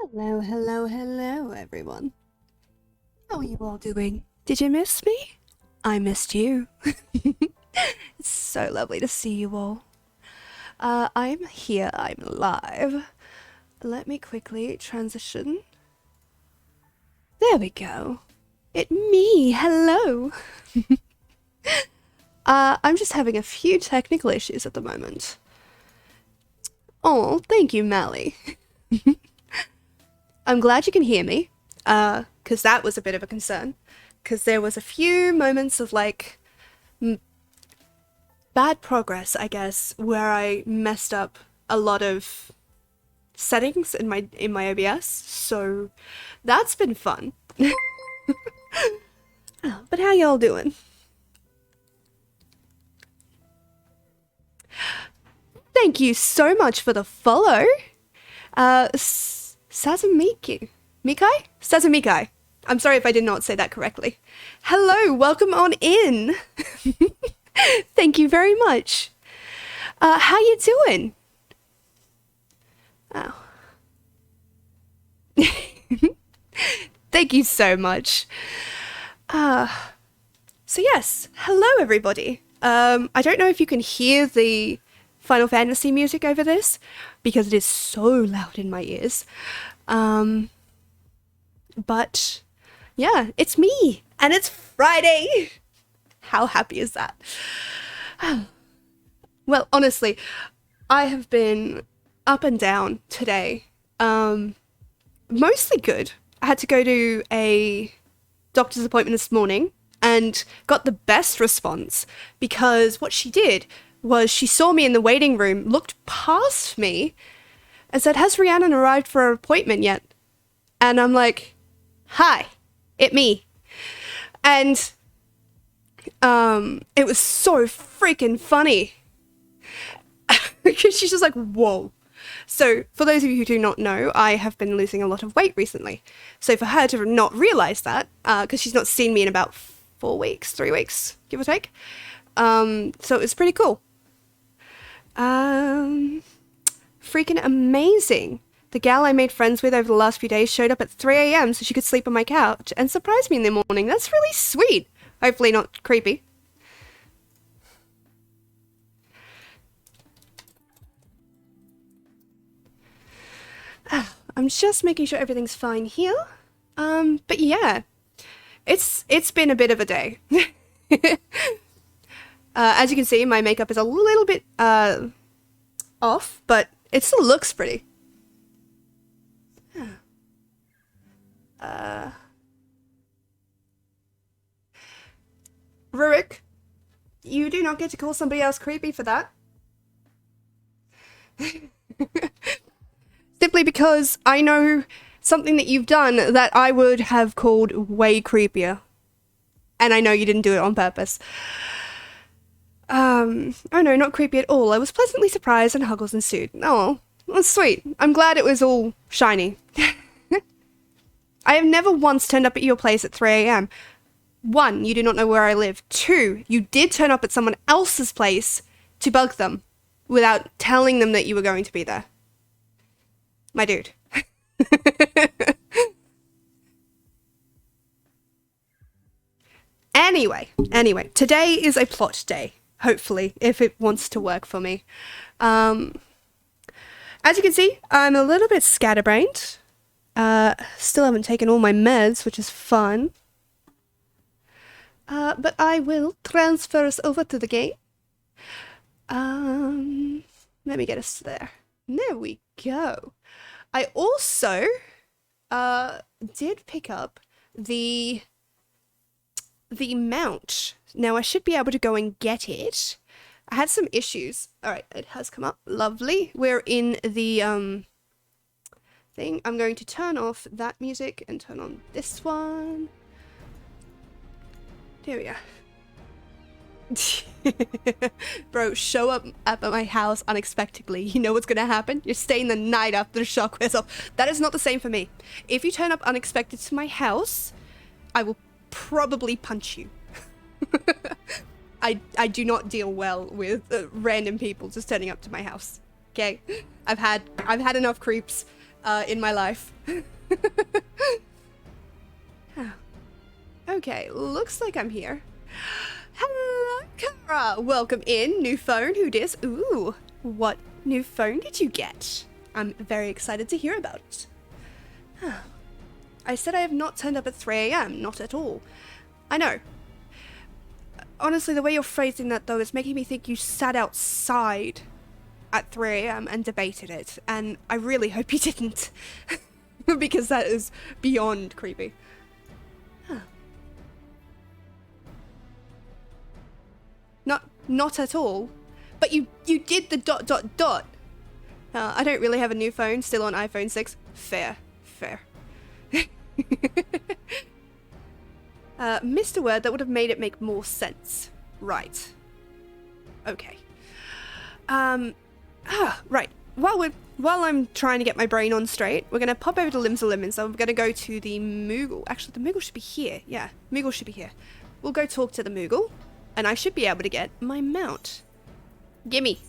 Hello, hello, hello, everyone. How are you all doing? Did you miss me? I missed you. It's so lovely to see you all. I'm here, I'm live. Let me quickly transition. There we go. It me, hello. I'm just having a few technical issues at the moment. Oh, thank you, Mally. I'm glad you can hear me, because that was a bit of a concern, because there was a few moments of, like, bad progress, I guess, where I messed up a lot of settings in my OBS, so that's been fun. But how y'all doing? Thank you so much for the follow. Sazumiki. Mikai? Sazumikai. I'm sorry if I did not say that correctly. Hello, welcome on in. Thank you very much. How you doing? Oh. Thank you so much. So yes, hello everybody. I don't know if you can hear the Final Fantasy music over this, because it is so loud in my ears. But yeah, it's me, and it's Friday. How happy is that? Well, honestly, I have been up and down today. Mostly good. I had to go to a doctor's appointment this morning and got the best response, because what she did was she saw me in the waiting room, looked past me, and said, "Has Rhiannon arrived for her appointment yet?" And I'm like, "Hi, it me." And it was so freaking funny. Because she's just like, whoa. So, for those of you who do not know, I have been losing a lot of weight recently. So for her to not realize that, because she's not seen me in about 4 weeks, 3 weeks, give or take. So it was pretty cool. Freaking amazing. The gal I made friends with over the last few days showed up at 3 a.m. so she could sleep on my couch and surprise me in the morning. That's really sweet. Hopefully not creepy. I'm just making sure everything's fine here. But yeah, it's been a bit of a day. As you can see, my makeup is a little bit off, but it still looks pretty. Rurik, you do not get to call somebody else creepy for that. Simply because I know something that you've done that I would have called way creepier. And I know you didn't do it on purpose. Oh no, not creepy at all. I was pleasantly surprised and huggles ensued. Oh, that's sweet. I'm glad it was all shiny. I have never once turned up at your place at 3 a.m. 1, you do not know where I live. 2, you did turn up at someone else's place to bug them without telling them that you were going to be there. My dude. Anyway, today is a plot day, hopefully, if it wants to work for me. As you can see, I'm a little bit scatterbrained. Still haven't taken all my meds, which is fun. But I will transfer us over to the game. Let me get us there. There we go. I also did pick up the mount. Now I should be able to go and get it. I had some issues. Alright, it has come up. Lovely. We're in the thing. I'm going to turn off that music and turn on this one. There we go. Bro, show up at my house unexpectedly. You know what's gonna happen? You're staying the night after the shock wears off. That is not the same for me. If you turn up unexpected to my house, I will probably punch you. I do not deal well with random people just turning up to my house. Okay, I've had enough creeps. in my life. Okay, looks like I'm here. Hello, Kara. Welcome in. New phone. Who dis? Ooh, what new phone did you get? I'm very excited to hear about it. I said I have not turned up at 3 a.m. Not at all. I know. Honestly, the way you're phrasing that, though, is making me think you sat outside at 3 a.m. and debated it, and I really hope you didn't. Because that is beyond creepy. Not at all. But you did the ... I don't really have a new phone, still on iPhone 6. Fair. Missed a word that would have made it make more sense. Right. Okay. Right. While I'm trying to get my brain on straight, we're gonna pop over to Limbs of Lemons, so we're gonna go to the Moogle. Actually, the Moogle should be here. Yeah, Moogle should be here. We'll go talk to the Moogle, and I should be able to get my mount. Gimme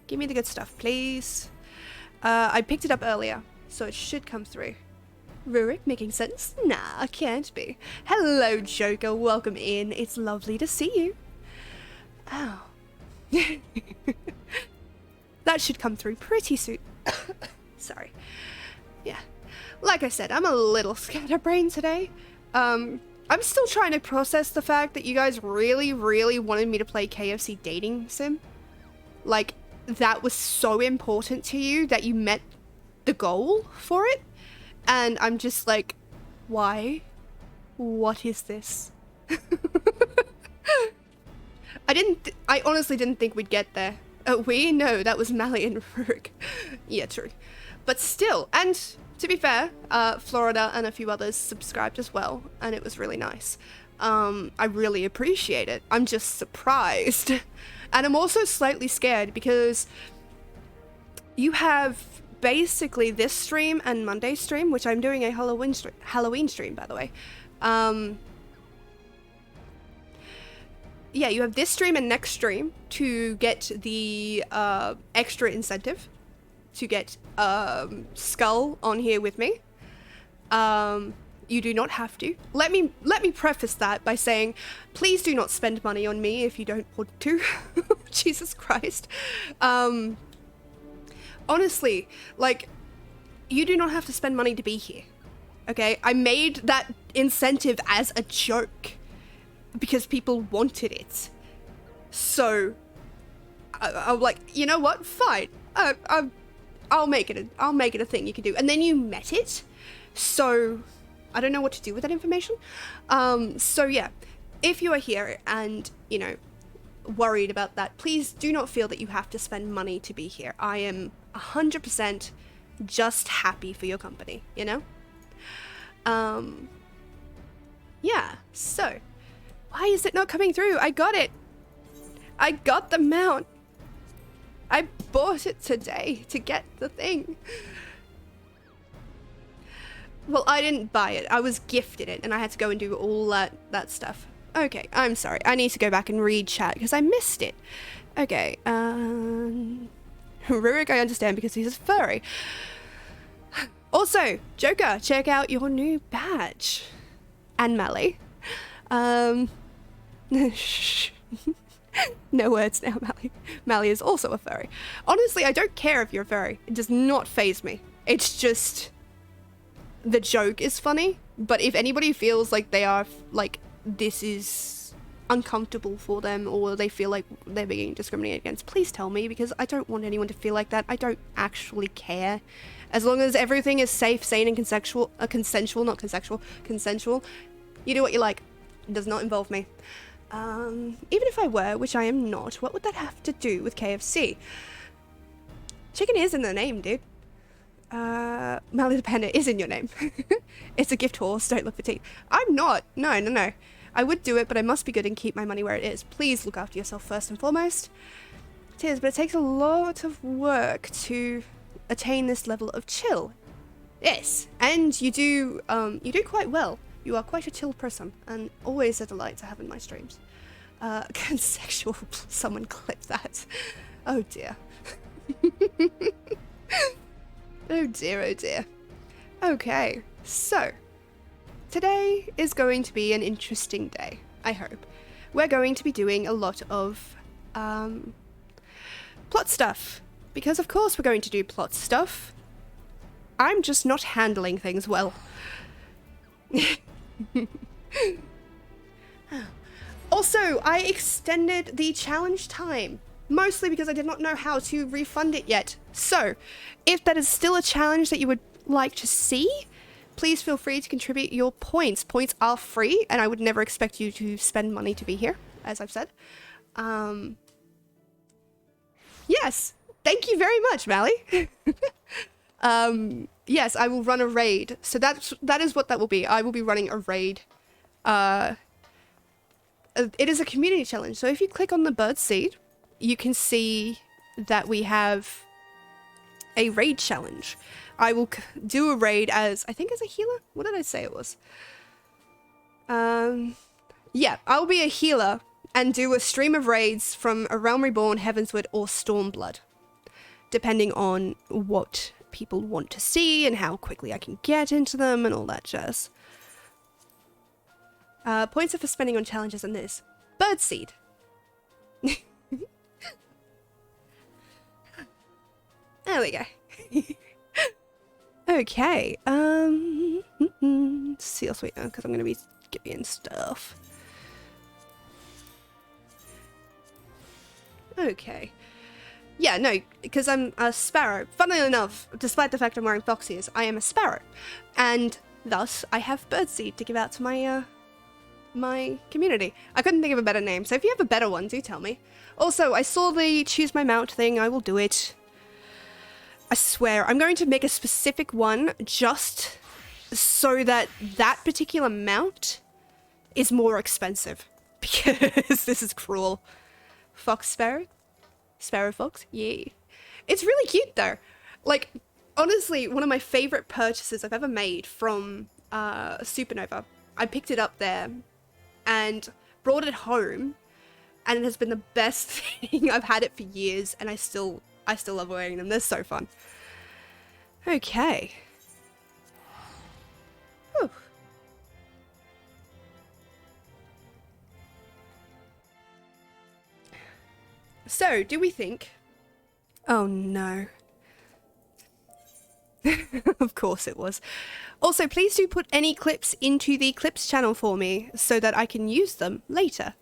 the good stuff, please. I picked it up earlier, so it should come through. Rurik, making sense? Nah, can't be. Hello, Joker. Welcome in. It's lovely to see you. Oh. That should come through pretty soon. Sorry. Yeah. Like I said, I'm a little scatterbrained today. I'm still trying to process the fact that you guys really, really wanted me to play KFC dating sim. Like, that was so important to you that you met the goal for it. And I'm just like, why? What is this? I honestly didn't think we'd get there. We? No, that was Mally and Rurik. Yeah, true. But still, and to be fair, Florida and a few others subscribed as well, and it was really nice. I really appreciate it. I'm just surprised. And I'm also slightly scared because you have basically this stream and Monday's stream, which I'm doing a Halloween stream, by the way. Yeah, you have this stream and next stream to get the extra incentive to get Skull on here with me. You do not have to. Let me preface that by saying, please do not spend money on me if you don't want to. Jesus Christ. Honestly, like, you do not have to spend money to be here. Okay? I made that incentive as a joke because people wanted it. So I'm like, you know what? Fine. I'll make it a thing you can do. And then you met it. So I don't know what to do with that information. So yeah, if you are here and, you know, worried about that, please do not feel that you have to spend money to be here. I am 100% just happy for your company, you know? Yeah, so why is it not coming through? I got it. I got the mount. I bought it today to get the thing. Well, I didn't buy it. I was gifted it, and I had to go and do all that stuff. Okay, I'm sorry. I need to go back and read chat because I missed it. Okay, Rurik, I understand because he's a furry. Also, Joker, check out your new badge. And Mally. No words now, Mally. Mally is also a furry. Honestly, I don't care if you're a furry. It does not faze me. It's just the joke is funny, but if anybody feels like they are, like, this is uncomfortable for them or they feel like they're being discriminated against, please tell me, because I don't want anyone to feel like that. I don't actually care. As long as everything is safe, sane, and consensual, consensual, you do what you like. It does not involve me. Even if I were, which I am not, what would that have to do with KFC? Chicken is in the name, dude. Mally the Panda is in your name. It's a gift horse, don't look for teeth. I'm not. No. I would do it, but I must be good and keep my money where it is. Please look after yourself first and foremost. It is, but it takes a lot of work to attain this level of chill. Yes, and you do quite well. You are quite a chill person, and always a delight to have in my streams. Consensual, someone clip that. Oh dear. Oh dear, oh dear. Okay, so today is going to be an interesting day, I hope. We're going to be doing a lot of plot stuff, because of course we're going to do plot stuff. I'm just not handling things well. Also, I extended the challenge time, mostly because I did not know how to refund it yet. So, if that is still a challenge that you would like to see, please feel free to contribute your points. Points are free, and I would never expect you to spend money to be here, as I've said. Yes, thank you very much, Mally. Yes, I will run a raid. So that is what that will be. I will be running a raid. It is a community challenge. So if you click on the bird seed, you can see that we have a raid challenge. I will do a raid as, I think as a healer? What did I say it was? Yeah, I'll be a healer and do a stream of raids from a Realm Reborn, Heavensward, or Stormblood, depending on what people want to see and how quickly I can get into them and all that jazz. Points are for spending on challenges and this. Birdseed. There we go. Okay. Seal sweetener, because I'm going to be giving stuff. Okay. Yeah, no, because I'm a sparrow. Funnily enough, despite the fact I'm wearing fox ears, I am a sparrow. And thus, I have birdseed to give out to my, my community. I couldn't think of a better name, so if you have a better one, do tell me. Also, I saw the choose my mount thing. I will do it. I swear, I'm going to make a specific one just so that that particular mount is more expensive. Because this is cruel. Fox sparrow? Sparrow fox? Yeah. It's really cute though. Like, honestly, one of my favorite purchases I've ever made from Supernova. I picked it up there and brought it home, and it has been the best thing. I've had it for years and I still love wearing them. They're so fun. Okay. Whew. So, do we think... Oh no. Of course it was. Also, please do put any clips into the clips channel for me so that I can use them later.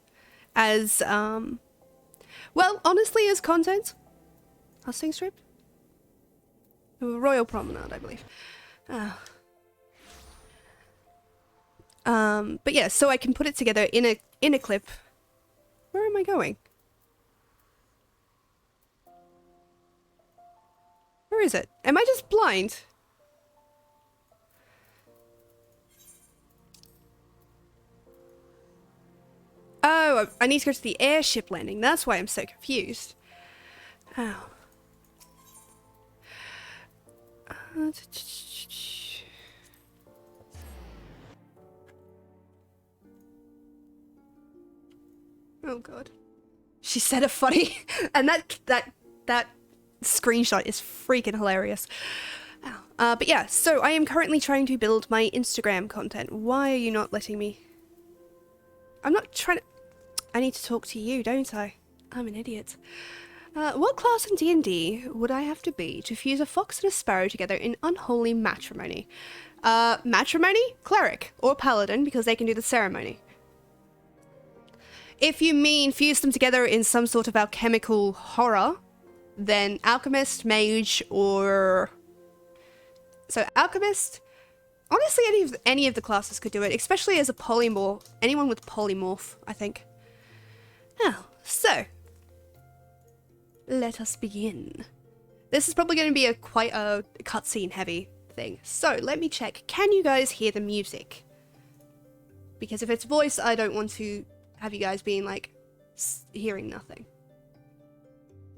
As, well, honestly, as content. Hustling strip? Royal Promenade, I believe. But yeah, so I can put it together in a clip. Where am I going? Where is it? Am I just blind? Oh, I need to go to the airship landing. That's why I'm so confused. Oh. Oh god. She said a funny, and that screenshot is freaking hilarious. But yeah, so I am currently trying to build my Instagram content. Why are you not letting me? I'm not trying to... I need to talk to you, don't I? I'm an idiot. What class in D&D would I have to be to fuse a fox and a sparrow together in unholy matrimony? Matrimony? Cleric. Or paladin, because they can do the ceremony. If you mean fuse them together in some sort of alchemical horror, then alchemist, mage, or... So alchemist... Honestly, any of the classes could do it, especially as a polymorph. Anyone with polymorph, I think. Now, so... Let us begin. This is probably going to be quite a cutscene heavy thing. So, let me check. Can you guys hear the music? Because if it's voice, I don't want to have you guys being like, hearing nothing.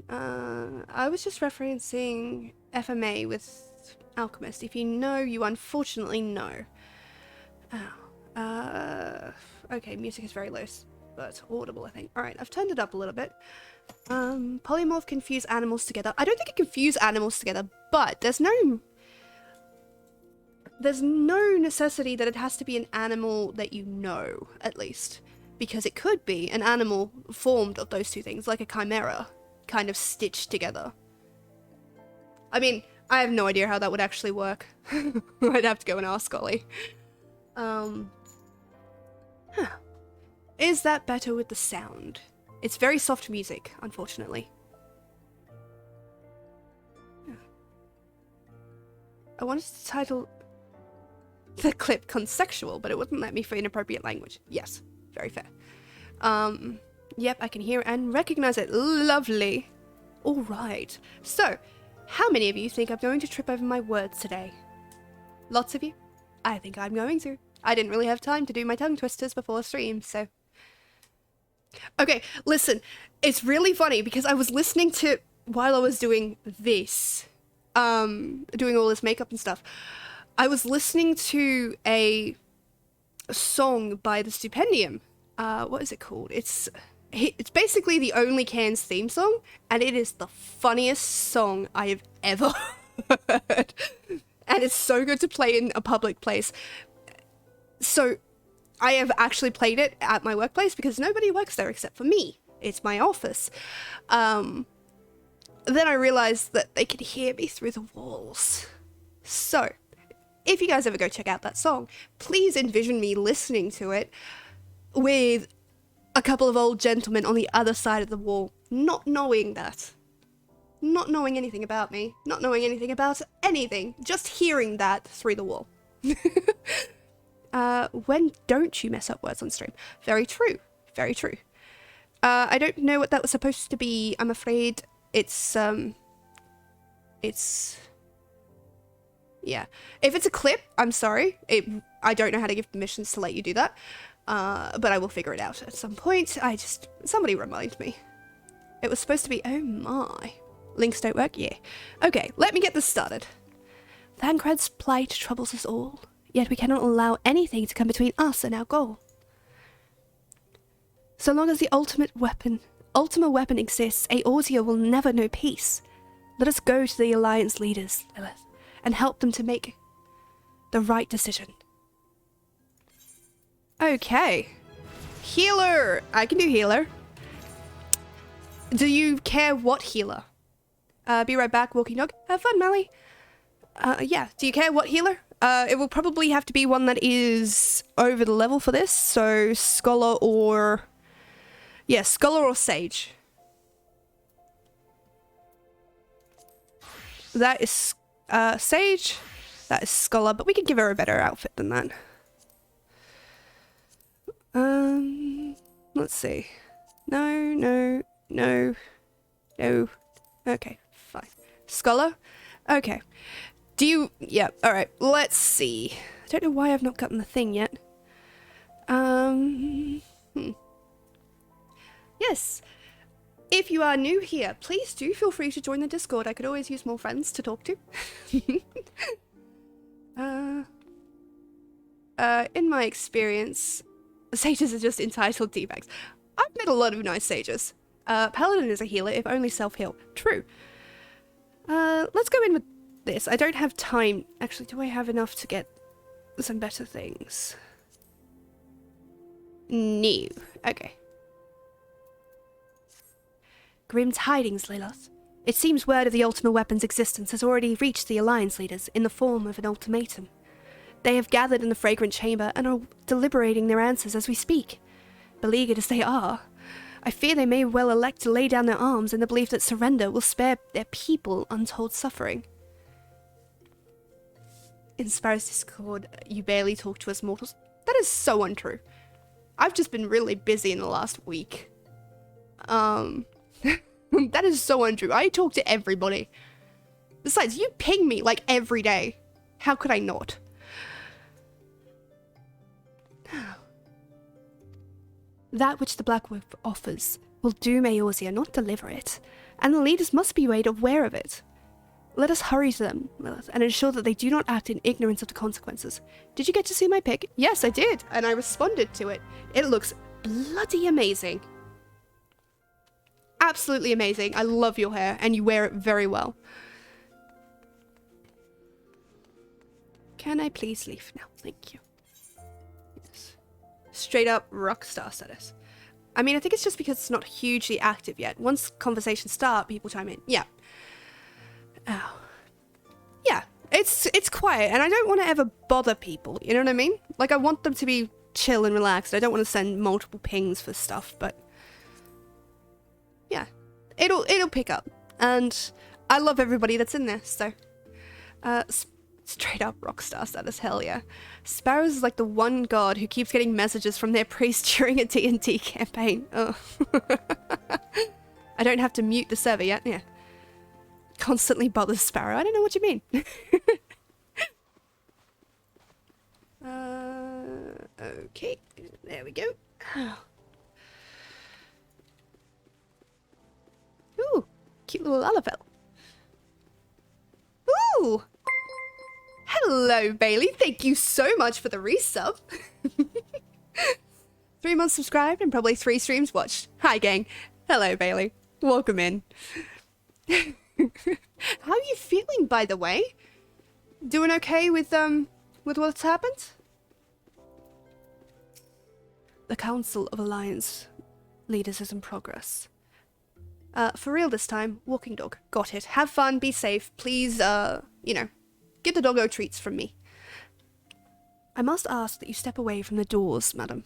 I was just referencing FMA with Alchemist. If you know, you unfortunately know. Okay, music is very low, but audible, I think. Alright, I've turned it up a little bit. Polymorph can fuse animals together. I don't think it can fuse animals together, but there's no there's no necessity that it has to be an animal that you know, at least. Because it could be an animal formed of those two things, like a chimera, kind of stitched together. I mean, I have no idea how that would actually work. I'd have to go and ask Ollie. Is that better with the sound? It's very soft music, unfortunately. I wanted to title the clip Consexual, but it wouldn't let me for inappropriate language. Yes, very fair. Yep, I can hear and recognize it. Lovely. All right. So, how many of you think I'm going to trip over my words today? Lots of you? I think I'm going to. I didn't really have time to do my tongue twisters before stream, so... Okay, listen. It's really funny because I was listening to... While I was doing this... doing all this makeup and stuff, I was listening to a song by the Stupendium. What is it called? It's basically the Only Cans theme song, and it is the funniest song I have ever heard. And it's so good to play in a public place. So I have actually played it at my workplace because nobody works there except for me. It's my office. Then I realized that they could hear me through the walls. So, if you guys ever go check out that song, please envision me listening to it with a couple of old gentlemen on the other side of the wall, not knowing that. Not knowing anything about me, not knowing anything about anything, just hearing that through the wall. When don't you mess up words on stream? Very true, very true. I don't know what that was supposed to be, I'm afraid. It's, yeah. If it's a clip, I'm sorry. I don't know how to give permissions to let you do that. But I will figure it out at some point. Somebody remind me. It was supposed to be, oh my. Links don't work? Yeah. Okay, let me get this started. Thancred's plight troubles us all, yet we cannot allow anything to come between us and our goal. So long as the Ultima weapon exists, Eorzea will never know peace. Let us go to the Alliance leaders, Lilith, and help them to make the right decision. Okay. Healer! I can do healer. Do you care what healer? Be right back, walking dog. Have fun, Mally. Yeah, do you care what healer? It will probably have to be one that is over the level for this, so Scholar or... Yeah, Scholar or Sage. That is Sage. That is Scholar, but we could give her a better outfit than that. Let's see. No. Okay, fine. Scholar? Okay. Do you... Yeah, alright. Let's see. I don't know why I've not gotten the thing yet. Yes. If you are new here, please do feel free to join the Discord. I could always use more friends to talk to. In my experience, sages are just entitled D-bags. I've met a lot of nice sages. Paladin is a healer, if only self-heal. True. Let's go in with this. I don't have time. Actually, do I have enough to get some better things? No. Okay. Grim tidings, Lilith. It seems word of the Ultima weapon's existence has already reached the Alliance leaders in the form of an ultimatum. They have gathered in the fragrant chamber and are deliberating their answers as we speak. Beleaguered as they are, I fear they may well elect to lay down their arms in the belief that surrender will spare their people untold suffering. In Sparrow's Discord, you barely talk to us mortals. That is so untrue. I've just been really busy in the last week. That is so untrue. I talk to everybody. Besides, you ping me like every day. How could I not? That which the Black Wolf offers will doom Eorzea, not deliver it, and the leaders must be made aware of it. Let us hurry to them, Lilith, and ensure that they do not act in ignorance of the consequences. Did you get to see my pic? Yes, I did, and I responded to it. It looks bloody amazing. Absolutely amazing. I love your hair, and you wear it very well. Can I please leave now? Thank you. Yes. Straight up rockstar status. I mean, I think it's just because it's not hugely active yet. Once conversations start, people chime in. Yeah. Oh. Yeah. It's quiet, and I don't want to ever bother people, you know what I mean? Like, I want them to be chill and relaxed. I don't want to send multiple pings for stuff, but yeah. It'll pick up. And I love everybody that's in there, so straight up rockstar status, hell yeah. Sparrows is like the one god who keeps getting messages from their priest during a D&D campaign. Oh. I don't have to mute the server yet, yeah. Constantly bothers Sparrow, I don't know what you mean. Okay, there we go. Ooh, cute little Lalafell. Ooh! Hello, Bailey. Thank you so much for the resub. 3 months subscribed and probably 3 streams watched. Hi, gang. Hello, Bailey. Welcome in. How are you feeling, by the way? Doing okay with what's happened? The Council of Alliance Leaders is in progress. For real this time, walking dog. Got it. Have fun, be safe. Please, you know, get the doggo treats from me. I must ask that you step away from the doors, madam.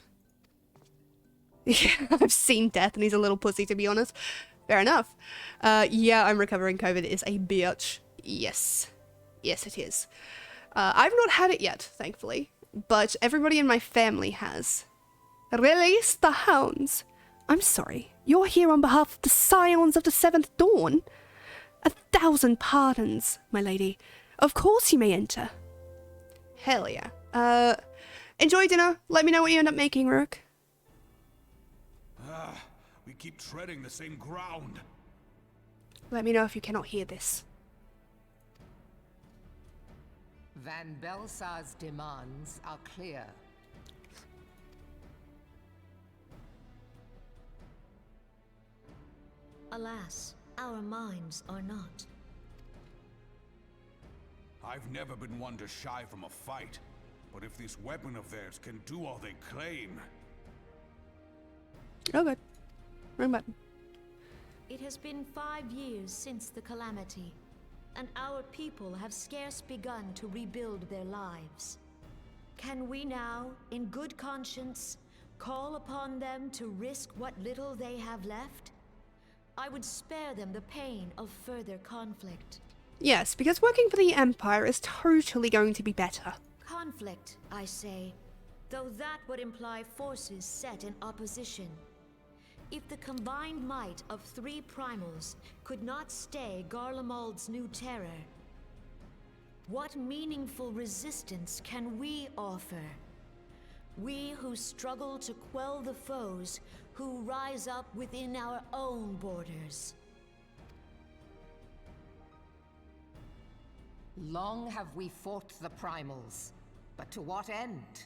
Yeah, I've seen death and he's a little pussy, to be honest. Fair enough. Yeah, I'm recovering COVID. It is a bitch. Yes. Yes, it is. I've not had it yet, thankfully, but everybody in my family has. Release the hounds. I'm sorry. You're here on behalf of the Scions of the Seventh Dawn? 1,000 pardons, my lady. Of course you may enter. Hell yeah. Enjoy dinner. Let me know what you end up making, Rook. We keep treading the same ground. Let me know if you cannot hear this. Van Belsar's demands are clear. Alas, our minds are not. I've never been one to shy from a fight, but if this weapon of theirs can do all they claim... Oh, good. Wrong button. It has been 5 years since the calamity, and our people have scarce begun to rebuild their lives. Can we now, in good conscience, call upon them to risk what little they have left? I would spare them the pain of further conflict. Yes, because working for the Empire is totally going to be better. Conflict, I say, though that would imply forces set in opposition. If the combined might of 3 primals could not stay Garlemald's new terror, what meaningful resistance can we offer? We who struggle to quell the foes who rise up within our own borders. Long have we fought the primals, but to what end?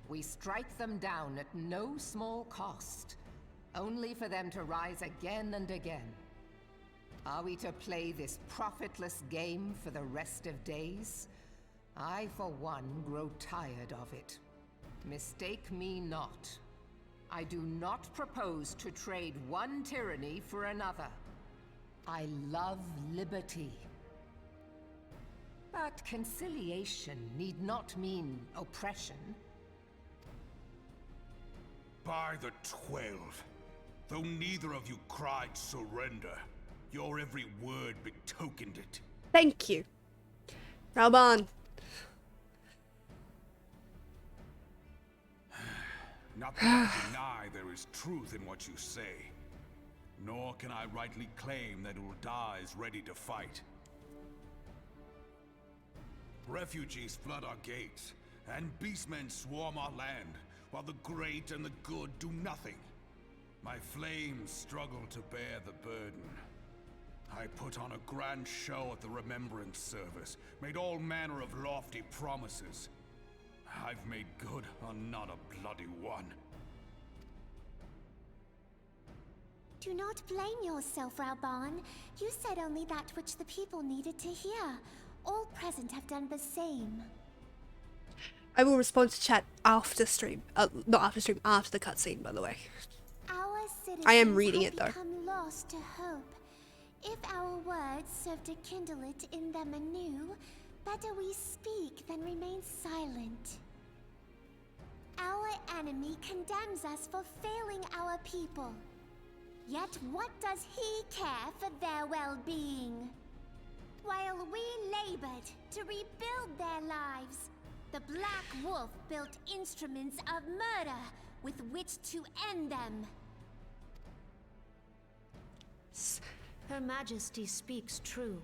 We strike them down at no small cost, only for them to rise again and again. Are we to play this profitless game for the rest of days? I, for one, grow tired of it. Mistake me not. I do not propose to trade one tyranny for another. I love liberty. But conciliation need not mean oppression. By the 12, though neither of you cried surrender, your every word betokened it. Thank you. Ralban. Not that I deny there is truth in what you say, nor can I rightly claim that Ul'dah is ready to fight. Refugees flood our gates, and beastmen swarm our land, while the great and the good do nothing. My flames struggle to bear the burden. I put on a grand show at the Remembrance Service, made all manner of lofty promises. I've made good on not a bloody one. Do not blame yourself, Ralban. You said only that which the people needed to hear. All present have done the same. I will respond to chat after stream. Not after stream, after the cutscene, by the way. Our citizens I am reading have it, though. become lost to hope. If our words serve to kindle it in them anew, better we speak than remain silent. Our enemy condemns us for failing our people. Yet what does he care for their well-being? While we labored to rebuild their lives, the Black Wolf built instruments of murder with which to end them. Her Majesty speaks true.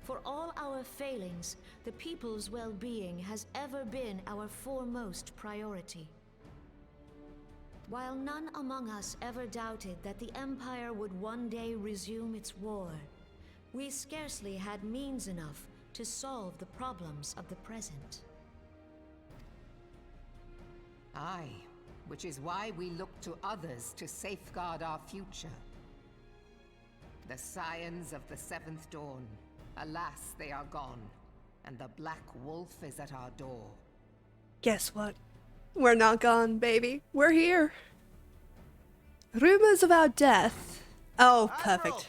For all our failings, the people's well-being has ever been our foremost priority. While none among us ever doubted that the Empire would one day resume its war, we scarcely had means enough to solve the problems of the present. Aye, which is why we look to others to safeguard our future. The scions of the Seventh Dawn, alas, they are gone, and the Black Wolf is at our door. Guess what? We're not gone, baby. We're here. Rumors of our death. Oh, perfect. Admiral,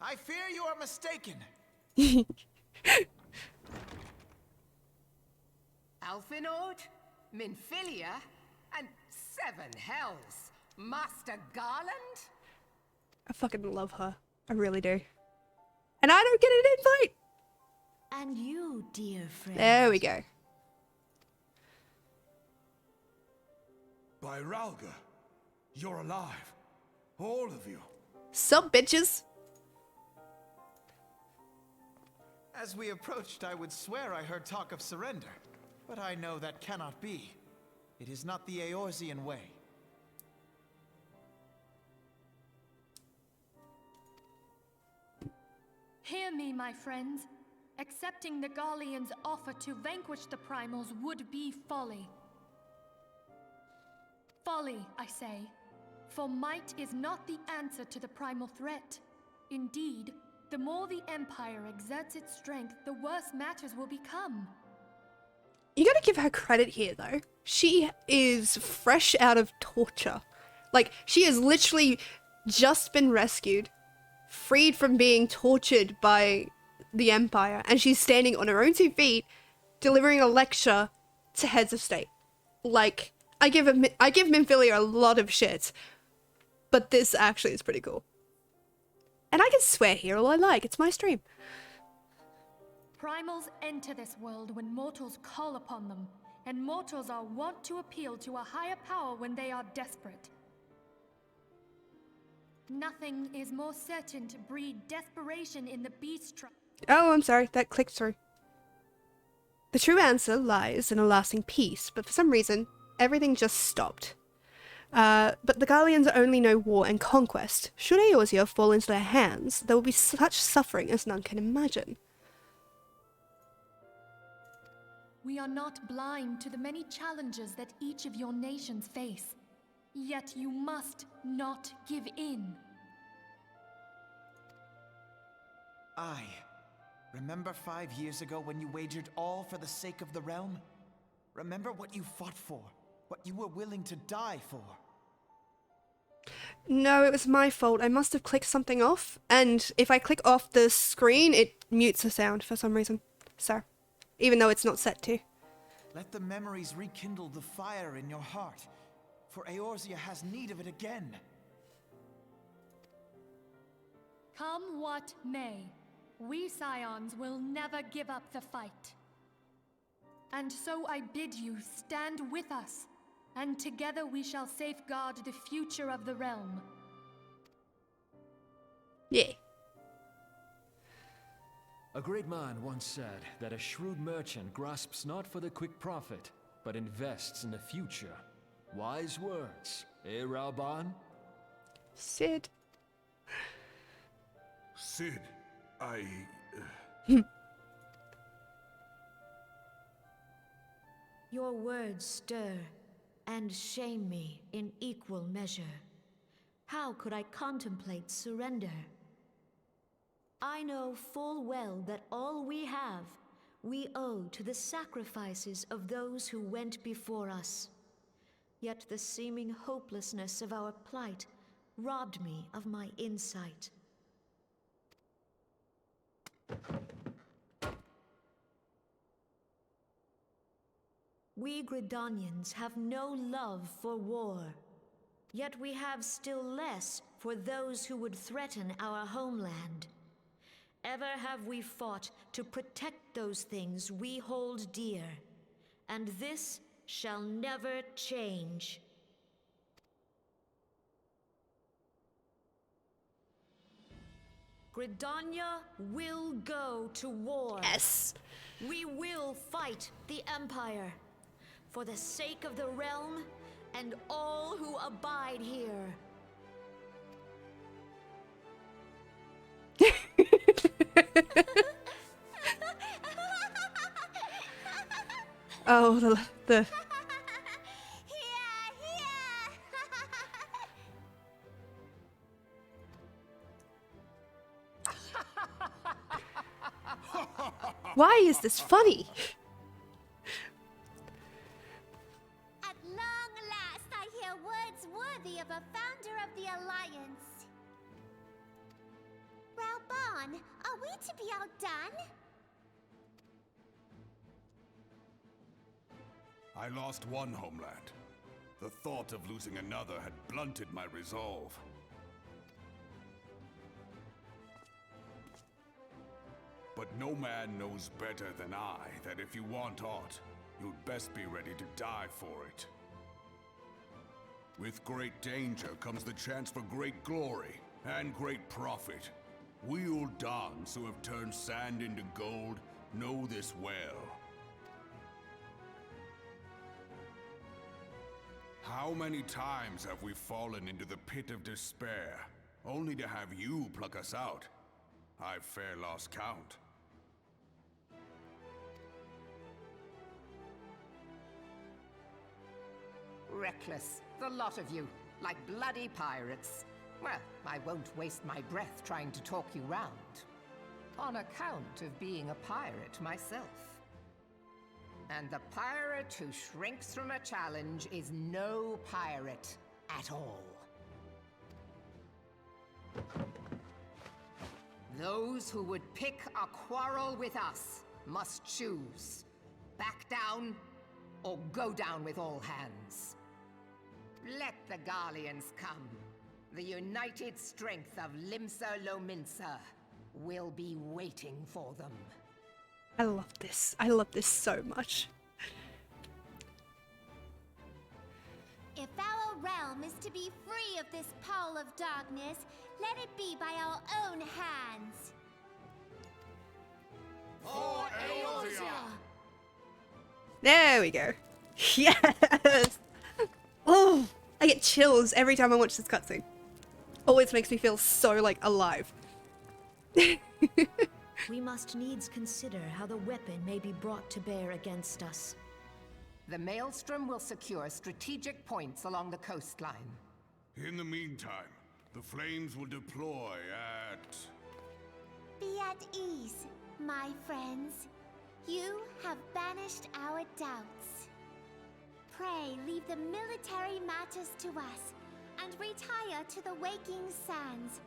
I fear you are mistaken. Alphinaud, Minfilia, and Seven Hells. Master Garland? I fucking love her. I really do. And I don't get an invite. And you, dear friend. There we go. By Ralga, you're alive. All of you. Sup, bitches? As we approached, I would swear I heard talk of surrender. But I know that cannot be. It is not the Eorzean way. Hear me, my friends. Accepting the Garlean's offer to vanquish the Primals would be folly. Folly, I say. For might is not the answer to the primal threat. Indeed, the more the Empire exerts its strength, the worse matters will become. You gotta give her credit here, though. She is fresh out of torture. Like, she has literally just been rescued, freed from being tortured by the Empire, and she's standing on her own 2 feet, delivering a lecture to heads of state. Like, I give Minfilia a lot of shit, but this actually is pretty cool. And I can swear here all I like. It's my stream. Primals enter this world when mortals call upon them, and mortals are wont to appeal to a higher power when they are desperate. Nothing is more certain to breed desperation in the beast tribe. Oh, I'm sorry. That clicked through. The true answer lies in a lasting peace, but for some reason, everything just stopped. But the Garleans only know war and conquest. Should Eorzea fall into their hands, there will be such suffering as none can imagine. We are not blind to the many challenges that each of your nations face. Yet you must not give in. Aye. Remember 5 years ago when you wagered all for the sake of the realm? Remember what you fought for, what you were willing to die for. No, it was my fault. I must have clicked something off, and if I click off the screen, it mutes the sound for some reason. So, even though it's not set to. Let the memories rekindle the fire in your heart, for Eorzea has need of it again. Come what may, we Scions will never give up the fight. And so I bid you stand with us, and together we shall safeguard the future of the realm. Yeah. A great man once said that a shrewd merchant grasps not for the quick profit, but invests in the future. Wise words, eh, Ralban? Sid. Sid, I... Your words stir and shame me in equal measure. How could I contemplate surrender? I know full well that all we have, we owe to the sacrifices of those who went before us. Yet the seeming hopelessness of our plight robbed me of my insight. We Gridanians have no love for war, yet we have still less for those who would threaten our homeland. Ever have we fought to protect those things we hold dear, and this shall never change. Gridania will go to war. Yes. We will fight the Empire for the sake of the realm and all who abide here. Oh, the Why is this funny? At long last, I hear words worthy of a founder of the Alliance. Realm, are we to be outdone? I lost one homeland. The thought of losing another had blunted my resolve. But no man knows better than I that if you want aught, you'd best be ready to die for it. With great danger comes the chance for great glory and great profit. We Uldans who have turned sand into gold know this well. How many times have we fallen into the pit of despair, only to have you pluck us out? I've fair lost count. Reckless, the lot of you, like bloody pirates. Well, I won't waste my breath trying to talk you round. On account of being a pirate myself. And the pirate who shrinks from a challenge is no pirate at all. Those who would pick a quarrel with us must choose. Back down, or go down with all hands. Let the Garleans come. The united strength of Limsa Lominsa will be waiting for them. I love this. I love this so much. If our realm is to be free of this pall of darkness, let it be by our own hands. For Eorzea! There we go. Yes! Oh, I get chills every time I watch this cutscene. Always makes me feel so, like, alive. We must needs consider how the weapon may be brought to bear against us. The Maelstrom will secure strategic points along the coastline. In the meantime, the flames will deploy at... Be at ease, my friends. You have banished our doubts. Pray leave the military matters to us, and retire to the waking sands.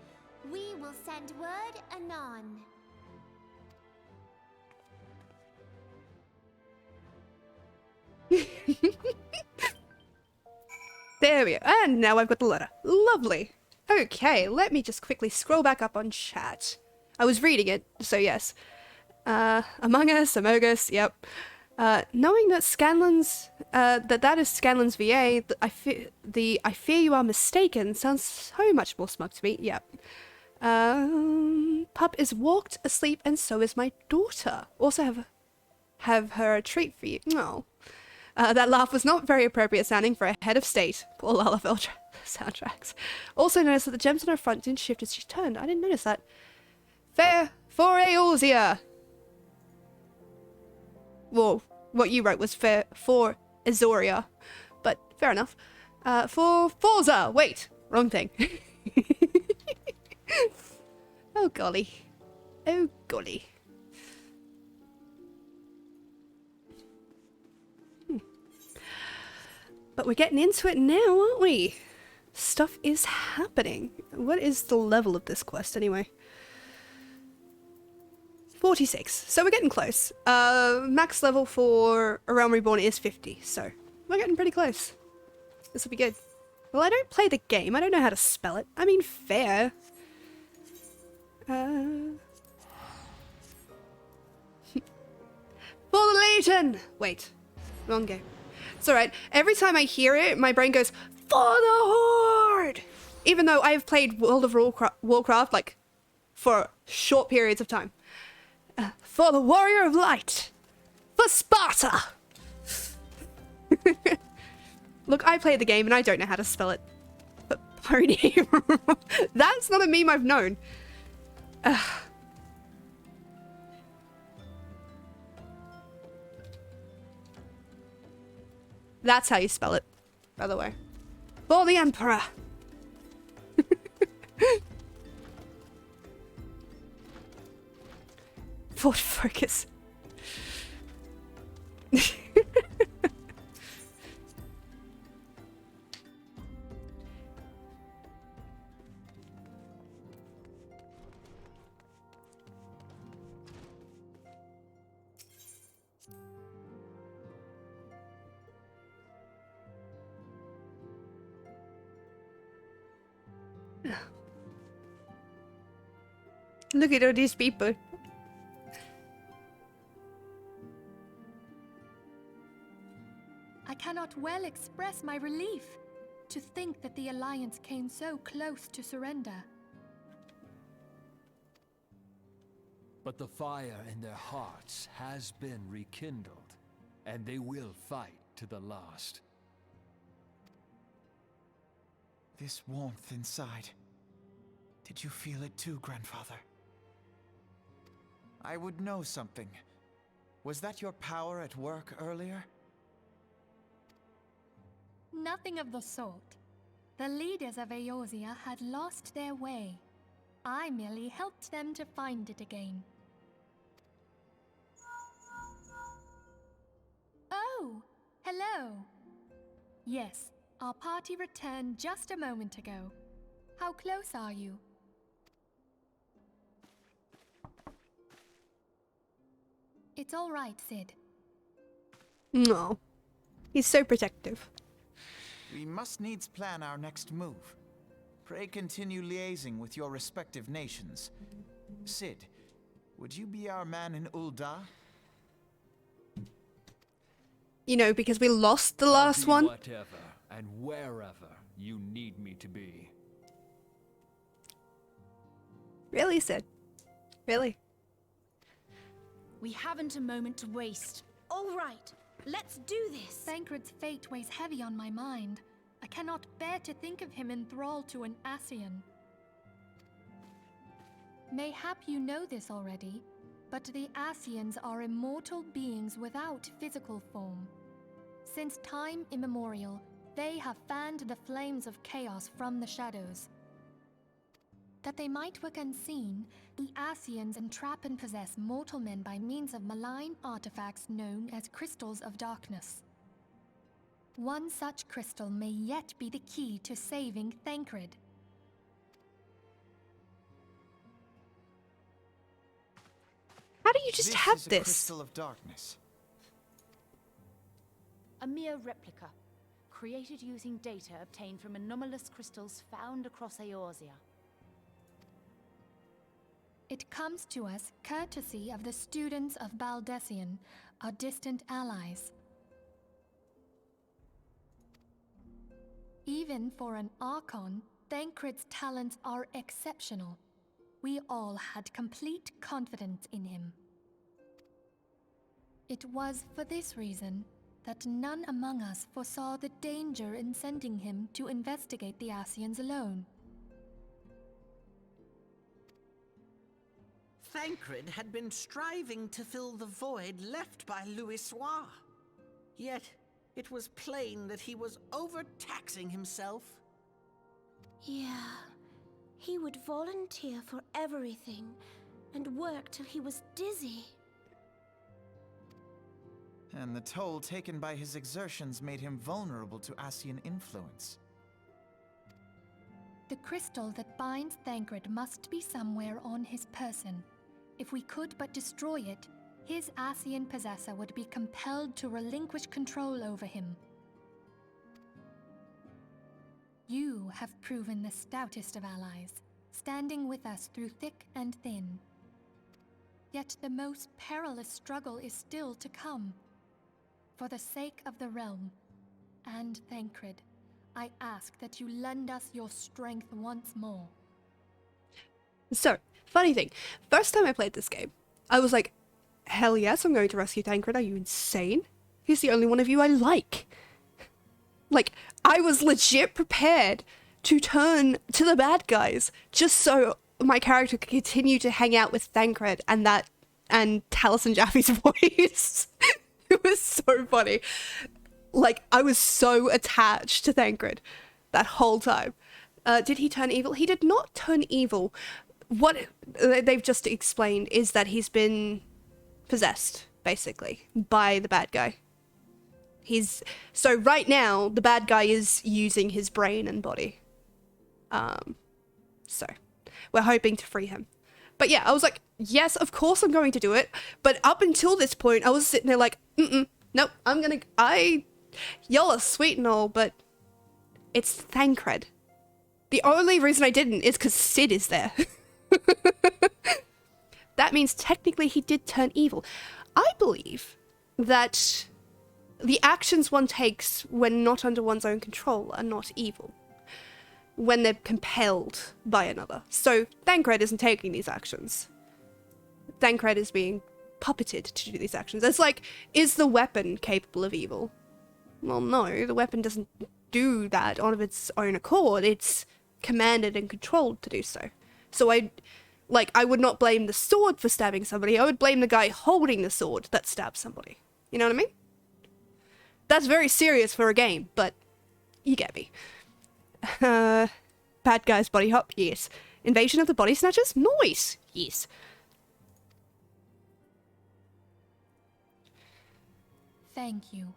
We will send word anon. There we go. And now I've got the letter. Lovely. Okay, let me just quickly scroll back up on chat. I was reading it, so yes. Among Us, Amogus, yep. Knowing that Scanlan's, that is Scanlan's VA, I fear you are mistaken sounds so much more smug to me, yep. Pup is walked asleep and so is my daughter. Also have her a treat for you. No. That laugh was not very appropriate sounding for a head of state. Poor Lalafell soundtracks. Also noticed that the gems on her front didn't shift as she turned. I didn't notice that. Fair for Eorzea. Well, what you wrote was fair for Azoria, but fair enough. For Forza. Wait, wrong thing. Oh golly. Oh golly. But we're getting into it now, aren't we? Stuff is happening. What is the level of this quest anyway? 46. So we're getting close. Max level for A Realm Reborn is 50, so we're getting pretty close. This will be good. Well, I don't play the game. I don't know how to spell it. I mean, fair. For the Legion! Wait. Wrong game. It's alright. Every time I hear it, my brain goes, for the Horde! Even though I've played World of Warcraft, like, for short periods of time. For the Warrior of Light! For Sparta! Look, I play the game and I don't know how to spell it. But pony. That's not a meme I've known. That's how you spell it, by the way. For the Emperor! Ford Focus. Look at all these people. I cannot well express my relief to think that the Alliance came so close to surrender. But the fire in their hearts has been rekindled, and they will fight to the last. This warmth inside. Did you feel it too, Grandfather? I would know something. Was that your power at work earlier? Nothing of the sort. The leaders of Eorzea had lost their way. I merely helped them to find it again. Oh, hello. Yes, our party returned just a moment ago. How close are you? It's all right, Sid. No. He's so protective. We must needs plan our next move. Pray continue liaising with your respective nations. Sid, would you be our man in Ul'dah? You know, because we lost the last one. Whatever and wherever you need me to be. Really, Sid? Really? We haven't a moment to waste. All right, let's do this. Thancred's fate weighs heavy on my mind. I cannot bear to think of him in thrall to an Ascian. Mayhap you know this already, but the Ascians are immortal beings without physical form. Since time immemorial, they have fanned the flames of chaos from the shadows. That they might work unseen, the Ascians entrap and possess mortal men by means of malign artifacts known as crystals of darkness. One such crystal may yet be the key to saving Thancred. How do you just have This is a this? crystal of darkness. A mere replica, created using data obtained from anomalous crystals found across Eorzea. It comes to us courtesy of the students of Baldessian, our distant allies. Even for an Archon, Thancred's talents are exceptional. We all had complete confidence in him. It was for this reason that none among us foresaw the danger in sending him to investigate the Ascians alone. Thancred had been striving to fill the void left by Louisoix. Yet, it was plain that he was overtaxing himself. Yeah, he would volunteer for everything and work till he was dizzy. and the toll taken by his exertions made him vulnerable to Ascian influence. The crystal that binds Thancred must be somewhere on his person. If we could but destroy it, his Ascian possessor would be compelled to relinquish control over him. You have proven the stoutest of allies, standing with us through thick and thin. Yet the most perilous struggle is still to come. For the sake of the realm and Thancred, I ask that you lend us your strength once more. So, funny thing, first time I played this game, I was like, hell yes, I'm going to rescue Thancred. Are you insane? He's the only one of you I like. Like, I was legit prepared to turn to the bad guys just so my character could continue to hang out with Thancred and Taliesin Jaffe's voice. It was so funny. Like, I was so attached to Thancred that whole time. Did he turn evil? He did not turn evil. What they've just explained is that he's been possessed, basically, by the bad guy. So right now, the bad guy is using his brain and body. So we're hoping to free him. But yeah, I was like, yes, of course I'm going to do it. But up until this point, I was sitting there like, nope, y'all are sweet and all, but it's Thancred. The only reason I didn't is because Sid is there. That means technically he did turn evil. I believe that the actions one takes when not under one's own control are not evil, when they're compelled by another. So Thancred isn't taking these actions. Thancred is being puppeted to do these actions. It's like, is the weapon capable of evil? Well, no, the weapon doesn't do that on its own accord. It's commanded and controlled to do so. So I would not blame the sword for stabbing somebody. I would blame the guy holding the sword that stabbed somebody. You know what I mean? That's very serious for a game, but you get me. Bad guys body hop, yes. Invasion of the Body Snatchers? Nice! Yes. Thank you.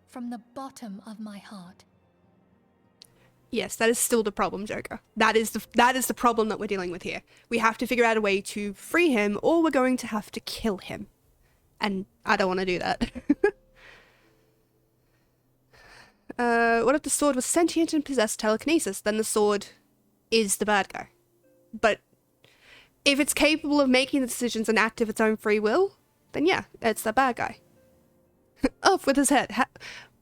From the bottom of my heart. Yes, that is still the problem, Joker. That is the problem that we're dealing with here. We have to figure out a way to free him, or we're going to have to kill him. And I don't want to do that. What if the sword was sentient and possessed telekinesis? Then the sword is the bad guy. But if it's capable of making the decisions and act of its own free will, then yeah, it's the bad guy. Off with his head.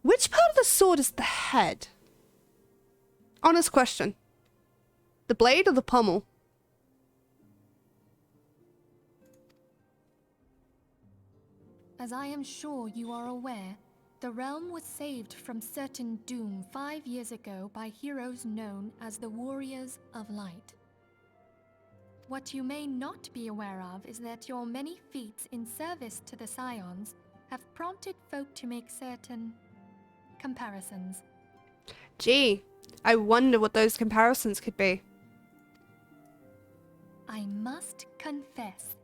Which part of the sword is the head? Honest question. The blade or the pommel? As I am sure you are aware, the realm was saved from certain doom 5 years ago by heroes known as the Warriors of Light. What you may not be aware of is that your many feats in service to the Scions have prompted folk to make certain comparisons. Gee, I wonder what those comparisons could be. I must confess,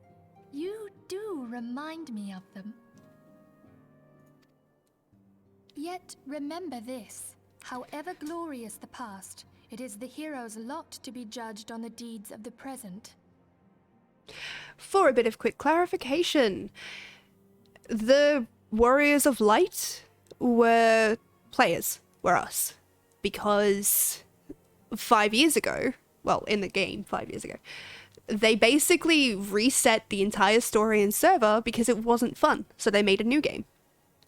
you do remind me of them. Yet remember this, however glorious the past, it is the hero's lot to be judged on the deeds of the present. For a bit of quick clarification, the Warriors of Light were players, were us. Because 5 years ago, well, in the game 5 years ago, they basically reset the entire story and server because it wasn't fun. So they made a new game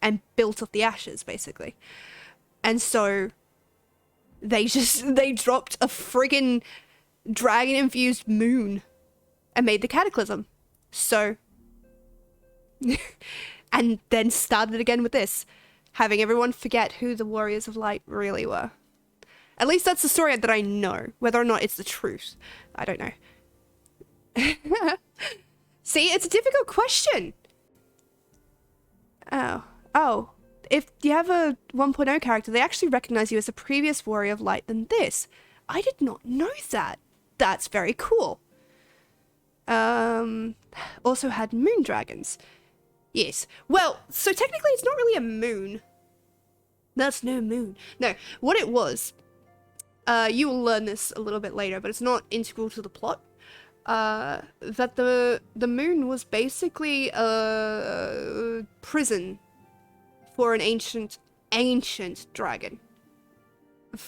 and built off the ashes, basically. And so they dropped a friggin' dragon-infused moon and made the Cataclysm. So, and then started again with this, having everyone forget who the Warriors of Light really were. At least that's the story that I know. Whether or not it's the truth, I don't know. See, it's a difficult question. Oh. If you have a 1.0 character, they actually recognize you as a previous Warrior of Light than this. I did not know that. That's very cool. Also had moon dragons. Yes. Well, so technically it's not really a moon. That's no moon. No, what it was, you will learn this a little bit later, but it's not integral to the plot. That the moon was basically a prison for an ancient dragon.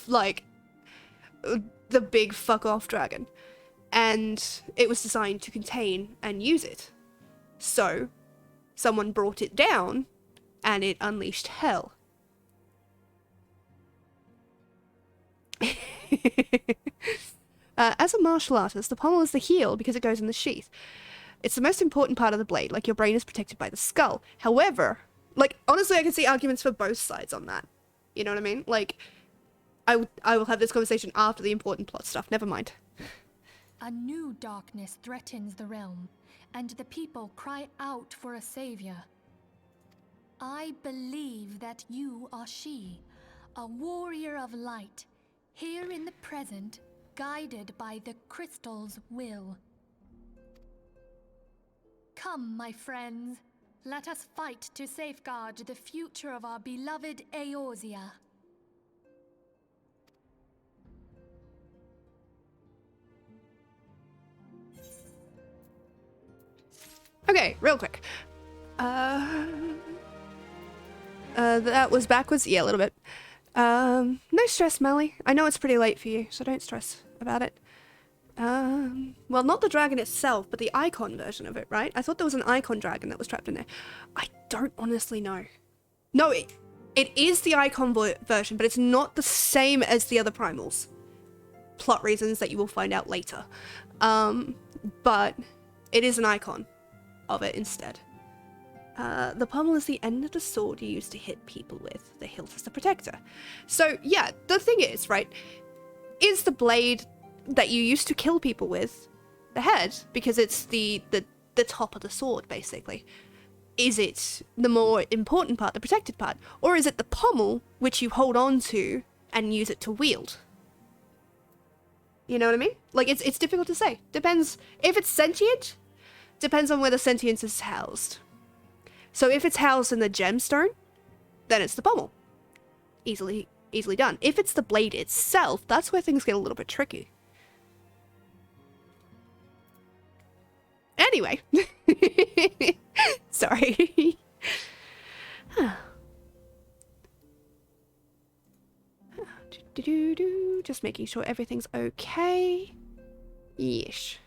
Like, the big fuck-off dragon. And it was designed to contain and use it. So, someone brought it down, and it unleashed hell. As a martial artist, the pommel is the heel because it goes in the sheath. It's the most important part of the blade, like your brain is protected by the skull. However, like, honestly, I can see arguments for both sides on that. You know what I mean? Like, I will have this conversation after the important plot stuff, never mind. A new darkness threatens the realm, and the people cry out for a savior. I believe that you are she, a warrior of light, here in the present, guided by the crystal's will. Come, my friends, let us fight to safeguard the future of our beloved Eorzea. Okay, real quick. That was backwards? Yeah, a little bit. No stress, Melly. I know it's pretty late for you, so don't stress about it. Well, not the dragon itself, but the icon version of it, right? I thought there was an icon dragon that was trapped in there. I don't honestly know. No, it is the icon version, but it's not the same as the other primals. Plot reasons that you will find out later. But it is an icon of it instead. The pommel is the end of the sword you use to hit people with. The hilt is the protector. So, yeah, the thing is, right, is the blade that you used to kill people with the head, because it's the top of the sword, basically. Is it the more important part, the protected part? Or is it the pommel, which you hold on to and use it to wield? You know what I mean? Like, it's difficult to say. Depends. If it's sentient, depends on where the sentience is housed. So if it's housed in the gemstone, then it's the pommel. Easily done. If it's the blade itself, that's where things get a little bit tricky. Anyway. Sorry. Just making sure everything's okay. Yeesh.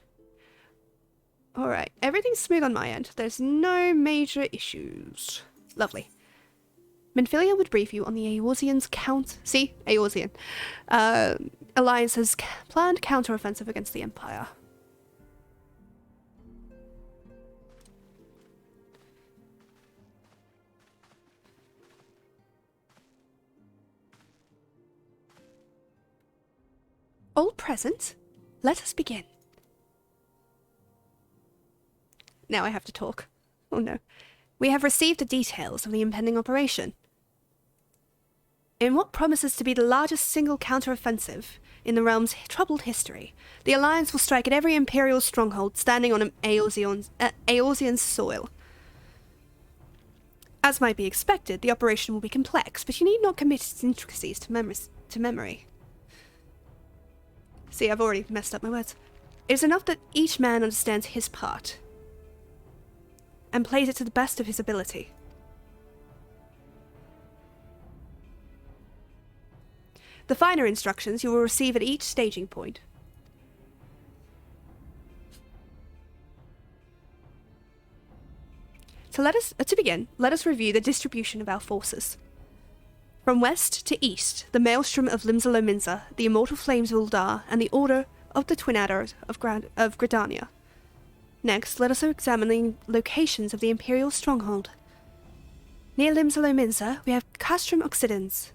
Alright, everything's smooth on my end. There's no major issues. Lovely. Menphilia would brief you on the Eorzean's Eorzean. Alliance's planned counter-offensive against the Empire. All present, let us begin. Now I have to talk. Oh no. We have received the details of the impending operation. In what promises to be the largest single counter-offensive in the realm's troubled history, the Alliance will strike at every Imperial stronghold standing on Eorzean's soil. As might be expected, the operation will be complex, but you need not commit its intricacies to memory. See, I've already messed up my words. It is enough that each man understands his part and plays it to the best of his ability. The finer instructions you will receive at each staging point. So to begin, let us review the distribution of our forces. From west to east, the Maelstrom of Limsa, the Immortal Flames of Uldar, and the Order of the Twin Adders of Gridania. Next, let us examine the locations of the Imperial stronghold. Near Limsa, we have Castrum Occidens,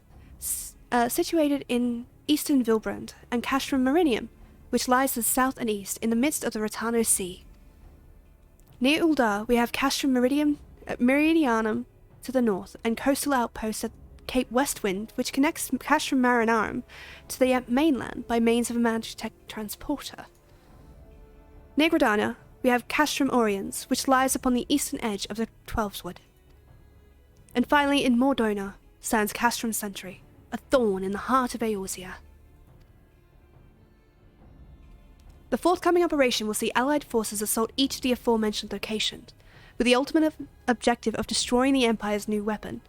situated in eastern Vilbrand, and Castrum Meridium, which lies to the south and east in the midst of the Rotano Sea. Near Uldar, we have Castrum Meridianum to the north, and coastal outposts at Cape Westwind, which connects Castrum Marinarum to the mainland by means of a Magitech transporter. Near Gridania, we have Castrum Oriens, which lies upon the eastern edge of the Twelveswood. And finally, in Mordona, stands Castrum Sentry, a thorn in the heart of Eorzea. The forthcoming operation will see Allied forces assault each of the aforementioned locations, with the ultimate objective of destroying the Empire's new weapon,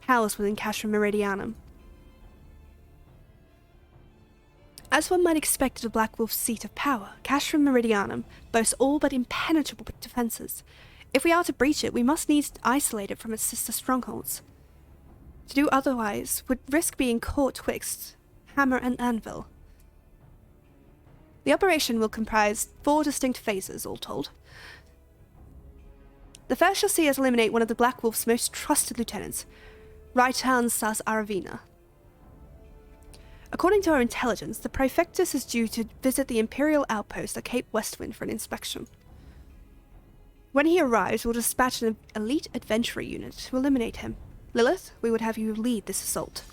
housed within Castrum Meridianum. As one might expect at a Black Wolf's seat of power, Castrum Meridianum boasts all but impenetrable defences. If we are to breach it, we must needs isolate it from its sister strongholds. To do otherwise would risk being caught twixt hammer and anvil. The operation will comprise 4 distinct phases, all told. The first shall see us eliminate one of the Black Wolf's most trusted lieutenants, Raitan Sas Aravina. According to our intelligence, the Praefectus is due to visit the Imperial outpost at Cape Westwind for an inspection. When he arrives, we'll dispatch an elite adventurer unit to eliminate him. Lilith, we would have you lead this assault.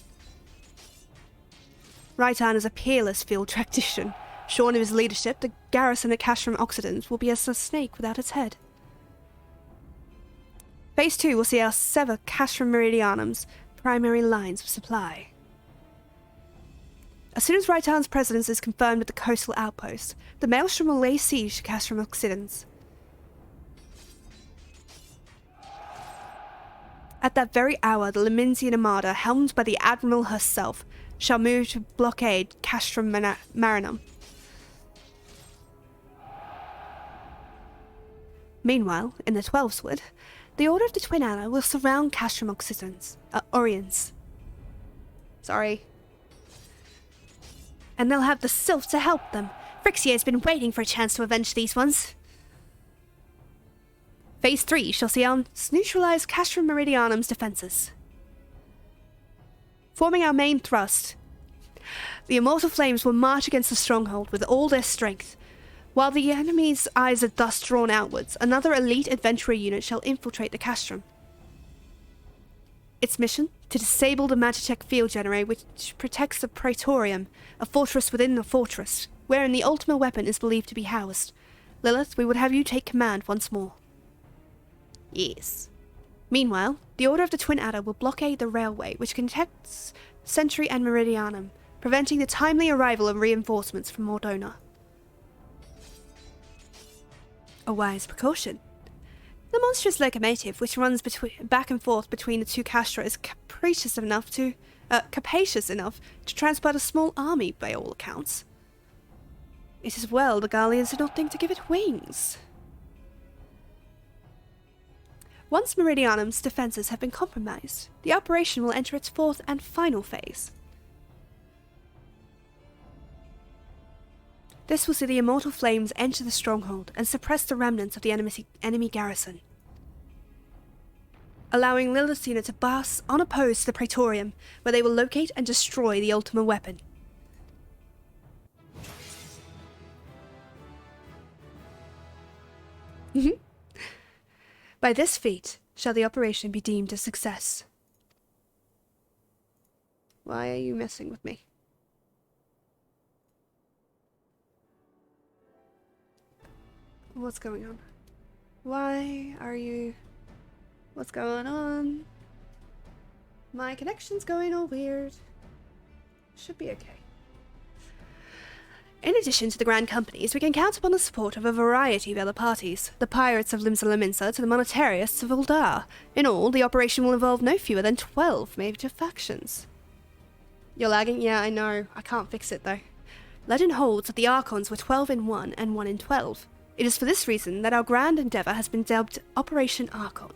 Raitan is a peerless field tactician. Shorn of his leadership, the garrison at Castrum Occident will be as a snake without its head. Phase 2 will see us sever Castrum Meridianum's primary lines of supply. As soon as Raitan's presence is confirmed at the coastal outpost, the Maelstrom will lay siege to Castrum Occident. At that very hour, the Leminsian Armada, helmed by the Admiral herself, shall move to blockade Castrum Marinum. Meanwhile, in the Twelveswood, the Order of the Twin Adder will surround Castrum Oriens. And they'll have the Sylph to help them. Phrixia been waiting for a chance to avenge these ones. Phase 3 shall see us neutralize Castrum Meridianum's defenses. Forming our main thrust, the Immortal Flames will march against the stronghold with all their strength. While the enemy's eyes are thus drawn outwards, another elite adventurer unit shall infiltrate the Castrum. Its mission? To disable the Magitech field generator which protects the Praetorium, a fortress within the fortress, wherein the ultimate weapon is believed to be housed. Lilith, we would have you take command once more. Yes. Meanwhile, the Order of the Twin Adder will blockade the railway which connects Sentry and Meridianum, preventing the timely arrival of reinforcements from Mordona. A wise precaution. The monstrous locomotive, which runs back and forth between the two castra, is capacious enough to transport a small army, by all accounts. It is well the Garleans did not think to give it wings. Once Meridianum's defences have been compromised, the operation will enter its 4th and final phase. This will see the Immortal Flames enter the stronghold and suppress the remnants of the enemy garrison, allowing Lilithina to pass unopposed to the Praetorium, where they will locate and destroy the ultimate weapon. By this feat shall the operation be deemed a success. Why are you messing with me? What's going on? Why are you... What's going on? My connection's going all weird. Should be okay. In addition to the Grand Companies, we can count upon the support of a variety of other parties. The pirates of Limsa Lominsa to the monetarists of Uldar. In all, the operation will involve no fewer than 12 major factions. You're lagging? Yeah, I know. I can't fix it, though. Legend holds that the Archons were 12 in 1 and 1 in 12. It is for this reason that our grand endeavour has been dubbed Operation Archon.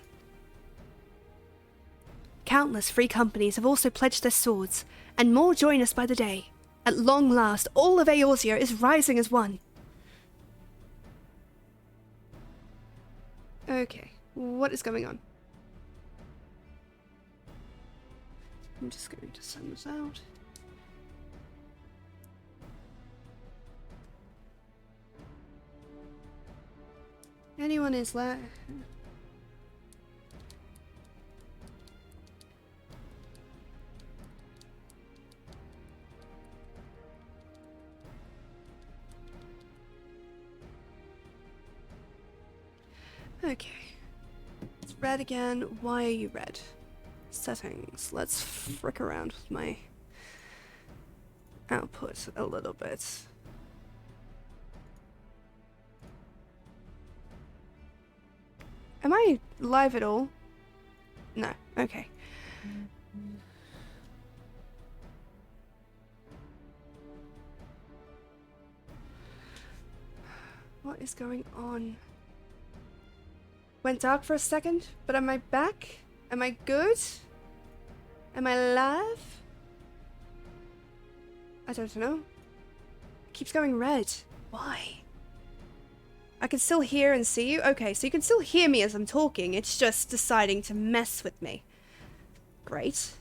Countless free companies have also pledged their swords, and more join us by the day. At long last, all of Eorzea is rising as one. Okay, what is going on? I'm just going to send this out. Anyone is left? Okay. It's red again. Why are you red? Settings. Let's frick around with my output a little bit. Am I live at all? No. Okay. What is going on? Went dark for a second, but am I back? Am I good? Am I live? I don't know. It keeps going red. Why? I can still hear and see you? Okay, so you can still hear me as I'm talking. It's just deciding to mess with me. Great.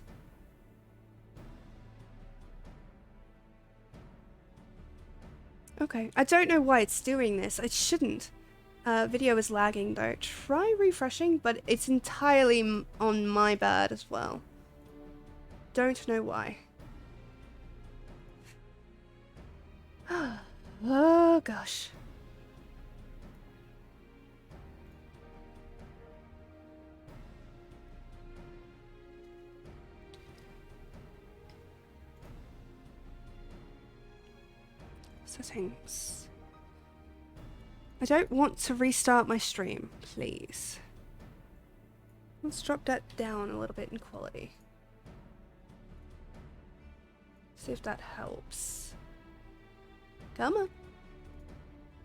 Okay, I don't know why it's doing this. It shouldn't. Video is lagging though. Try refreshing, but it's entirely on my bad as well. Don't know why. Oh gosh. Settings. I don't want to restart my stream, please. Let's drop that down a little bit in quality. See if that helps. Come on.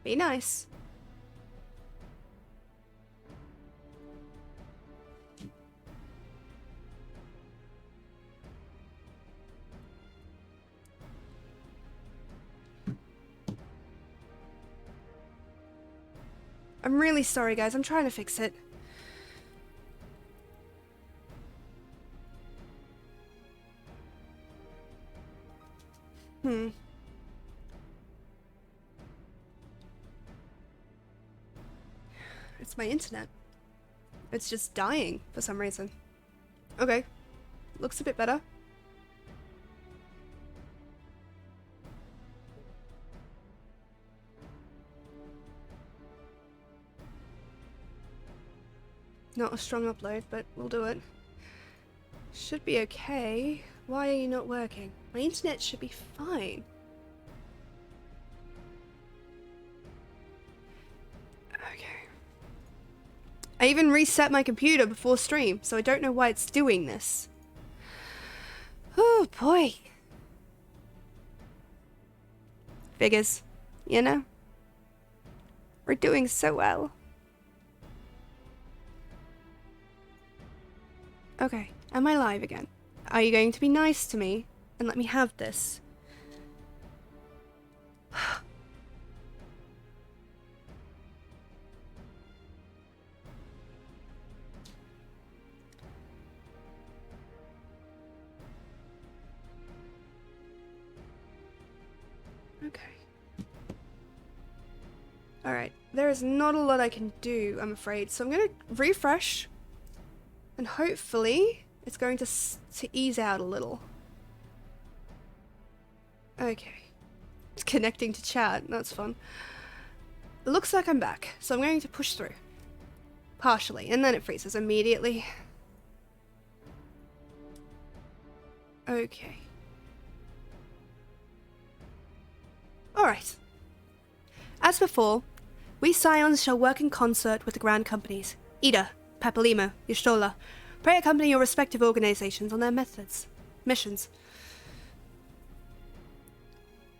Be nice. I'm really sorry, guys. I'm trying to fix it. It's my internet. It's just dying for some reason. Okay. Looks a bit better. Not a strong upload, but we'll do it. Should be okay. Why are you not working? My internet should be fine. Okay. I even reset my computer before stream, so I don't know why it's doing this. Oh boy. Figures, you know? We're doing so well. Okay, am I live again? Are you going to be nice to me and let me have this? Okay. Alright, there is not a lot I can do, I'm afraid, so I'm going to refresh. And hopefully, it's going to ease out a little. Okay. It's connecting to chat. That's fun. It looks like I'm back, so I'm going to push through. Partially, and then it freezes immediately. Okay. Alright. As before, we Scions shall work in concert with the Grand Companies. Ida, Papalimo, Y'shtola. Pray accompany your respective organizations on their missions.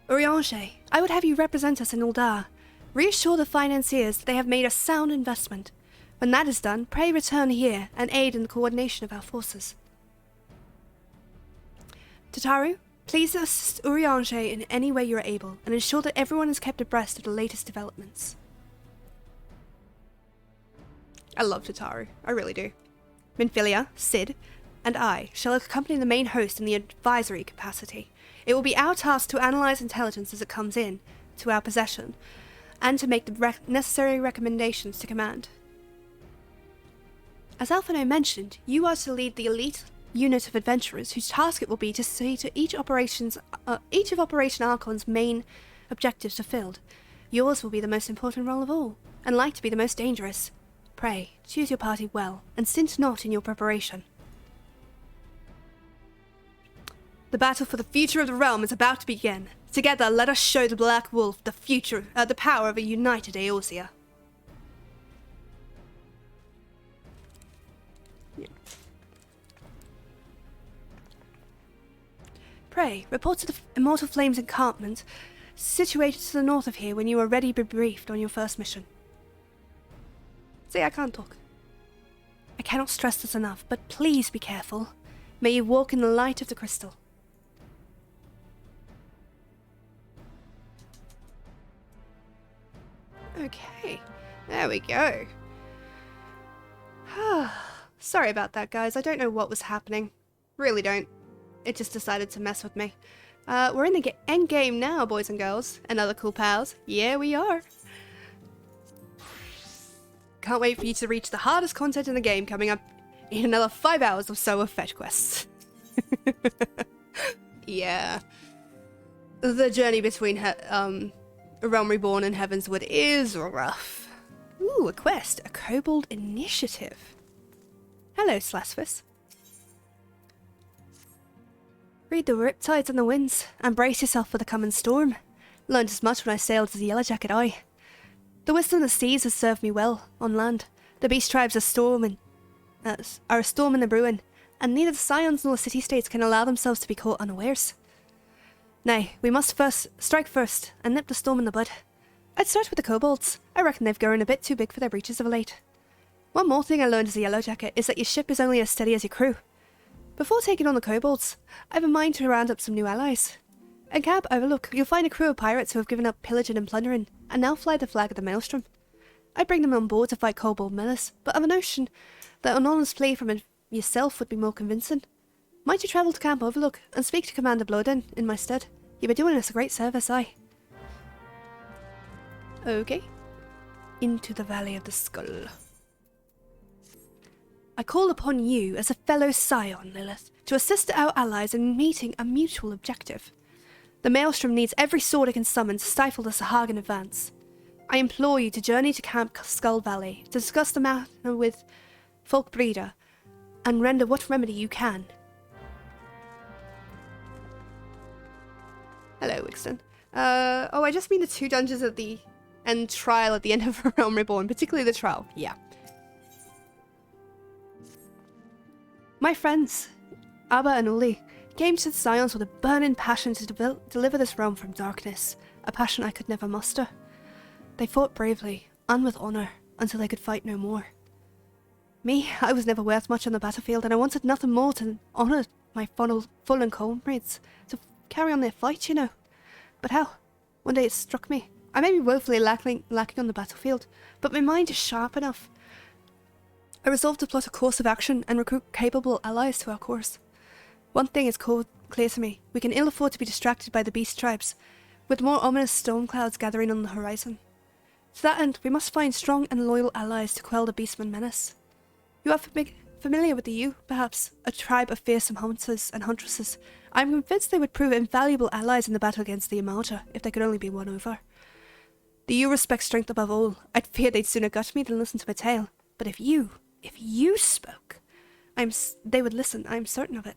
Urianger, I would have you represent us in Uldar. Reassure the financiers that they have made a sound investment. When that is done, pray return here and aid in the coordination of our forces. Tataru, please assist Urianger in any way you are able and ensure that everyone is kept abreast of the latest developments. I love Tataru, I really do. Minfilia, Cid, and I shall accompany the main host in the advisory capacity. It will be our task to analyze intelligence as it comes in to our possession, and to make the necessary recommendations to command. As Alphino mentioned, you are to lead the elite unit of adventurers whose task it will be to see to each of Operation Archon's main objectives fulfilled. Yours will be the most important role of all, and like to be the most dangerous. Pray, choose your party well, and stint not in your preparation. The battle for the future of the realm is about to begin. Together, let us show the Black Wolf the power of a united Eorzea. Yeah. Pray, report to the Immortal Flames encampment, situated to the north of here, when you are ready to be briefed on your first mission. See, I can't talk. I cannot stress this enough, but please be careful. May you walk in the light of the crystal. Okay, there we go. Sorry about that, guys. I don't know what was happening. Really don't. It just decided to mess with me. We're in the end game now, boys and girls. And other cool pals. Yeah, we are. Can't wait for you to reach the hardest content in the game coming up in another 5 hours or so of fetch quests. Yeah. The journey between Realm Reborn and Heavenswood is rough. Ooh, a quest. A Kobold Initiative. Hello, Slasphus. Read the riptides and the winds, and brace yourself for the coming storm. Learned as much when I sailed as a Yellowjacket eye. The wisdom of the seas has served me well on land. The beast tribes are a storm in the brewing, and neither the Scions nor the city-states can allow themselves to be caught unawares. Nay, we must strike first, and nip the storm in the bud. I'd start with the kobolds. I reckon they've grown a bit too big for their breeches of late. One more thing I learned as a Yellowjacket is that your ship is only as steady as your crew. Before taking on the kobolds, I have a mind to round up some new allies. In Cab Overlook, you'll find a crew of pirates who have given up pillaging and plundering, and now fly the flag of the Maelstrom. I'd bring them on board to fight kobold menace, but I've a notion that an honest plea from yourself would be more convincing. Might you travel to Camp Overlook and speak to Commander Blodden in my stead? You've been doing us a great service, aye. Okay. Into the Valley of the Skull. I call upon you as a fellow Scion, Lilith, to assist our allies in meeting a mutual objective. The Maelstrom needs every sword it can summon to stifle the Sahagan advance. I implore you to journey to Camp Skull Valley to discuss the matter with Folkbreeder and render what remedy you can. Hello, Wixton. I just mean the 2 dungeons at the end trial at the end of Realm Reborn, particularly the trial. Yeah. My friends, Abba and Uli, came to the Scions with a burning passion to deliver this realm from darkness, a passion I could never muster. They fought bravely, and with honour, until they could fight no more. Me, I was never worth much on the battlefield, and I wanted nothing more than honour my fallen comrades, to carry on their fight, you know. But how? One day it struck me. I may be woefully lacking on the battlefield, but my mind is sharp enough. I resolved to plot a course of action and recruit capable allies to our cause. One thing is clear to me. We can ill afford to be distracted by the beast tribes, with more ominous storm clouds gathering on the horizon. To that end, we must find strong and loyal allies to quell the beastman menace. You are familiar with the Yu, perhaps, a tribe of fearsome hunters and huntresses. I am convinced they would prove invaluable allies in the battle against the Immorta, if they could only be won over. The Yu respect strength above all. I'd fear they'd sooner gut me than listen to my tale. But if you spoke, they would listen, I am certain of it.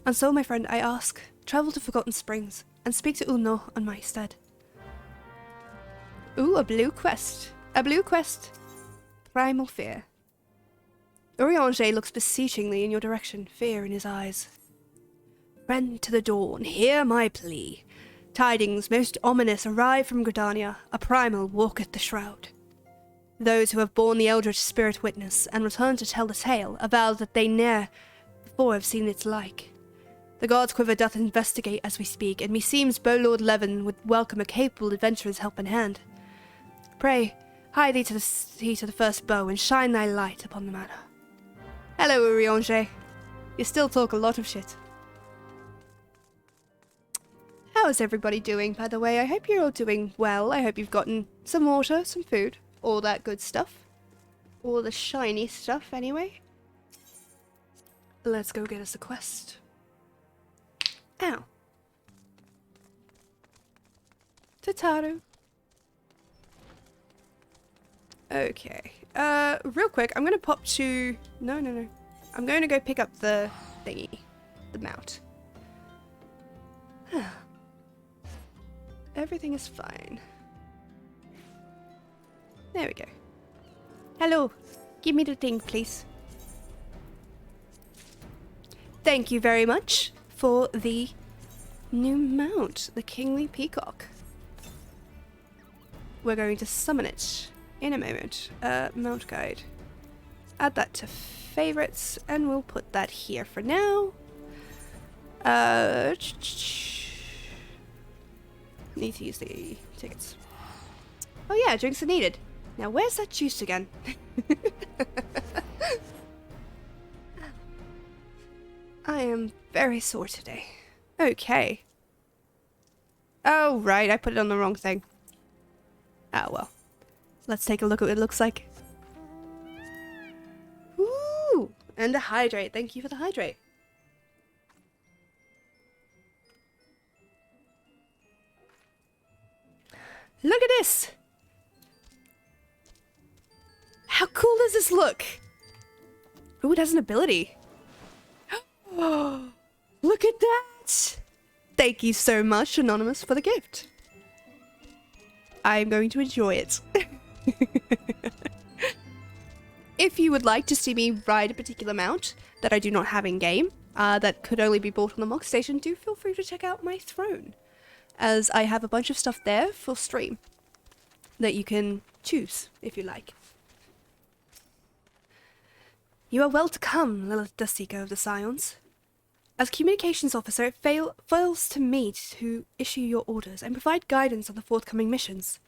And so, my friend, I ask, travel to Forgotten Springs, and speak to Ulno on my stead. Ooh, a blue quest. A blue quest. Primal Fear. Urianger looks beseechingly in your direction, fear in his eyes. Friend to the dawn, hear my plea. Tidings most ominous arrive from Gridania, a primal walketh the shroud. Those who have borne the eldritch spirit witness, and return to tell the tale, avow that they ne'er before have seen its like. The god's quiver doth investigate as we speak, and meseems Bolord Levin would welcome a capable adventurer's help in hand. Pray, hie thee to the first bow, and shine thy light upon the matter. Hello, Urianger. You still talk a lot of shit. How is everybody doing, by the way? I hope you're all doing well. I hope you've gotten some water, some food, all that good stuff. All the shiny stuff, anyway. Let's go get us a quest. Ow. Tataru. Okay. Real quick, I'm gonna pop to... No. I'm going to go pick up the thingy. The mount. Everything is fine. There we go. Hello. Give me the thing, please. Thank you very much for the new mount, the Kingly Peacock. We're going to summon it in a moment. Mount guide. Add that to favorites, and we'll put that here for now. Need to use the tickets. Oh yeah, drinks are needed. Now where's that juice again? I am very sore today. Okay. Oh right, I put it on the wrong thing. Ah well. Let's take a look at what it looks like. Ooh! And a hydrate. Thank you for the hydrate. Look at this! How cool does this look? Ooh, it has an ability. Oh, look at that! Thank you so much, Anonymous, for the gift. I'm going to enjoy it. If you would like to see me ride a particular mount that I do not have in game, that could only be bought on the Mock Station, do feel free to check out my throne, as I have a bunch of stuff there for stream that you can choose if you like. You are well to come, Lilith Dustika of the Scions. As communications officer, it falls to me to issue your orders and provide guidance on the forthcoming missions.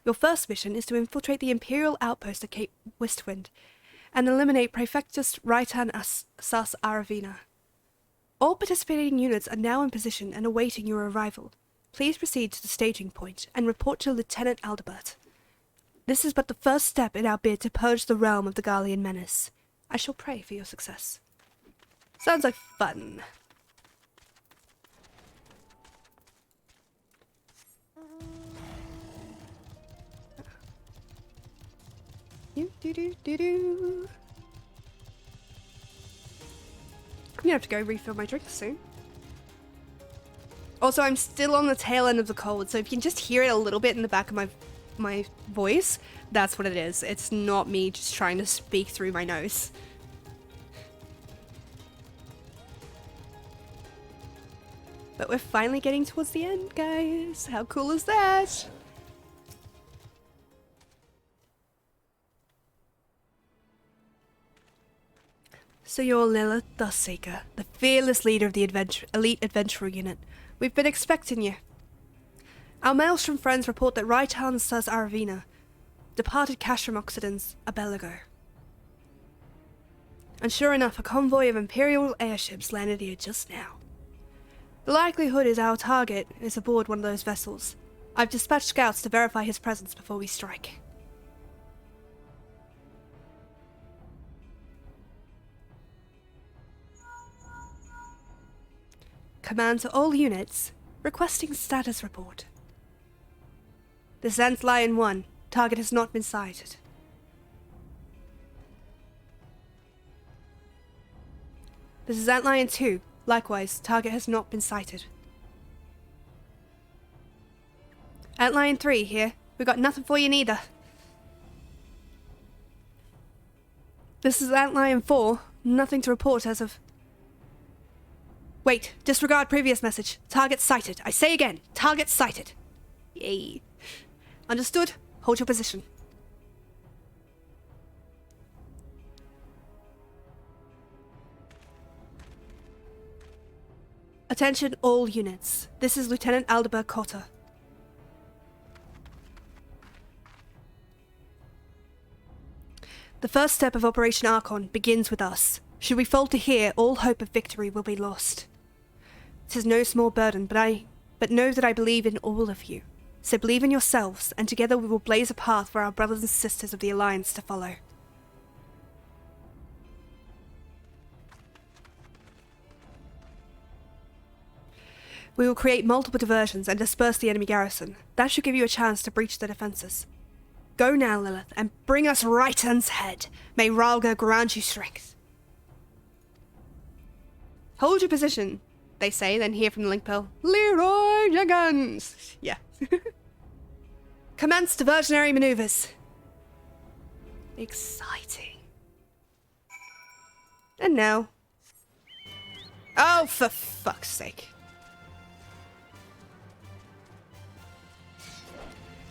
Your first mission is to infiltrate the Imperial outpost at Cape Westwind and eliminate Praefectus Raitan Sas Aravina. All participating units are now in position and awaiting your arrival. Please proceed to the staging point and report to Lieutenant Aldebert. This is but the first step in our bid to purge the realm of the Garlean menace. I shall pray for your success. Sounds like fun. Do. I'm gonna have to go refill my drink soon. Also, I'm still on the tail end of the cold, so if you can just hear it a little bit in the back of my voice, that's what it is. It's not me just trying to speak through my nose. But we're finally getting towards the end, guys. How cool is that? So you're Lilith Dustseeker, the fearless leader of the elite adventurer unit. We've been expecting you. Our Maelstrom friends report that Raitan Saz Aravina departed Castrum Occidens a bell ago. And sure enough, a convoy of Imperial airships landed here just now. The likelihood is our target is aboard one of those vessels. I've dispatched scouts to verify his presence before we strike. Command to all units, requesting status report. This is Lion 1. Target has not been sighted. This is Antlion 2. Likewise, target has not been sighted. Antlion 3 here. We got nothing for you neither. This is Antlion 4. Nothing to report as of... Wait, disregard previous message. Target sighted. I say again, target sighted. Yay. Understood? Hold your position. Attention all units. This is Lieutenant Aldebert Cotter. The first step of Operation Archon begins with us. Should we falter here, all hope of victory will be lost. It is no small burden, but know that I believe in all of you. So believe in yourselves, and together we will blaze a path for our brothers and sisters of the Alliance to follow. We will create multiple diversions and disperse the enemy garrison. That should give you a chance to breach the defenses. Go now, Lilith, and bring us Raitan's head. May Ralga grant you strength. Hold your position, they say, then hear from the link pill. Leroy Jenkins! Yeah. Commence diversionary maneuvers. Exciting. And now. Oh, for fuck's sake.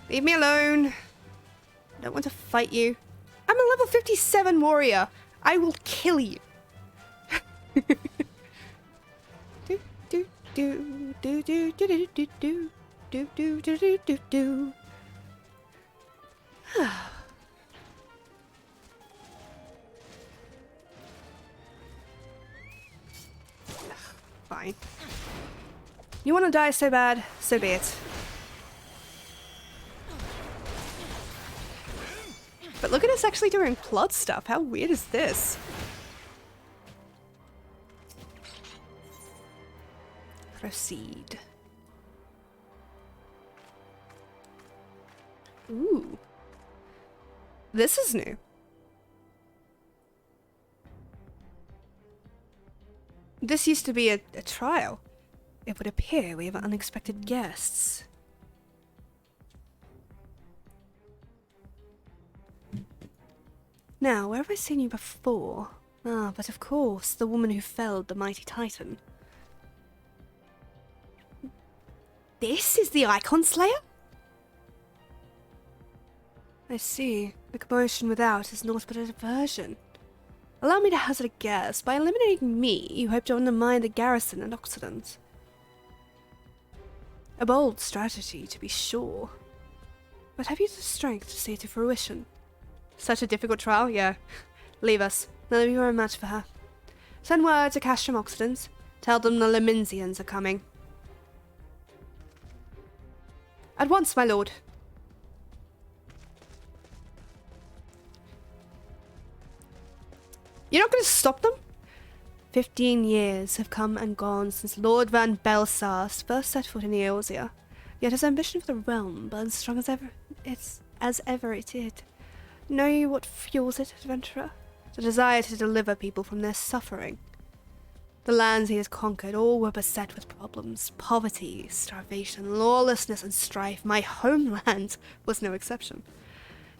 Leave me alone. I don't want to fight you. I'm a level 57 warrior. I will kill you. do do do do do do do do do do do do do do. Fine. You want to die so bad, so be it. But look at us actually doing plot stuff. How weird is this? Proceed. Ooh. This is new. This used to be a trial. It would appear we have unexpected guests. Now, where have I seen you before? Ah, but of course, the woman who felled the mighty Titan. This is the Icon Slayer? I see. The commotion without is naught but a diversion. Allow me to hazard a guess. By eliminating me, you hope to undermine the garrison and Occident. A bold strategy, to be sure. But have you the strength to see it to fruition? Such a difficult trial? Yeah. Leave us. None of you are a match for her. Send word to Castrum Occident. Tell them the Leminsians are coming. At once, my lord. You're not going to stop them? 15 years have come and gone since Lord Van Belsar first set foot in Eorzea. Yet his ambition for the realm burns strong as ever it did. Know you what fuels it, adventurer? The desire to deliver people from their suffering. The lands he has conquered all were beset with problems. Poverty, starvation, lawlessness and strife. My homeland was no exception.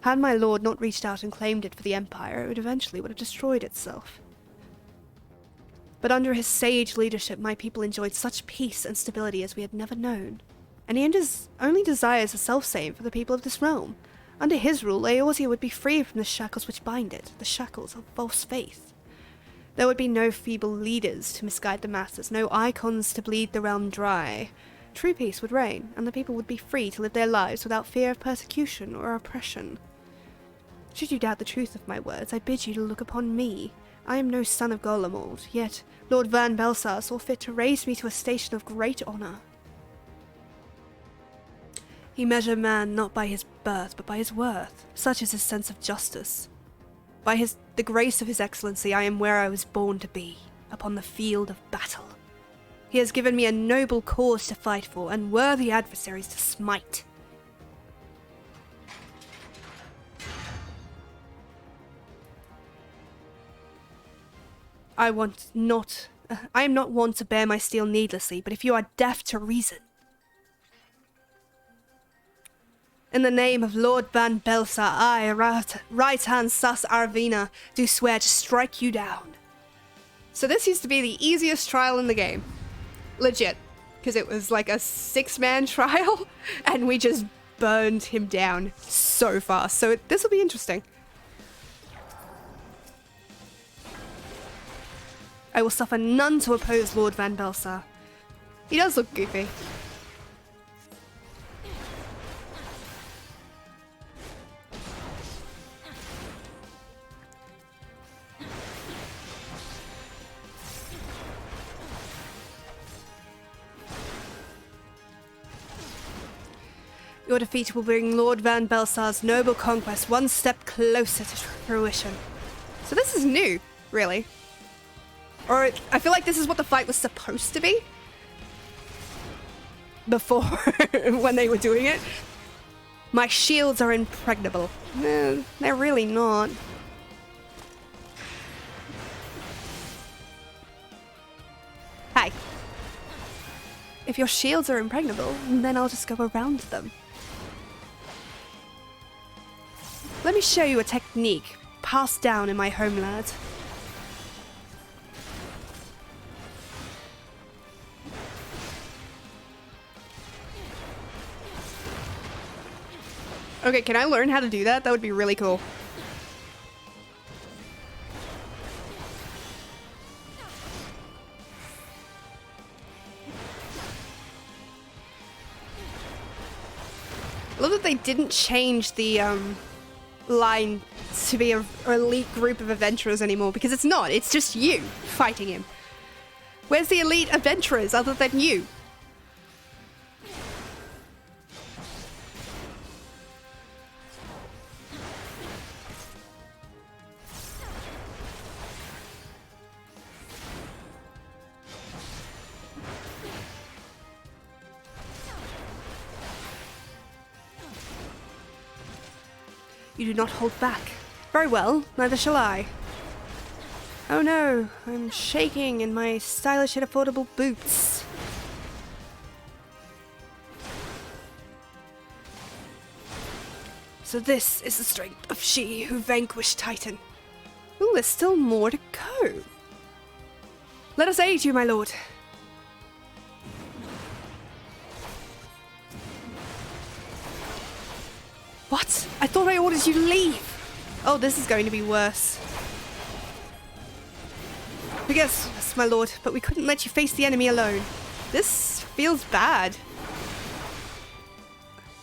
Had my lord not reached out and claimed it for the Empire, it would eventually have destroyed itself. But under his sage leadership, my people enjoyed such peace and stability as we had never known. And he only desires the self-same for the people of this realm. Under his rule, Eorzea would be free from the shackles which bind it, the shackles of false faith. There would be no feeble leaders to misguide the masses, no icons to bleed the realm dry. True peace would reign, and the people would be free to live their lives without fear of persecution or oppression. Should you doubt the truth of my words, I bid you to look upon me. I am no son of Garlemald, yet Lord Van Belsar saw fit to raise me to a station of great honour. He measured man not by his birth, but by his worth. Such is his sense of justice. By the grace of his excellency, I am where I was born to be, upon the field of battle. He has given me a noble cause to fight for, and worthy adversaries to smite. I am not one to bear my steel needlessly, but if you are deaf to reason, in the name of Lord Van Belsar, I, right-hand Sus Arvina, do swear to strike you down. So this used to be the easiest trial in the game. Legit. Because it was like a 6-man trial, and we just burned him down so fast. So this will be interesting. I will suffer none to oppose Lord Van Belsar. He does look goofy. Your defeat will bring Lord Van Belsar's noble conquest one step closer to fruition. So this is new, really. Or I feel like this is what the fight was supposed to be. Before, when they were doing it. My shields are impregnable. They're really not. Hi. If your shields are impregnable, then I'll just go around them. Let me show you a technique passed down in my homeland. Okay, can I learn how to do that? That would be really cool. I love that they didn't change the line to be an elite group of adventurers anymore, because it's not. It's just you fighting him. Where's the elite adventurers other than you? You do not hold back. Very well, neither shall I. Oh no, I'm shaking in my stylish and affordable boots. So this is the strength of she who vanquished Titan. Ooh, there's still more to go. Let us aid you, my lord. What? I thought I ordered you to leave. Oh, this is going to be worse. Yes, my lord, but we couldn't let you face the enemy alone. This feels bad.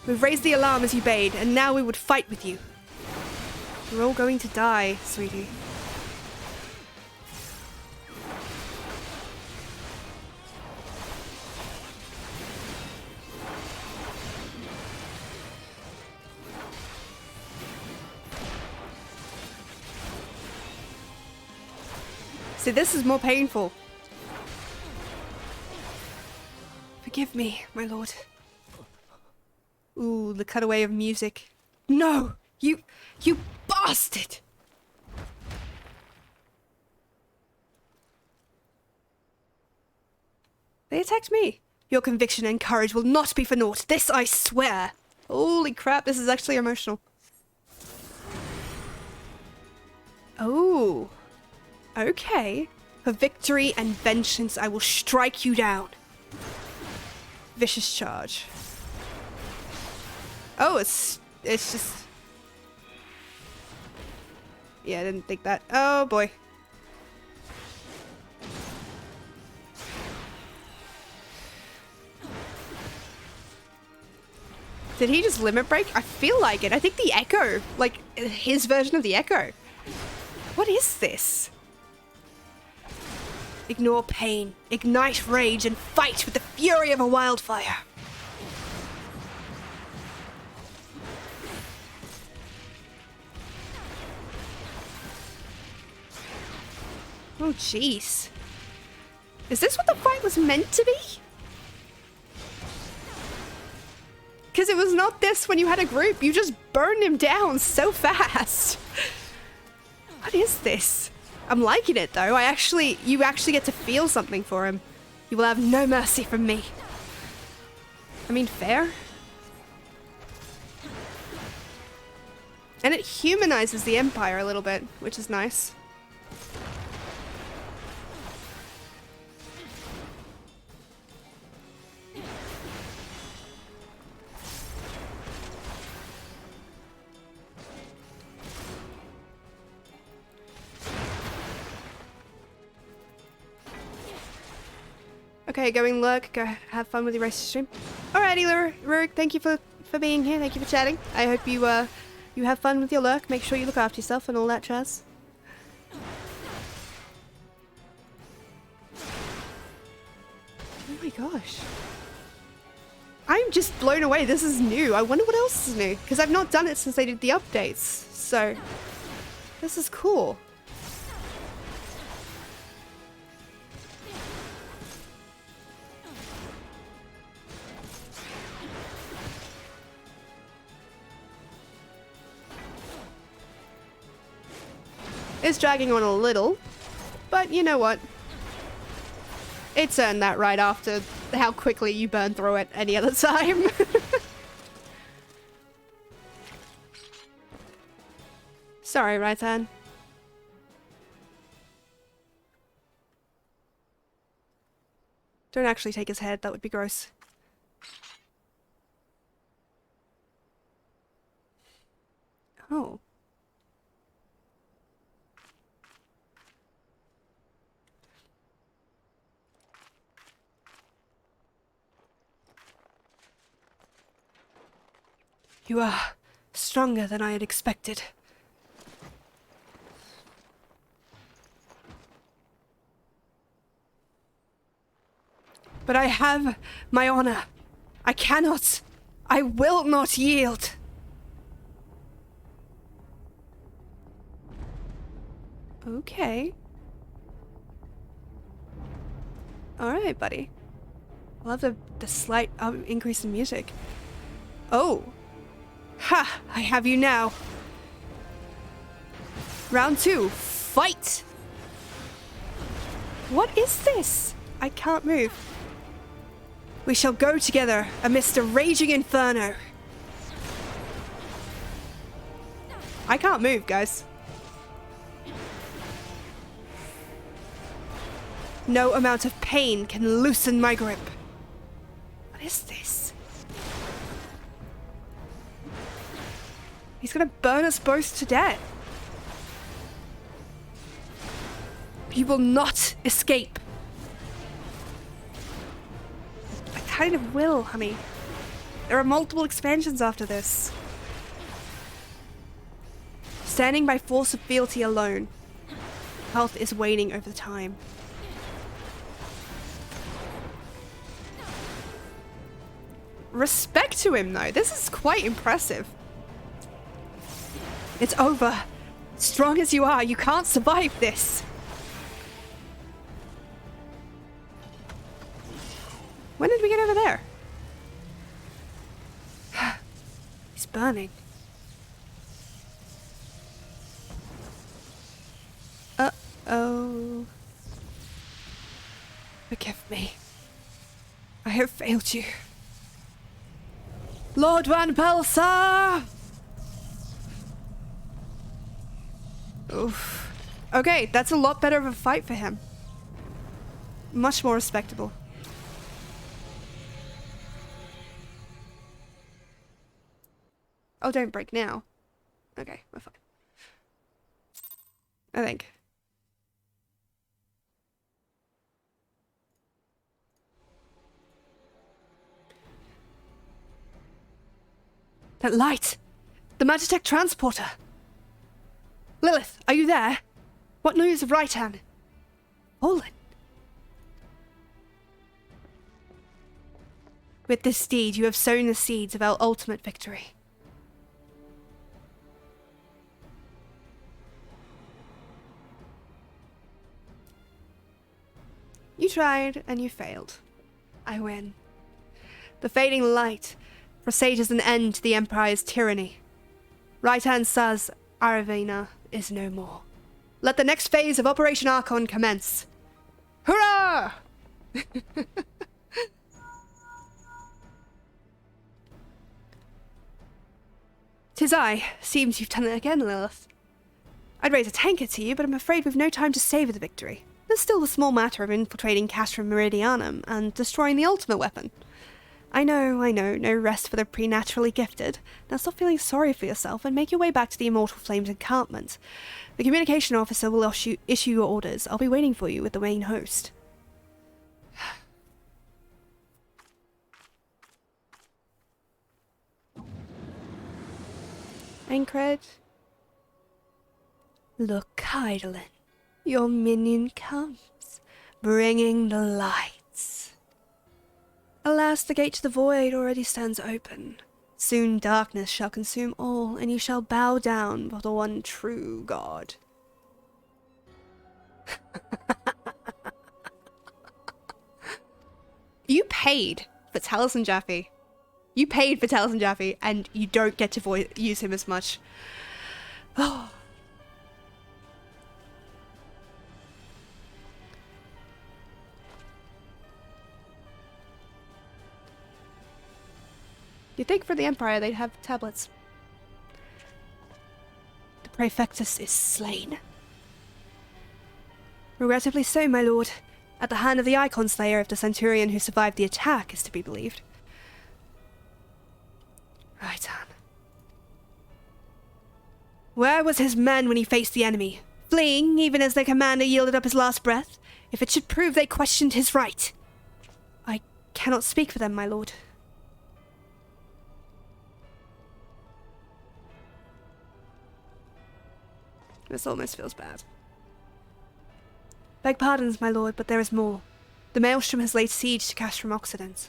We've raised the alarm as you bade, and now we would fight with you. We're all going to die, sweetie. See, this is more painful. Forgive me, my lord. Ooh, the cutaway of music. No! You bastard! They attacked me. Your conviction and courage will not be for naught. This I swear. Holy crap, this is actually emotional. Oh. Okay. For victory and vengeance, I will strike you down. Vicious charge. Oh, it's just... Yeah, I didn't think that. Oh, boy. Did he just limit break? I feel like it. I think the echo, like his version of the echo. What is this? Ignore pain, ignite rage, and fight with the fury of a wildfire. Oh, jeez. Is this what the fight was meant to be? Because it was not this when you had a group. You just burned him down so fast. What is this? I'm liking it though. You actually get to feel something for him. You will have no mercy from me. I mean, fair. And it humanizes the Empire a little bit, which is nice. Okay, going lurk. Go have fun with your race stream. Alrighty, Rurik, thank you for being here. Thank you for chatting. I hope you you have fun with your lurk. Make sure you look after yourself and all that jazz. Oh my gosh. I'm just blown away. This is new. I wonder what else is new. Because I've not done it since they did the updates. So, this is cool. is dragging on a little, but you know what? It's earned that right after how quickly you burn through it any other time. Sorry, Raitan. Don't actually take his head, that would be gross. Oh. You are stronger than I had expected. But I have my honor. I cannot. I will not yield. Okay. Alright, buddy. I love the slight increase in music. Oh. Ha! I have you now. Round 2. Fight! What is this? I can't move. We shall go together amidst a raging inferno. I can't move, guys. No amount of pain can loosen my grip. What is this? He's gonna burn us both to death. You will not escape. I kind of will, honey. There are multiple expansions after this. Standing by force of fealty alone. Health is waning over time. Respect to him, though. This is quite impressive. It's over. Strong as you are, you can't survive this. When did we get over there? He's burning. Uh-oh. Forgive me. I have failed you. Lord Van Pelsa! Oof. Okay, that's a lot better of a fight for him. Much more respectable. Oh, don't break now. Okay, we're fine. I think. That light! The Magitech transporter! Lilith, are you there? What news of Raitan? Olin. With this deed, you have sown the seeds of our ultimate victory. You tried, and you failed. I win. The fading light presages an end to the Empire's tyranny. Raitan Saz Aravena is no more. Let the next phase of Operation Archon commence. Hurrah! 'Tis I. Seems you've done it again, Lilith. I'd raise a tankard to you, but I'm afraid we've no time to savour the victory. There's still the small matter of infiltrating Castrum Meridianum and destroying the ultimate weapon. I know, no rest for the preternaturally gifted. Now stop feeling sorry for yourself and make your way back to the Immortal Flames encampment. The communication officer will issue your orders. I'll be waiting for you with the main host. Aincred? Look, Eidolon. Your minion comes, bringing the lights. Alas, the gate to the void already stands open. Soon darkness shall consume all, and you shall bow down before the one true God. You paid for Taliesin Jaffe. You paid for Taliesin Jaffe, and you don't get to use him as much. Oh. You'd think for the Empire they'd have tablets. The Praefectus is slain. Regrettably so, my lord. At the hand of the Icon Slayer, if the Centurion who survived the attack is to be believed. Right on. Where was his men when he faced the enemy? Fleeing, even as their commander yielded up his last breath? If it should prove they questioned his right. I cannot speak for them, my lord. This almost feels bad. Beg pardons, my lord, but there is more. The Maelstrom has laid siege to Castrum Occident.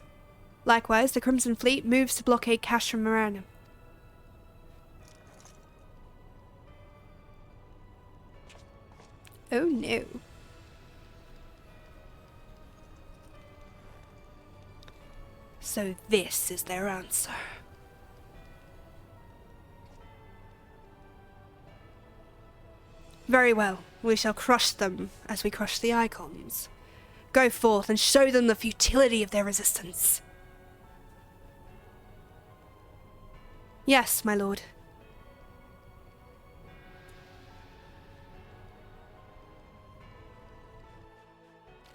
Likewise, the Crimson Fleet moves to blockade Castrum Maranum. Oh no. So this is their answer. Very well, we shall crush them as we crush the Icons. Go forth and show them the futility of their resistance. Yes, my lord.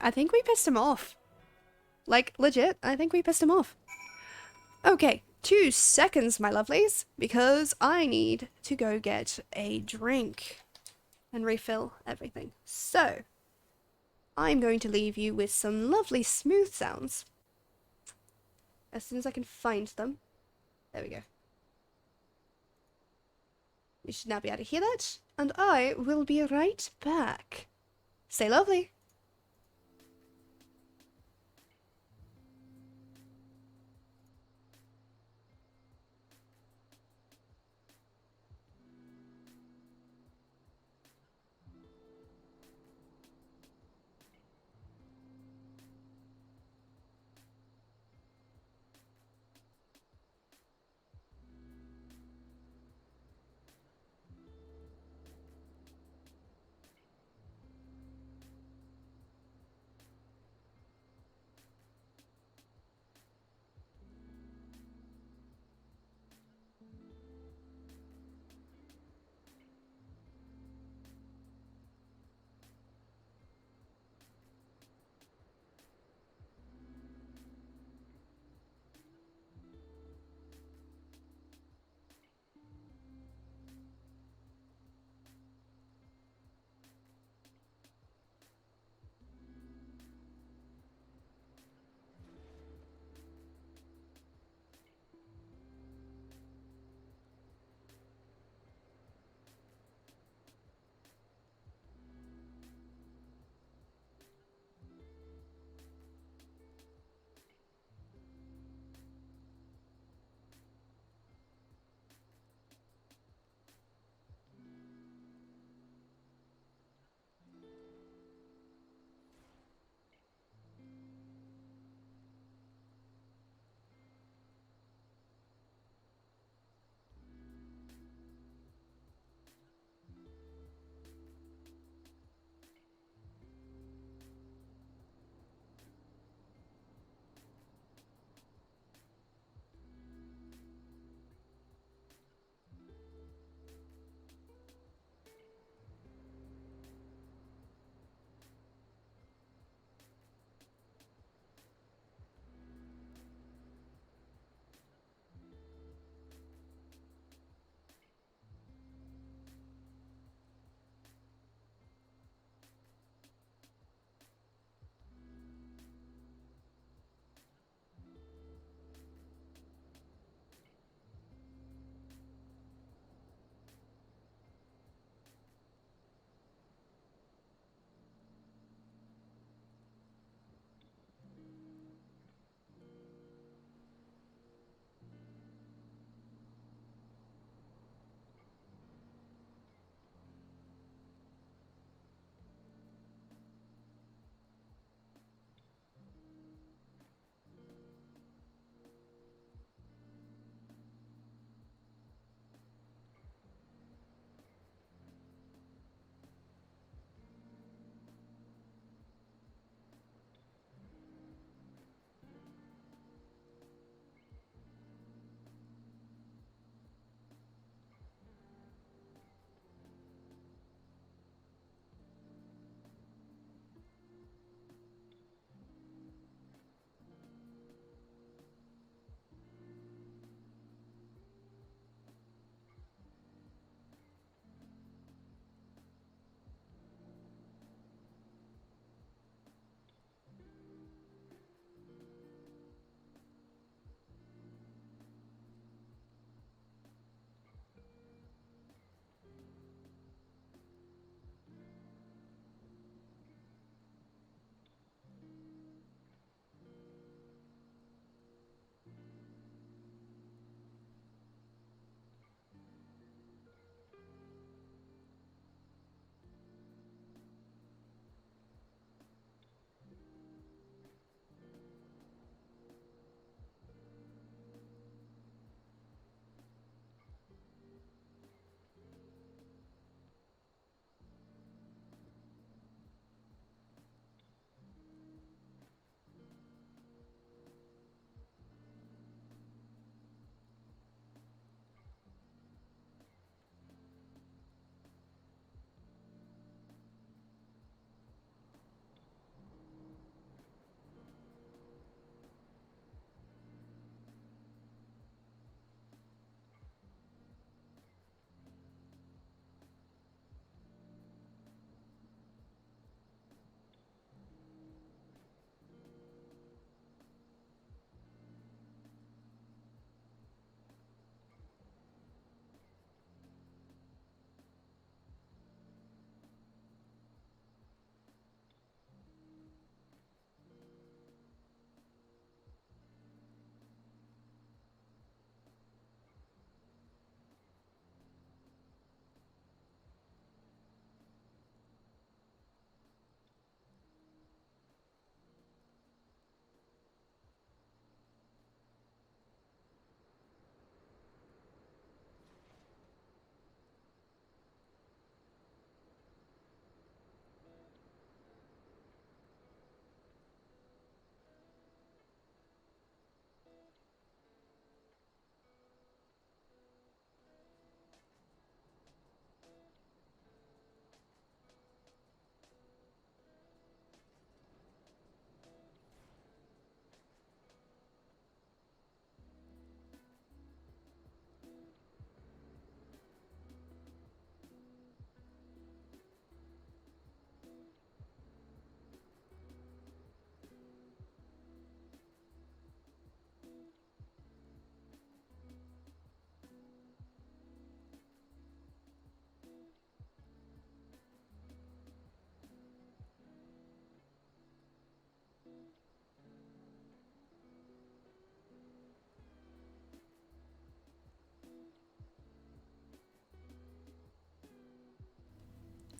I think we pissed him off. Like, legit, I think we pissed him off. Okay, 2 seconds, my lovelies, because I need to go get a drink and refill everything. So, I'm going to leave you with some lovely smooth sounds. As soon as I can find them. There we go. You should now be able to hear that, and I will be right back. Stay lovely.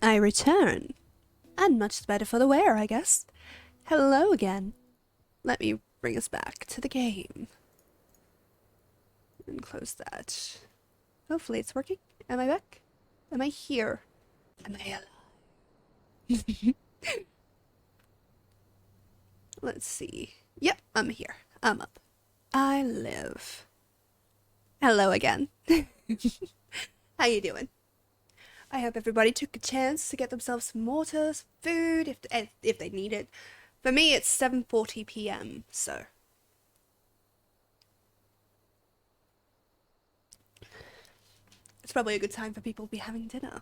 I return. And much the better for the wear, I guess. Hello again. Let me bring us back to the game. And close that. Hopefully it's working. Am I back? Am I here? Am I alive? Let's see. Yep, I'm here. I'm up. I live. Hello again. How you doing? I hope everybody took a chance to get themselves some water, some food, if they need it. For me, it's 7:40 p.m., so... it's probably a good time for people to be having dinner.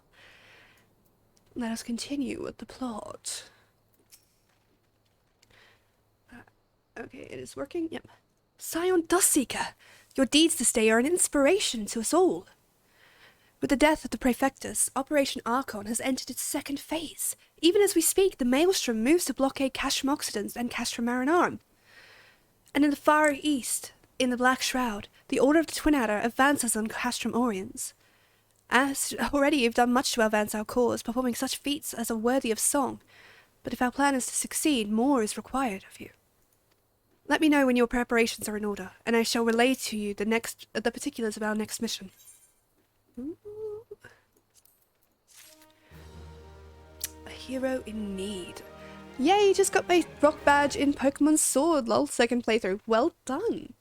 Let us continue with the plot. Okay, it is working. Yep. Scion Dustseeker, your deeds this day are an inspiration to us all. With the death of the Praefectus, Operation Archon has entered its second phase. Even as we speak, the Maelstrom moves to blockade Castrum Occidens and Castrum Marinarum. And in the far east, in the Black Shroud, the Order of the Twin Adder advances on Castrum Oriens. As already you've done much to advance our cause, performing such feats as are worthy of song. But if our plan is to succeed, more is required of you. Let me know when your preparations are in order, and I shall relay to you the particulars of our next mission. Ooh. A hero in need. Yay, just got my rock badge in Pokemon Sword, lol, second playthrough. Well done.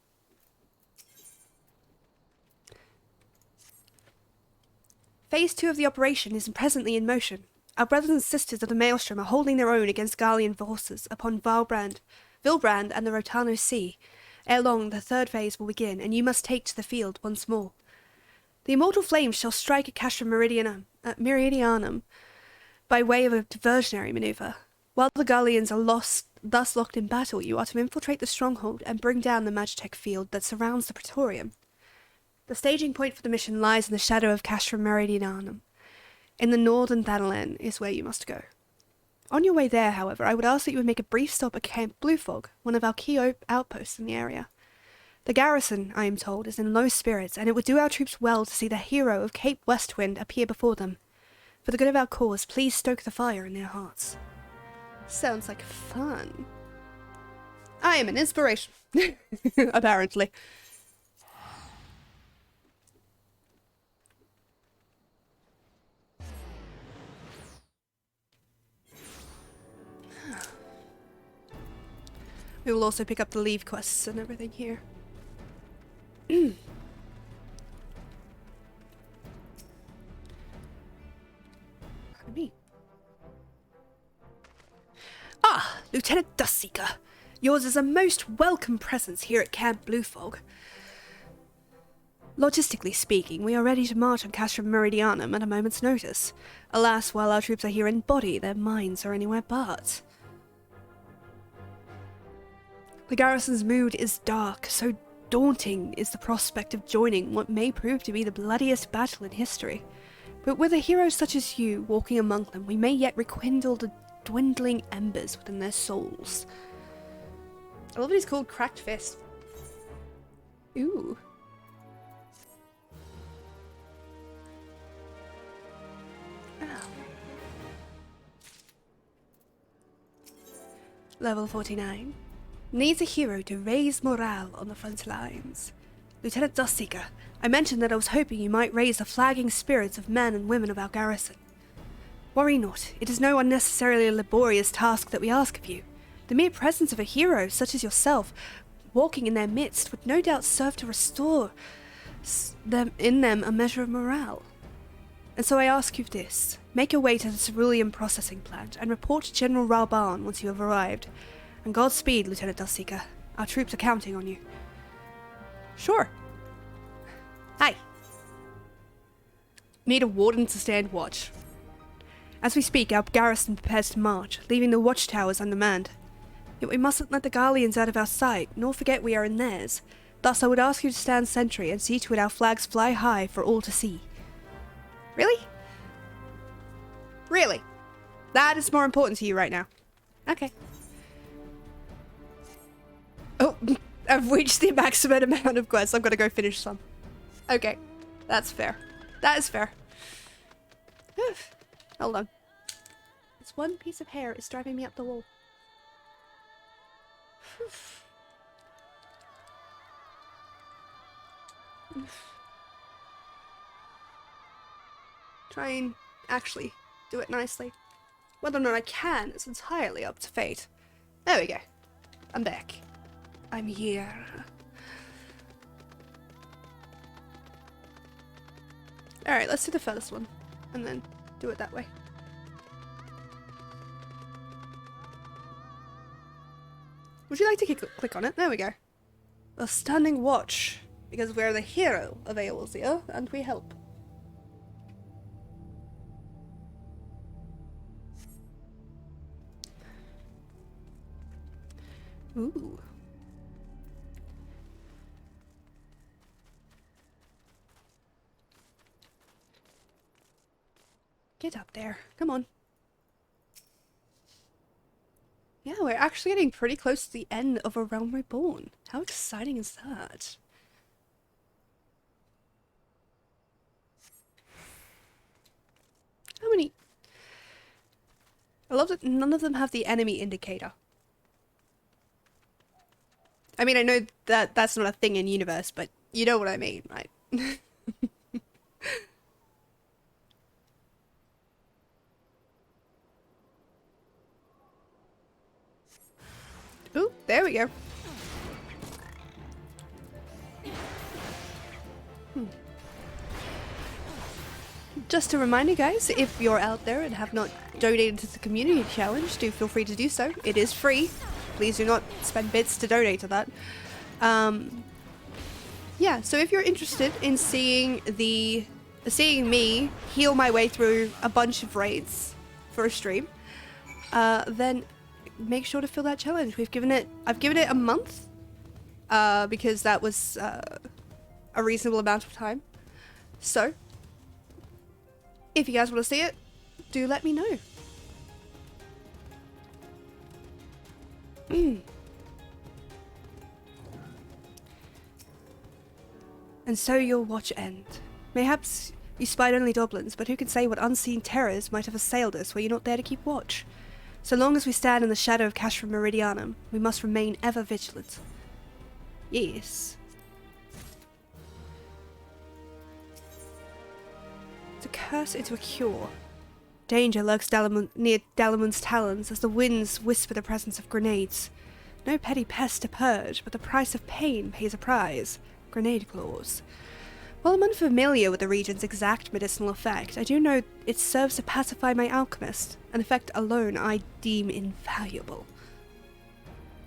Phase 2 of the operation is presently in motion. Our brothers and sisters of the Maelstrom are holding their own against Garlean forces upon Vilbrand and the Rotano Sea. Ere long, the third phase will begin, and you must take to the field once more. The immortal flames shall strike at Castrum Meridianum by way of a diversionary maneuver. While the Garleans are thus locked in battle, you are to infiltrate the stronghold and bring down the Magitech field that surrounds the Praetorium. The staging point for the mission lies in the shadow of Castrum Meridianum. In the northern Thanalan is where you must go. On your way there, however, I would ask that you would make a brief stop at Camp Bluefog, one of our key outposts in the area. The garrison, I am told, is in low spirits, and it would do our troops well to see the hero of Cape Westwind appear before them. For the good of our cause, please stoke the fire in their hearts. Sounds like fun. I am an inspiration. Apparently. We will also pick up the leave quests and everything here. Pardon me. Ah, Lieutenant Dustseeker. Yours is a most welcome presence here at Camp Bluefog. Logistically speaking, we are ready to march on Castrum Meridianum at a moment's notice. Alas, while our troops are here in body, their minds are anywhere but. The garrison's mood is dark, so daunting is the prospect of joining what may prove to be the bloodiest battle in history. But with a hero such as you walking among them, we may yet rekindle the dwindling embers within their souls. I love that he's called Cracked Fist. Ooh. Oh. Level 49. Needs a hero to raise morale on the front lines. Lieutenant Dustseeker, I mentioned that I was hoping you might raise the flagging spirits of men and women of our garrison. Worry not, it is no unnecessarily laborious task that we ask of you. The mere presence of a hero such as yourself walking in their midst would no doubt serve to restore them a measure of morale. And so I ask you this, make your way to the cerulean processing plant and report to General Rauban once you have arrived. And Godspeed, Lieutenant Dustseeker. Our troops are counting on you. Sure. Hi. Need a warden to stand watch. As we speak, our garrison prepares to march, leaving the watchtowers unmanned. Yet we mustn't let the Garleans out of our sight, nor forget we are in theirs. Thus I would ask you to stand sentry and see to it our flags fly high for all to see. Really? Really? That is more important to you right now. Okay. Oh, I've reached the maximum amount of quests. I've got to go finish some. Okay, that's fair. That is fair. Hold on. This one piece of hair is driving me up the wall. Try and actually do it nicely. Whether or not I can is entirely up to fate. There we go. I'm back. I'm here. Alright, let's do the first one. And then do it that way. Would you like to click on it? There we go. A stunning watch. Because we're the hero of Eorzea, and we help. Ooh. Get up there. Come on. Yeah, we're actually getting pretty close to the end of a Realm Reborn. How exciting is that? How many? I love that none of them have the enemy indicator. I mean, I know that that's not a thing in universe, but you know what I mean, right? Ooh, there we go. Just a reminder, guys, if you're out there and have not donated to the community challenge, do feel free to do so. It is free. Please do not spend bits to donate to that. Yeah, so if you're interested in seeing me heal my way through a bunch of raids for a stream, then make sure to fill that challenge. I've given it a month, because that was a reasonable amount of time. So, if you guys want to see it, do let me know. And so your watch end. Mayhaps you spied only goblins, but who can say what unseen terrors might have assailed us were you not there to keep watch? So long as we stand in the shadow of Cashra Meridianum, we must remain ever vigilant. Yes. To curse into a cure. Danger lurks near Dalamun's talons as the winds whisper the presence of grenades. No petty pest to purge, but the price of pain pays a prize. Grenade claws. While I'm unfamiliar with the region's exact medicinal effect, I do know it serves to pacify my alchemist, an effect alone I deem invaluable.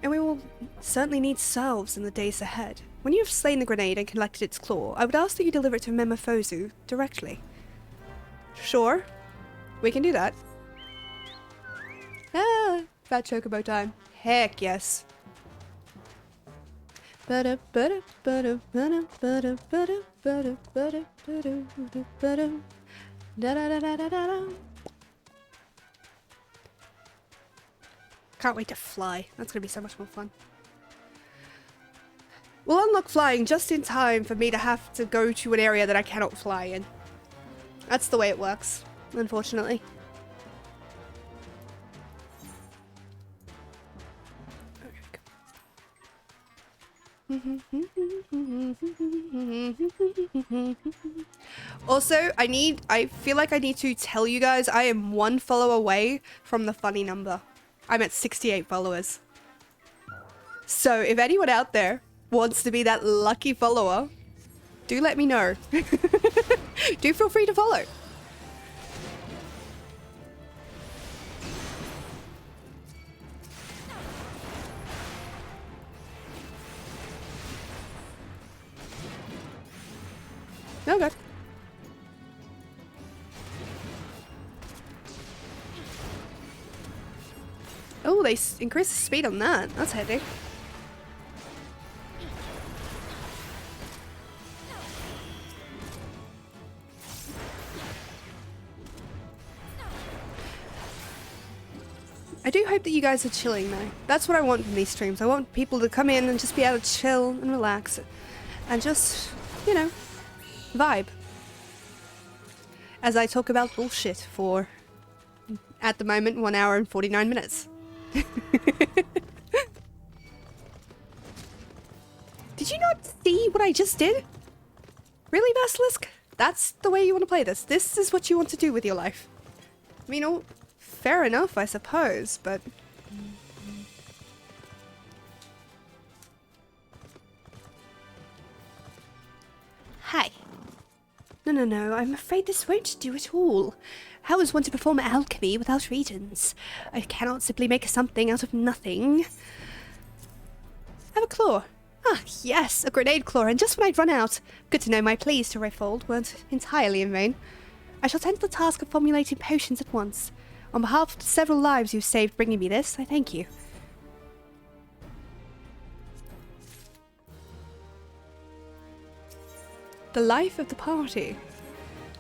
And we will certainly need salves in the days ahead. When you have slain the grenade and collected its claw, I would ask that you deliver it to Memofozu directly. Sure, we can do that. Ah, fat chocobo time. Heck yes. Can't wait to fly. That's gonna be so much more fun. We'll unlock flying just in time for me to have to go to an area that I cannot fly in. That's the way it works, unfortunately. Also, I feel like I need to tell you guys I am 1 follower away from the funny number. I'm at 68 followers. So if anyone out there wants to be that lucky follower, do let me know. Do feel free to follow. Oh god. Oh, they increased the speed on that. That's handy. I do hope that you guys are chilling though. That's what I want from these streams. I want people to come in and just be able to chill and relax and just, you know, vibe. As I talk about bullshit for At the moment, 1 hour and 49 minutes. Did you not see what I just did? Really, Basilisk? That's the way you want to play this? This is what you want to do with your life? I mean, oh, fair enough, I suppose, but... Hi. No, I'm afraid this won't do at all. How is one to perform alchemy without reagents? I cannot simply make something out of nothing. I have a claw. Ah, yes, a grenade claw, and just when I'd run out. Good to know my pleas to Rayfold weren't entirely in vain. I shall tend to the task of formulating potions at once. On behalf of the several lives you've saved bringing me this, I thank you. The life of the party.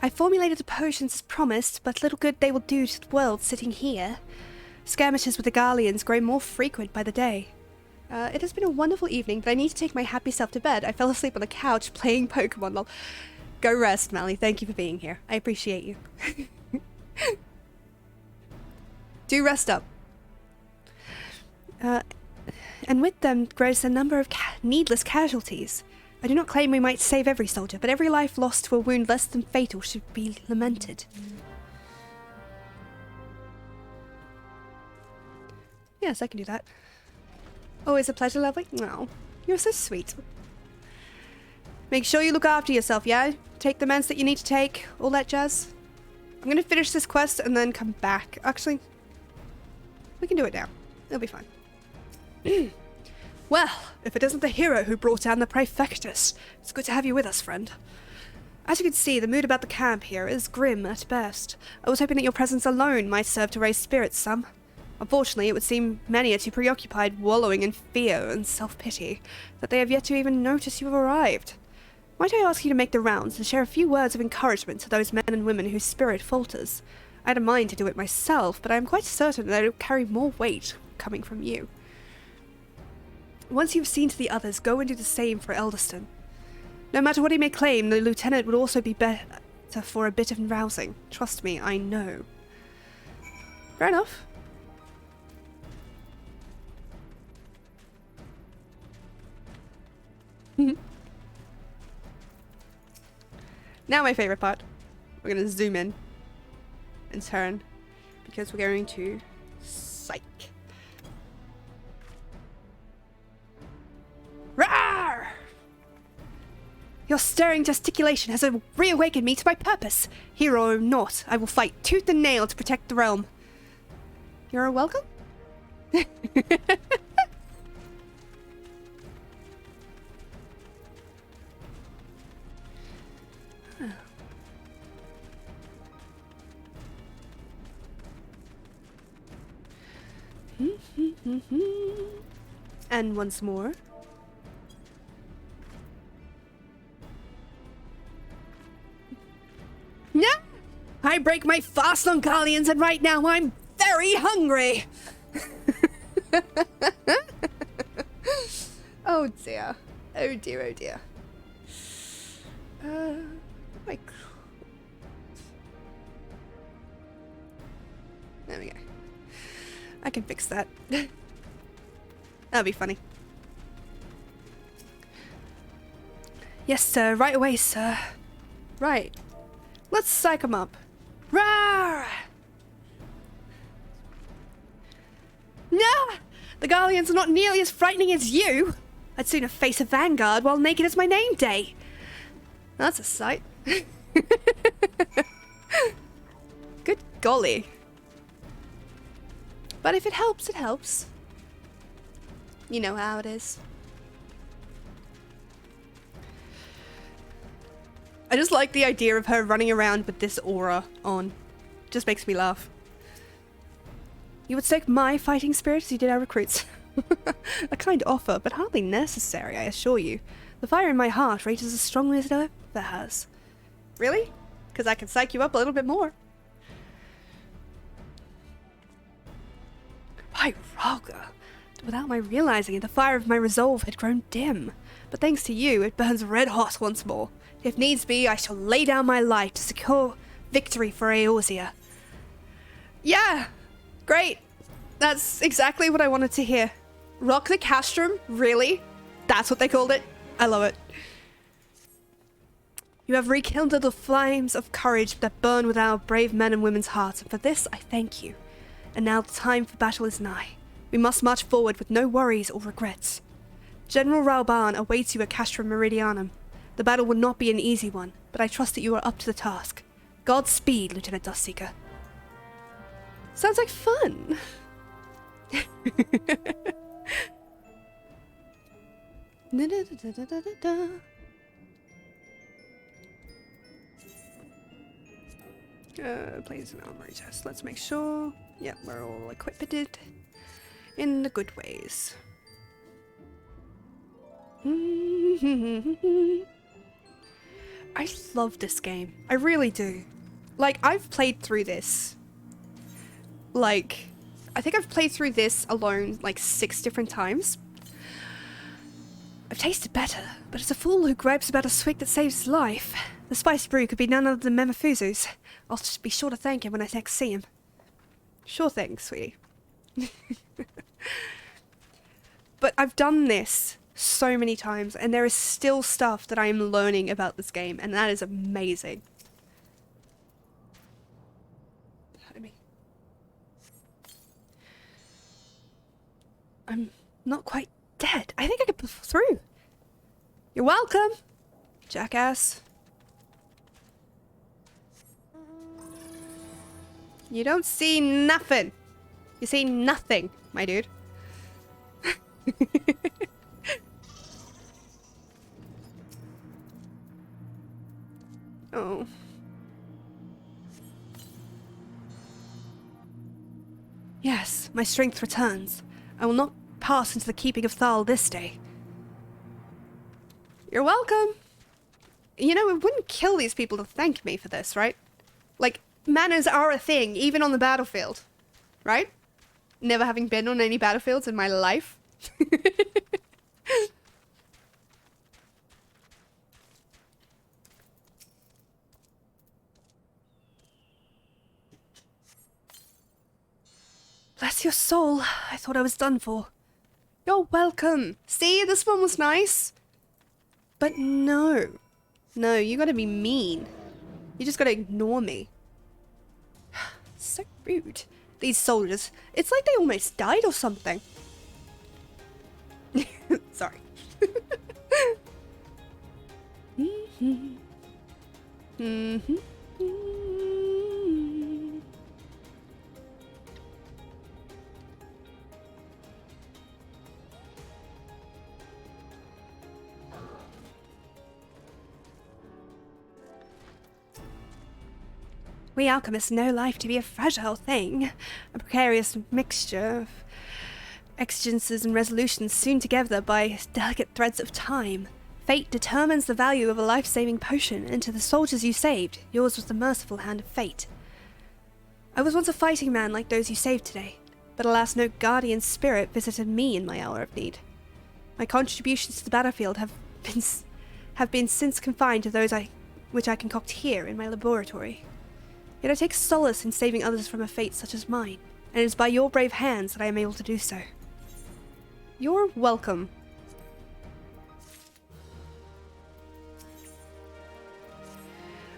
I formulated the potions as promised, but little good they will do to the world sitting here. Skirmishes with the Garleans grow more frequent by the day. It has been a wonderful evening, but I need to take my happy self to bed. I fell asleep on the couch playing Pokemon. Lol. Go rest, Mally. Thank you for being here. I appreciate you. Do rest up. And with them grows the number of needless casualties. I do not claim we might save every soldier, but every life lost to a wound less than fatal should be lamented. Yes, I can do that. Always a pleasure, lovely. No, you're so sweet. Make sure you look after yourself, yeah? Take the meds that you need to take, all that jazz. I'm gonna finish this quest and then come back. Actually, we can do it now. It'll be fine. Well, if it isn't the hero who brought down the Praefectus, it's good to have you with us, friend. As you can see, the mood about the camp here is grim at best. I was hoping that your presence alone might serve to raise spirits some. Unfortunately, it would seem many are too preoccupied wallowing in fear and self-pity that they have yet to even notice you have arrived. Might I ask you to make the rounds and share a few words of encouragement to those men and women whose spirit falters? I had a mind to do it myself, but I am quite certain that it will carry more weight coming from you. Once you've seen to the others, go and do the same for Elderston. No matter what he may claim, the lieutenant would also be better for a bit of rousing. Trust me, I know. Fair enough. Now my favourite part. We're going to zoom in and turn because we're going to psych. Rawr! Your stirring gesticulation has reawakened me to my purpose. Hero or not, I will fight tooth and nail to protect the realm. You're welcome? And once more. No! I break my fast on Garleans, and right now I'm very hungry! Oh dear. Oh dear, oh dear. My... There we go. I can fix that. That'll be funny. Yes, sir. Right away, sir. Right. Let's psych him up. Rawr! No! The Garleans are not nearly as frightening as you. I'd sooner face a vanguard while naked as my name day. That's a sight. Good golly. But if it helps, it helps. You know how it is. I just like the idea of her running around with this aura on. Just makes me laugh. You would stake my fighting spirit as you did our recruits. A kind offer, but hardly necessary, I assure you. The fire in my heart rages as strongly as it ever has. Really? Because I can psych you up a little bit more. By Raga! Without my realizing it, the fire of my resolve had grown dim. But thanks to you, it burns red hot once more. If needs be, I shall lay down my life to secure victory for Eorzea. Yeah, great. That's exactly what I wanted to hear. Rock the castrum? Really? That's what they called it? I love it. You have rekindled the flames of courage that burn within our brave men and women's hearts, and for this I thank you. And now the time for battle is nigh. We must march forward with no worries or regrets. General Rauban awaits you at Castrum Meridianum. The battle will not be an easy one, but I trust that you are up to the task. Godspeed, Lieutenant Dustseeker. Sounds like fun. Place an armory test. Let's make sure. Yep, we're all equipped in the good ways. I love this game. I really do. Like, I've played through this. Like, I think I've played through this alone like 6 different times. I've tasted better, but it's a fool who gripes about a swig that saves his life. The spice brew could be none other than Memefuzu's. I'll just be sure to thank him when I next see him. Sure thing, sweetie. But I've done this so many times, and there is still stuff that I am learning about this game, and that is amazing. I'm not quite dead. I think I could pull through. You're welcome, jackass. You don't see nothing. You see nothing, my dude. Oh. Yes, my strength returns. I will not pass into the keeping of Thal this day. You're welcome. You know, it wouldn't kill these people to thank me for this, right? Like, manners are a thing, even on the battlefield. Right? Never having been on any battlefields in my life. Bless your soul. I thought I was done for. You're welcome. See, this one was nice. But no. No, you gotta be mean. You just gotta ignore me. So rude. These soldiers. It's like they almost died or something. Sorry. We alchemists know life to be a fragile thing, a precarious mixture of exigencies and resolutions sewn together by delicate threads of time. Fate determines the value of a life-saving potion, and to the soldiers you saved, yours was the merciful hand of fate. I was once a fighting man like those you saved today, but alas no guardian spirit visited me in my hour of need. My contributions to the battlefield have been since confined to those which I concoct here in my laboratory. Yet I take solace in saving others from a fate such as mine, and it is by your brave hands that I am able to do so. You're welcome.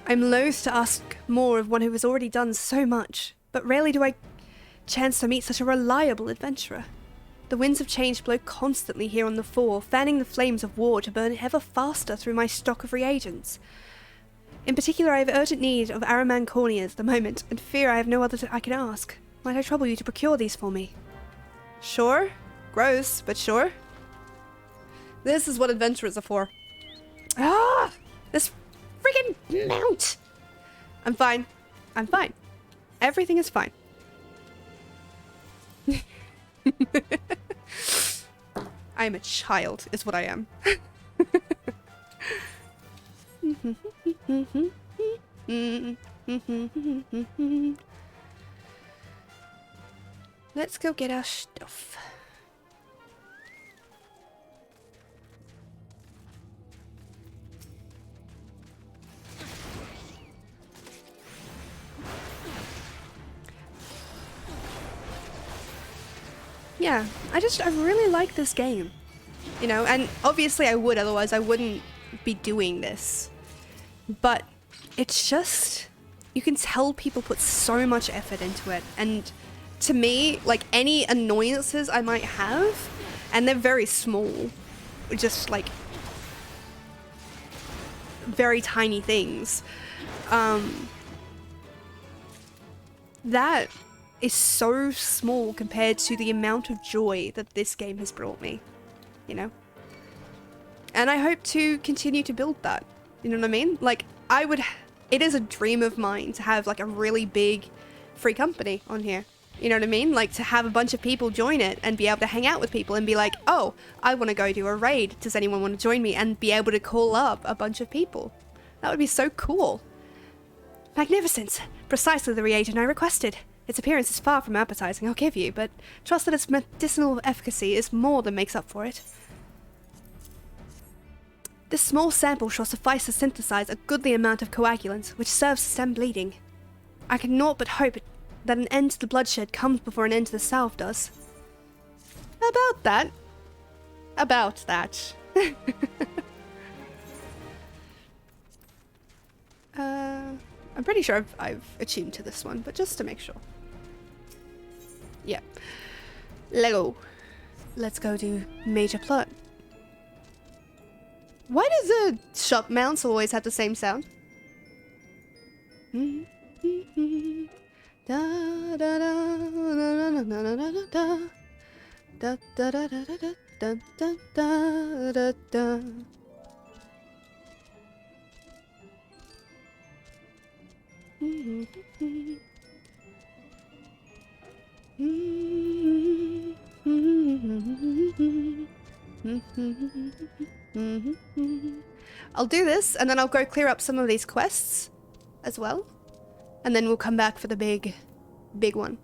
I'm loath to ask more of one who has already done so much, but rarely do I chance to meet such a reliable adventurer. The winds of change blow constantly here on the Four, fanning the flames of war to burn ever faster through my stock of reagents. In particular, I have urgent need of Araman corneas at the moment, and fear I have no other I can ask. Might I trouble you to procure these for me? Sure. Gross, but sure. This is what adventurers are for. Ah! This freaking mount! I'm fine. I'm fine. Everything is fine. I am a child, is what I am. Let's go get our stuff. yeah, I really like this game. You know, and obviously I would, otherwise I wouldn't be doing this. But it's just, you can tell people put so much effort into it. And to me, like, any annoyances I might have, and they're very small, just like very tiny things, that is so small compared to the amount of joy that this game has brought me, you know? And I hope to continue to build that, you know what I mean? Like, it is a dream of mine to have like a really big free company on here. You know what I mean? Like, to have a bunch of people join it and be able to hang out with people and be like, oh, I want to go do a raid. Does anyone want to join me? And be able to call up a bunch of people. That would be so cool. Magnificent. Precisely the reagent I requested. Its appearance is far from appetizing, I'll give you, but trust that its medicinal efficacy is more than makes up for it. This small sample shall suffice to synthesize a goodly amount of coagulant, which serves to stem bleeding. I can naught but hope that an end to the bloodshed comes before an end to the salve does. About that. I'm pretty sure I've attuned to this one, but just to make sure. Yeah. Lego. Let's go do major plot. Why does the shop mounts always have the same sound? Da da da da da da da da da da da da da da. I'll do this, and then I'll go clear up some of these quests as well. And then we'll come back for the big one.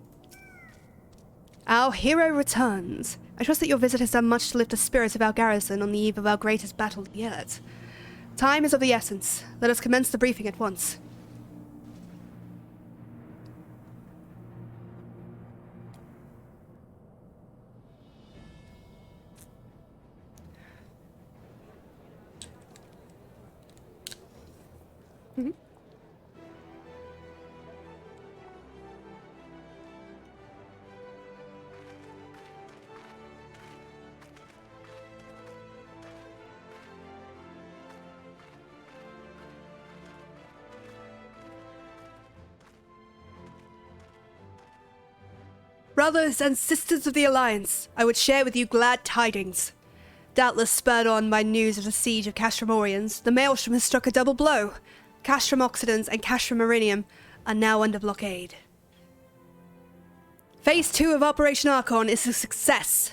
Our hero returns. I trust that your visit has done much to lift the spirits of our garrison on the eve of our greatest battle yet. Time is of the essence. Let us commence the briefing at once. Brothers and sisters of the Alliance, I would share with you glad tidings. Doubtless spurred on by news of the siege of Castramorians, the Maelstrom has struck a double blow. Castram Occidents and Castram Meridium are now under blockade. Phase 2 of Operation Archon is a success.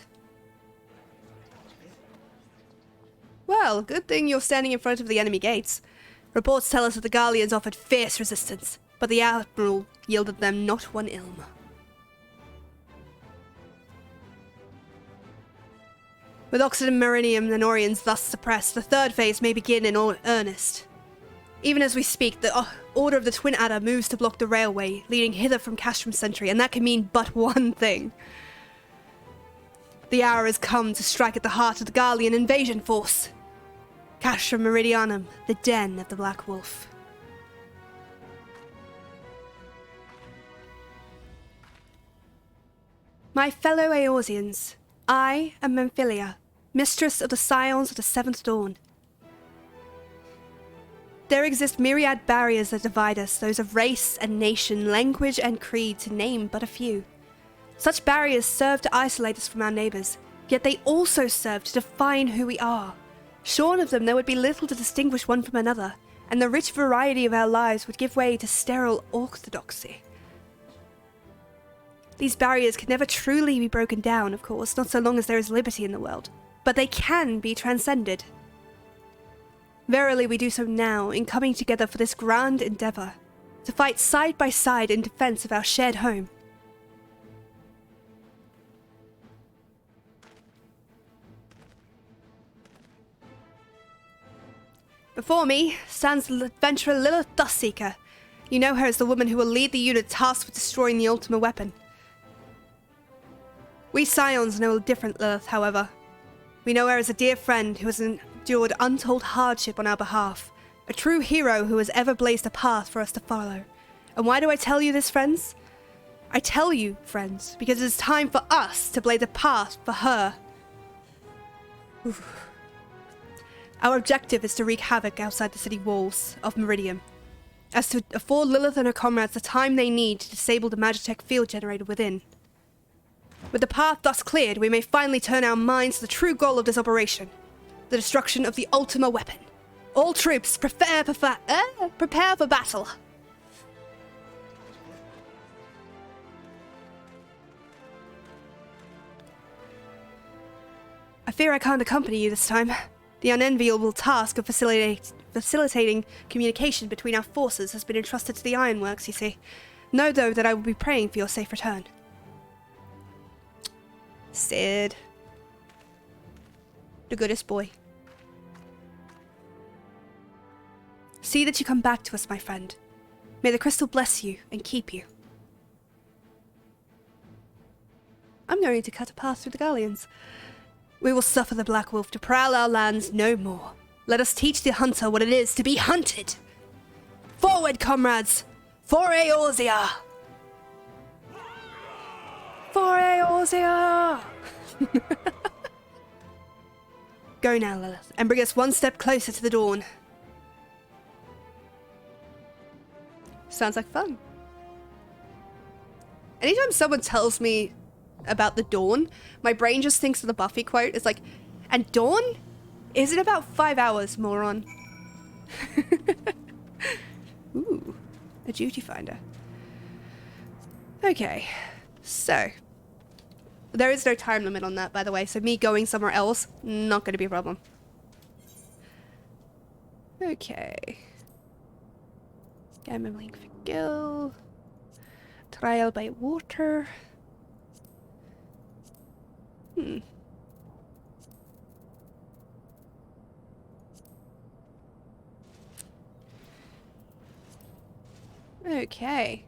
Well, good thing you're standing in front of the enemy gates. Reports tell us that the Garleans offered fierce resistance, but the Admiral yielded them not one ilm. With Occident Meridium and Orions thus suppressed, the third phase may begin in all earnest. Even as we speak, the Order of the Twin Adder moves to block the railway, leading hither from Castram Sentry, and that can mean but one thing. The hour has come to strike at the heart of the Garlean invasion force. Castram Meridianum, the den of the Black Wolf. My fellow Eorzeans, I am Memphilia, mistress of the Scions of the Seventh Dawn. There exist myriad barriers that divide us, those of race and nation, language and creed, to name but a few. Such barriers serve to isolate us from our neighbours, yet they also serve to define who we are. Shorn of them, there would be little to distinguish one from another, and the rich variety of our lives would give way to sterile orthodoxy. These barriers can never truly be broken down, of course, not so long as there is liberty in the world, but they can be transcended. Verily we do so now, in coming together for this grand endeavour, to fight side by side in defence of our shared home. Before me stands the adventurer Lilith Dustseeker. You know her as the woman who will lead the unit tasked with destroying the Ultima weapon. We Scions know different, Lilith, however. We know her as a dear friend who has endured untold hardship on our behalf. A true hero who has ever blazed a path for us to follow. And why do I tell you this, friends? I tell you, friends, because it is time for us to blaze a path for her. Oof. Our objective is to wreak havoc outside the city walls of Meridian, as to afford Lilith and her comrades the time they need to disable the Magitech field generator within. With the path thus cleared, we may finally turn our minds to the true goal of this operation, the destruction of the Ultima weapon. All troops, prepare for battle. I fear I can't accompany you this time. The unenviable task of facilitating communication between our forces has been entrusted to the Ironworks, you see. Know, though, that I will be praying for your safe return. Sid. The goodest boy. See that you come back to us, my friend. May the crystal bless you and keep you. I'm going to cut a path through the Galleons. We will suffer the Black Wolf to prowl our lands no more. Let us teach the hunter what it is to be hunted. Forward, comrades! For Eorzea! For Eorzea! Go now, Lilith, and bring us one step closer to the dawn. Sounds like fun. Anytime someone tells me about the dawn, my brain just thinks of the Buffy quote. It's like, and dawn? Is it about 5 hours, moron? Ooh, a duty finder. Okay, so there is no time limit on that, by the way, so me going somewhere else, not going to be a problem. Okay. Gambling for Gil. Trial by water. Okay.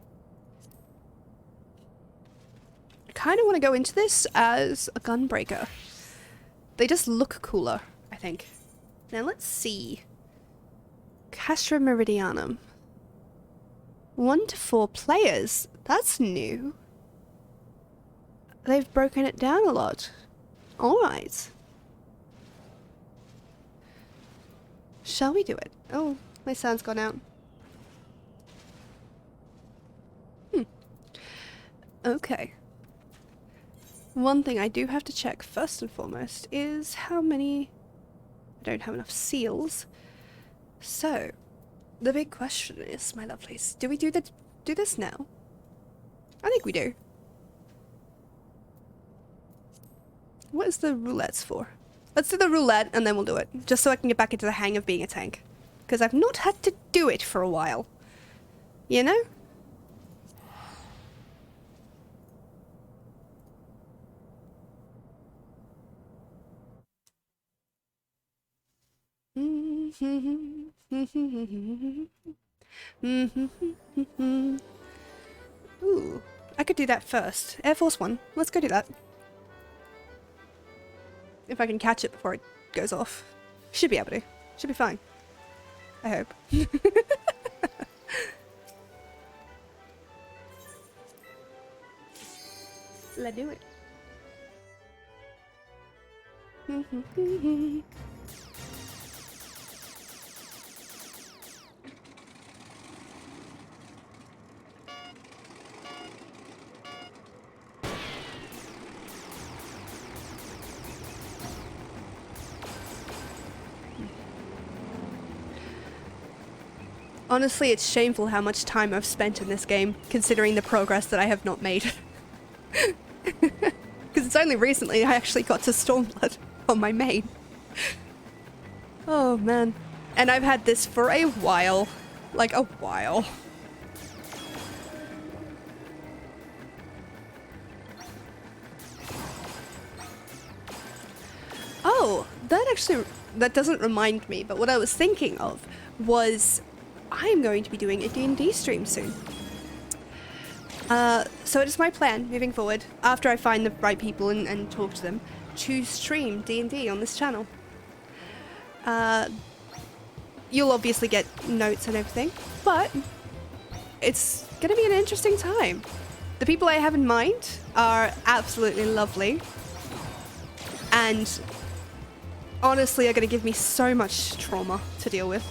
I kind of want to go into this as a gunbreaker. They just look cooler, I think. Now let's see. Castra Meridianum. 1 to 4 players. That's new. They've broken it down a lot. Alright. Shall we do it? Oh, my sound's gone out. Okay. One thing I do have to check first and foremost is how many... I don't have enough seals. So, the big question is, my lovelies, do we do this now? I think we do. What is the roulettes for? Let's do the roulette and then we'll do it. Just so I can get back into the hang of being a tank. Because I've not had to do it for a while. You know? Ooh, I could do that first. Air Force 1. Let's go do that. If I can catch it before it goes off. Should be able to. Should be fine. I hope. Let's do it. Honestly, it's shameful how much time I've spent in this game, considering the progress that I have not made. Because it's only recently I actually got to Stormblood on my main. Oh man. And I've had this for a while. Like a while. Oh, that doesn't remind me, but what I was thinking of was I'm going to be doing a D&D stream soon. So it is my plan moving forward, after I find the right people and talk to them, to stream D&D on this channel. You'll obviously get notes and everything, but it's gonna be an interesting time. The people I have in mind are absolutely lovely, and honestly are gonna give me so much trauma to deal with.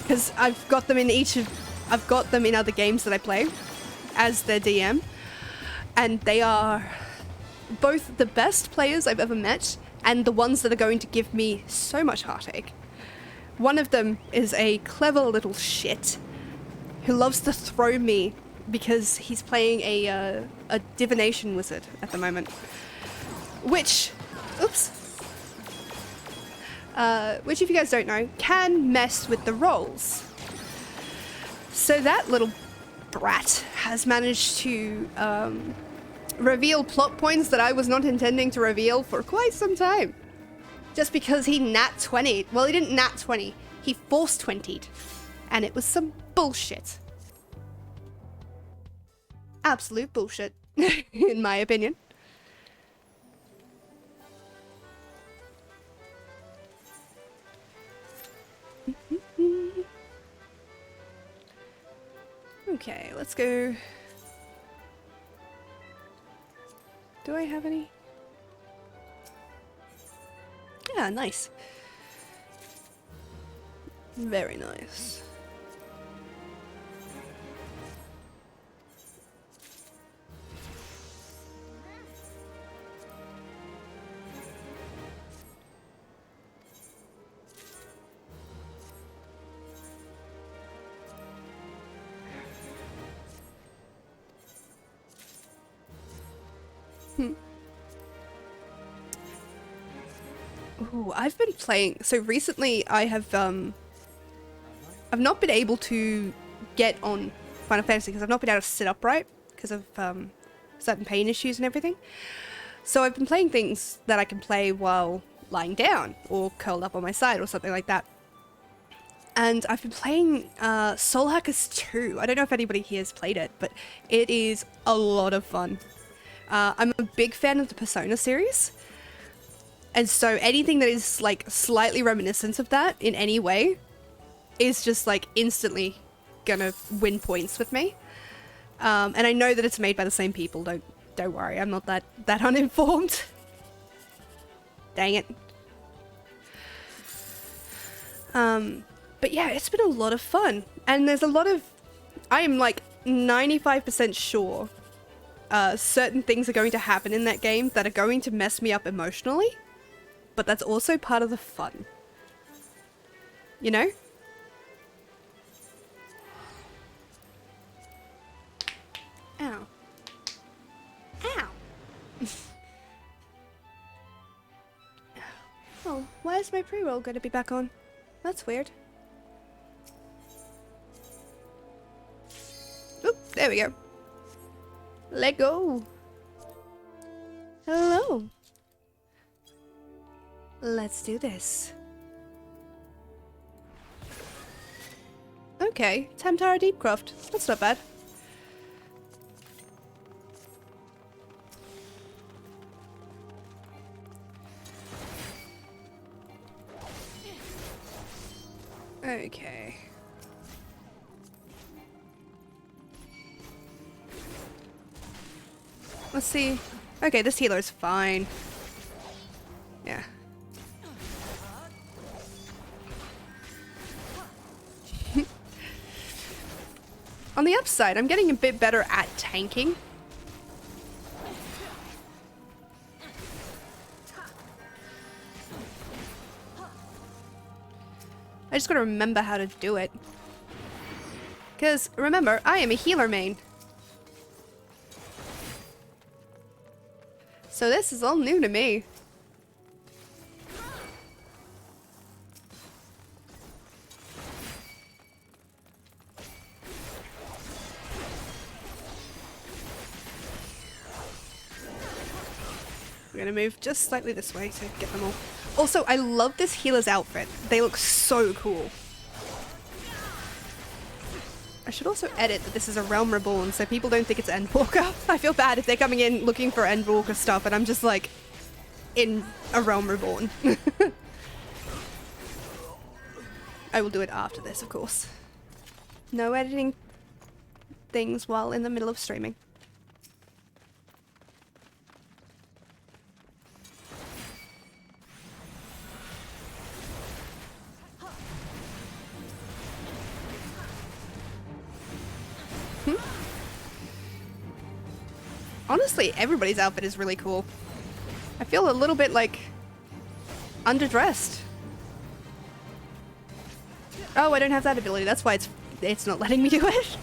Because I've got them in other games that I play as their DM, and they are both the best players I've ever met and the ones that are going to give me so much heartache. One of them is a clever little shit who loves to throw me because he's playing a divination wizard at the moment, which if you guys don't know, can mess with the rolls. So that little brat has managed to reveal plot points that I was not intending to reveal for quite some time. Just because he nat 20'd. Well, he didn't nat 20. He force 20'd. And it was some bullshit. Absolute bullshit, in my opinion. Okay, let's go. Do I have any? Yeah, nice. Very nice. Ooh, I've been playing. So recently I have I've not been able to get on Final Fantasy because I've not been able to sit upright because of certain pain issues and everything. So I've been playing things that I can play while lying down or curled up on my side or something like that. And I've been playing Soul Hackers 2. I don't know if anybody here has played it, but it is a lot of fun. I'm a big fan of the Persona series. And so anything that is like slightly reminiscent of that in any way is just like instantly gonna win points with me. And I know that it's made by the same people. Don't worry, I'm not that uninformed. Dang it. But yeah, it's been a lot of fun. And there's a lot of, I am like 95% sure certain things are going to happen in that game that are going to mess me up emotionally. But that's also part of the fun. You know? Ow. Ow. Oh, why is my pre-roll going to be back on? That's weird. Oop, there we go. Let go. Hello. Let's do this. Okay, Tamtara Deepcroft. That's not bad. Okay. Let's see. Okay, this healer is fine. Yeah. On the upside, I'm getting a bit better at tanking. I just gotta remember how to do it. Because, remember, I am a healer main. So this is all new to me. We're gonna move just slightly this way to get them all. Also, I love this healer's outfit. They look so cool. should also edit that this is a Realm Reborn so people don't think it's Endwalker. I feel bad if they're coming in looking for Endwalker stuff and I'm just like in a Realm Reborn. I will do it after this, of course. No editing things while in the middle of streaming. Honestly, everybody's outfit is really cool. I feel a little bit like underdressed. Oh, I don't have that ability. That's why it's not letting me do it.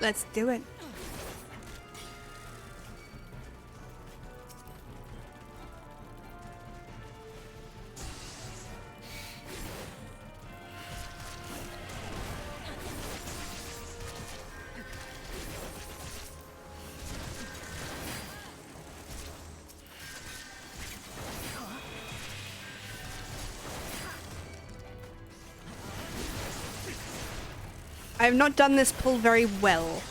Let's do it. I have not done this pull very well.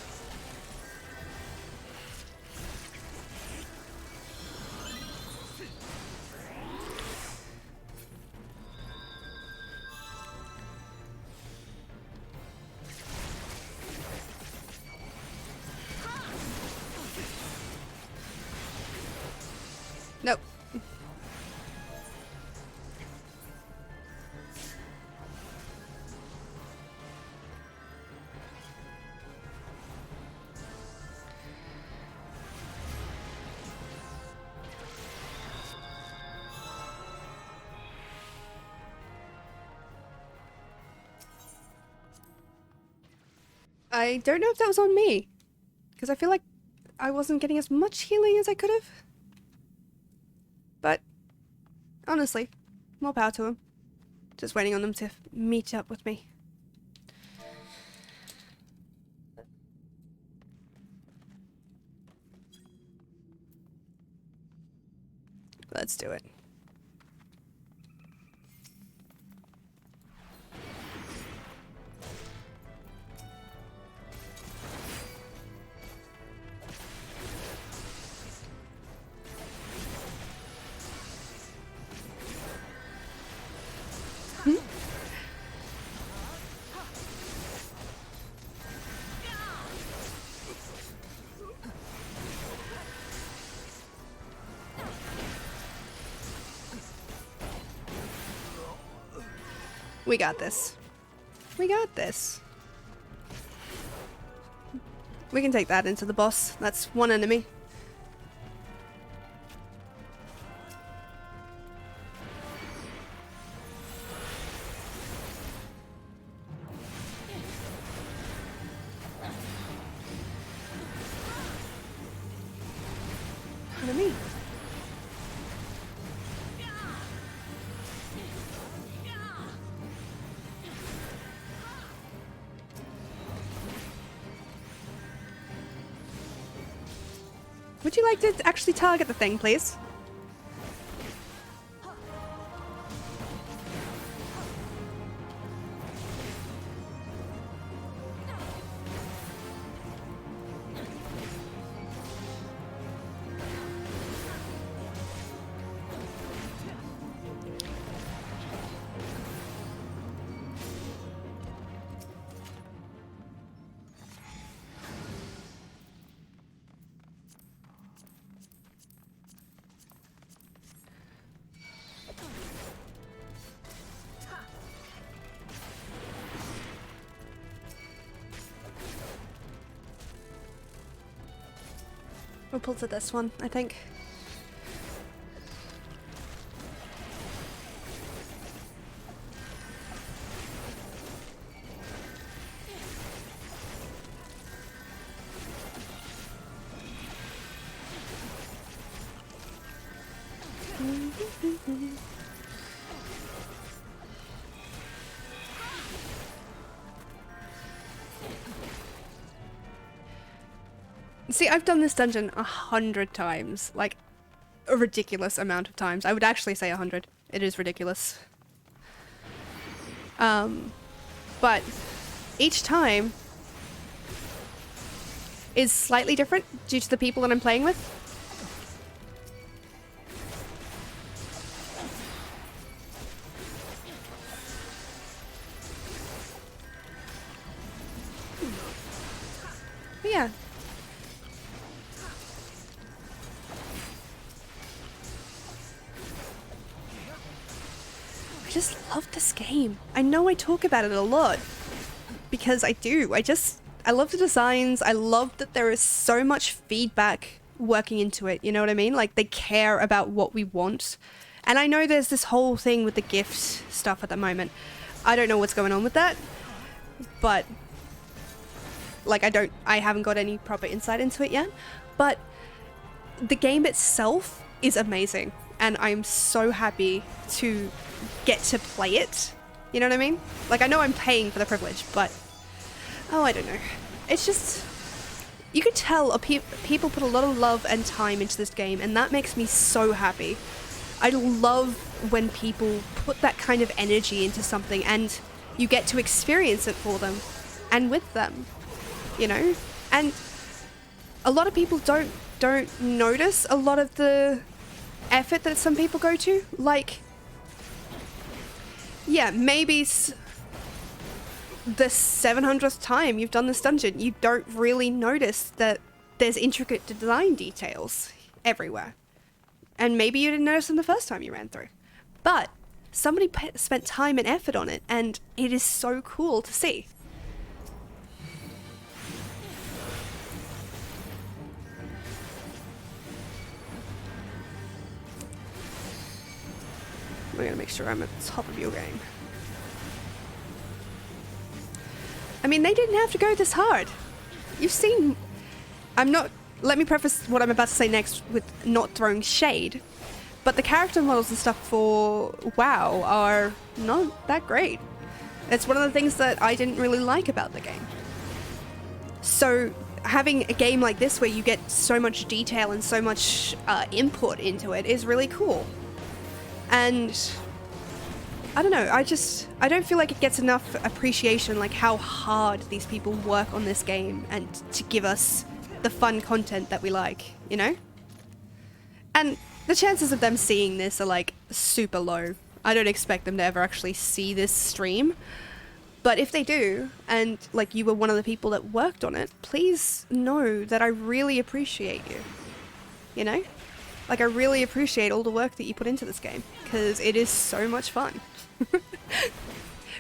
Nope. I don't know if that was on me, because I feel like I wasn't getting as much healing as I could have. But, honestly, more power to them. Just waiting on them to meet up with me. Let's do it. We got this. We got this. We can take that into the boss. That's one enemy. Enemy. Would you like to actually target the thing, please? We'll pull to this one, I think. See, I've done this dungeon 100 times. Like, a ridiculous amount of times. I would actually say 100. It is ridiculous. But each time is slightly different due to the people that I'm playing with. But yeah. I just love this game. I know I talk about it a lot because I do. I love the designs. I love that there is so much feedback working into it. You know what I mean? Like, they care about what we want. And I know there's this whole thing with the gift stuff at the moment. I don't know what's going on with that, but like, I haven't got any proper insight into it yet, but the game itself is amazing. And I'm so happy to get to play it. You know what I mean? Like, I know I'm paying for the privilege, but oh, I don't know. It's just, you could tell people put a lot of love and time into this game, and that makes me so happy. I love when people put that kind of energy into something and you get to experience it for them and with them, you know? And a lot of people don't notice a lot of the effort that some people go to. Like, yeah, maybe the 700th time you've done this dungeon, you don't really notice that there's intricate design details everywhere. And maybe you didn't notice them the first time you ran through. But somebody spent time and effort on it, and it is so cool to see. We're gonna make sure I'm at the top of your game. I mean, they didn't have to go this hard. You've seen... Let me preface what I'm about to say next with not throwing shade, but the character models and stuff for WoW are not that great. It's one of the things that I didn't really like about the game. So having a game like this where you get so much detail and so much input into it is really cool. And I don't know, I don't feel like it gets enough appreciation, like how hard these people work on this game and to give us the fun content that we like, you know? And the chances of them seeing this are like super low. I don't expect them to ever actually see this stream. But if they do, and like you were one of the people that worked on it, please know that I really appreciate you. You know? Like, I really appreciate all the work that you put into this game, because it is so much fun.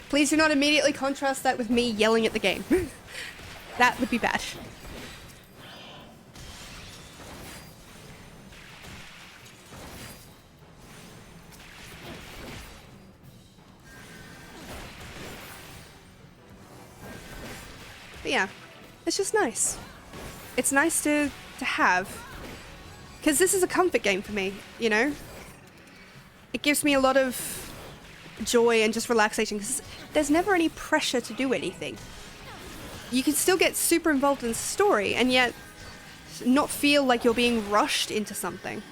Please do not immediately contrast that with me yelling at the game. That would be bad. But yeah, it's just nice. It's nice to have. Because this is a comfort game for me, you know? It gives me a lot of joy and just relaxation, because there's never any pressure to do anything. You can still get super involved in the story, and yet not feel like you're being rushed into something,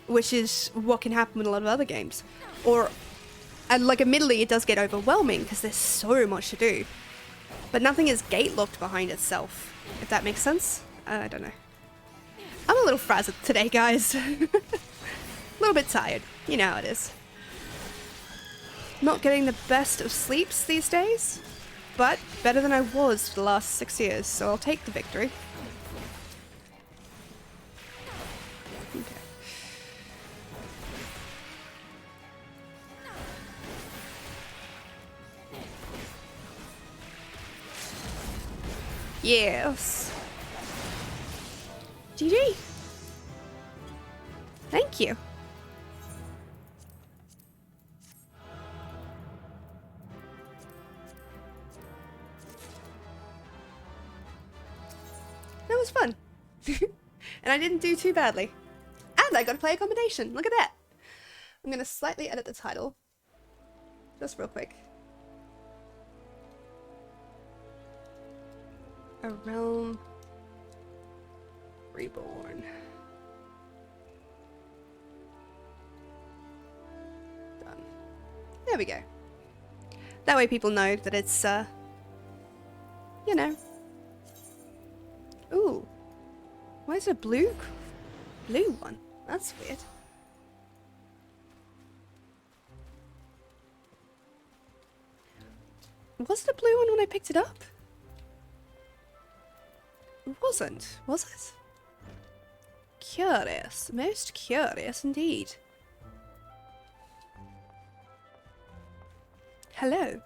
which is what can happen with a lot of other games. And like, admittedly, it does get overwhelming, because there's so much to do. But nothing is gate-locked behind itself, if that makes sense. I don't know. I'm a little frazzled today, guys. A little bit tired. You know how it is. Not getting the best of sleeps these days, but better than I was for the last 6 years, so I'll take the victory. Okay. Yes. GG. Thank you. That was fun. And I didn't do too badly. And I got to play a combination. Look at that. I'm going to slightly edit the title. Just real quick. A realm Reborn. Done. There we go. That way people know that it's, you know. Ooh. Why is it a blue one? That's weird. Was it a blue one when I picked it up? It wasn't, was it? Curious. Most curious indeed. Hello.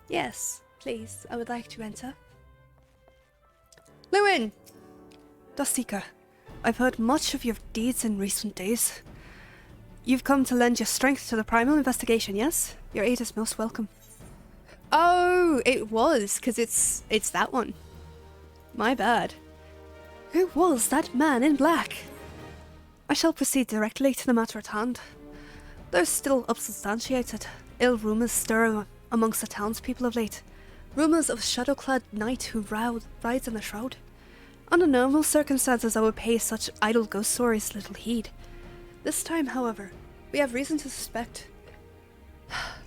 Yes, please. I would like to enter. Lewin! Dustseeker, I've heard much of your deeds in recent days. You've come to lend your strength to the primal investigation, yes? Your aid is most welcome. Oh, it was, because it's that one. My bad. Who was that man in black? I shall proceed directly to the matter at hand. There's still unsubstantiated ill rumours stir amongst the townspeople of late. Rumours of a shadow-clad knight who rides in a shroud. Under normal circumstances I would pay such idle ghost stories little heed. This time, however, we have reason to suspect.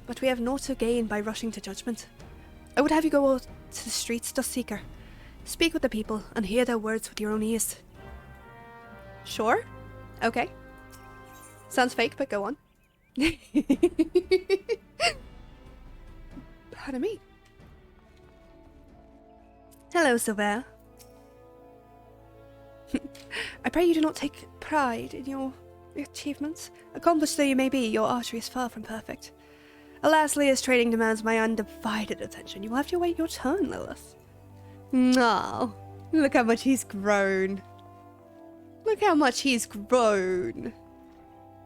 But we have naught to gain by rushing to judgment. I would have you go out to the streets, Dustseeker. Speak with the people and hear their words with your own ears. Sure. Okay. Sounds fake, but go on. Pardon me. Hello, Sylvain. I pray you do not take pride in your achievements. Accomplished though you may be, your archery is far from perfect. Alas, Leah's training demands my undivided attention. You will have to wait your turn, Lilith. No, look how much he's grown. Look how much he's grown.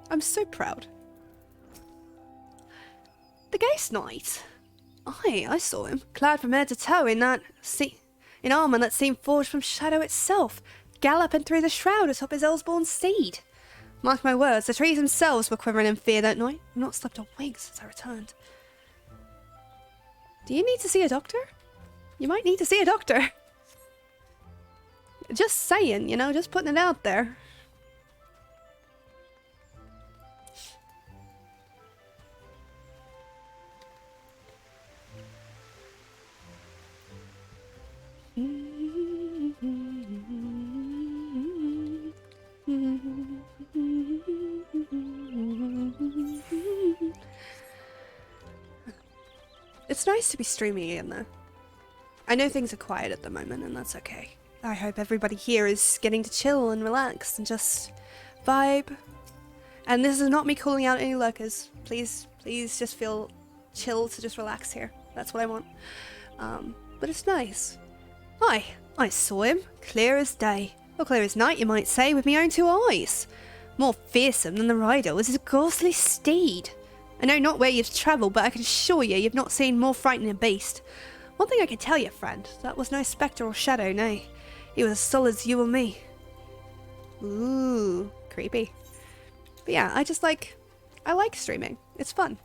I'm so proud. The Ghost Knight. I saw him, clad from head to toe in armour that seemed forged from shadow itself, galloping through the shroud atop his Elsborn steed. Mark my words, the trees themselves were quivering in fear that night. I've not slept a wink since I returned. Do you need to see a doctor? You might need to see a doctor. Just saying, you know, just putting it out there. It's nice to be streaming again though. I know things are quiet at the moment and that's okay. I hope everybody here is getting to chill and relax and just vibe. And this is not me calling out any lurkers. Please just feel chill to just relax here. That's what I want. But it's nice. I saw him, clear as day. Or clear as night, you might say, with my own two eyes. More fearsome than the rider was his ghostly steed. I know not where you've travelled, but I can assure you you've not seen more frightening beast. One thing I can tell you, friend, that was no spectre or shadow, nay. He was as solid as you or me. Ooh, creepy. But yeah, I like streaming. It's fun.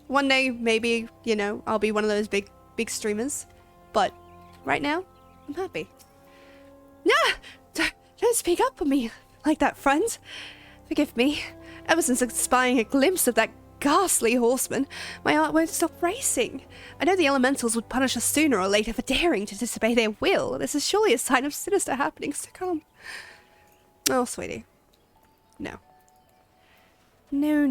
One day, maybe, you know, I'll be one of those big streamers. But right now, I'm happy. Nah! Don't speak up on me like that, friend. Forgive me. Ever since spying a glimpse of that ghastly horseman, my heart won't stop racing. I know the elementals would punish us sooner or later for daring to disobey their will. This is surely a sign of sinister happenings to come. Oh, sweetie. No. No.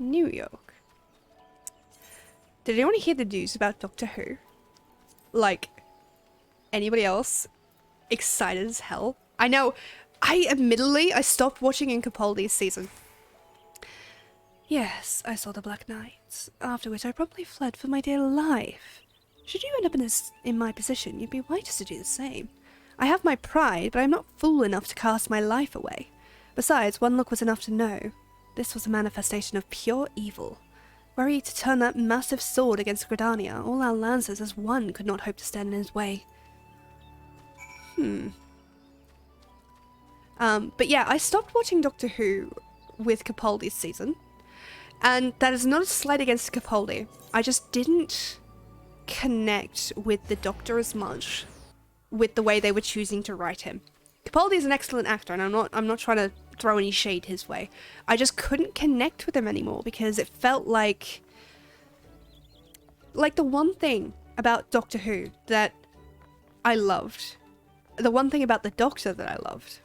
New York. Did anyone hear the news about Doctor Who? Like, anybody else excited as hell? I know, I stopped watching in Capaldi's season. Yes, I saw the Black Knights, after which I promptly fled for my dear life. Should you end up in my position, you'd be wise to do the same. I have my pride, but I'm not fool enough to cast my life away. Besides, one look was enough to know. This was a manifestation of pure evil. Were he to turn that massive sword against Gridania, all our lances as one could not hope to stand in his way. But yeah, I stopped watching Doctor Who with Capaldi's season. And that is not a slight against Capaldi. I just didn't connect with the Doctor as much with the way they were choosing to write him. Capaldi is an excellent actor, and I'm not trying to throw any shade his way. I just couldn't connect with him anymore because it felt like the one thing about Doctor Who that I loved, the one thing about the Doctor that I loved,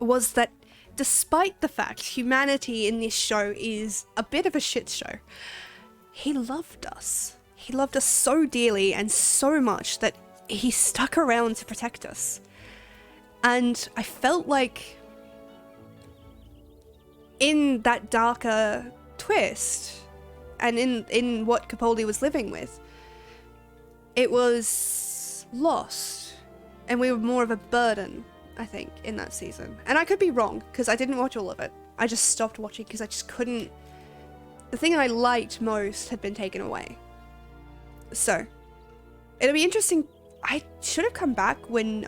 was that despite the fact humanity in this show is a bit of a shit show, he loved us. He loved us so dearly and so much that he stuck around to protect us. And I felt like in that darker twist and in what Capaldi was living with, it was lost, and we were more of a burden, I think, in that season. And I could be wrong, because I didn't watch all of it. I just stopped watching because I just couldn't... The thing I liked most had been taken away. So, it'll be interesting. I should have come back when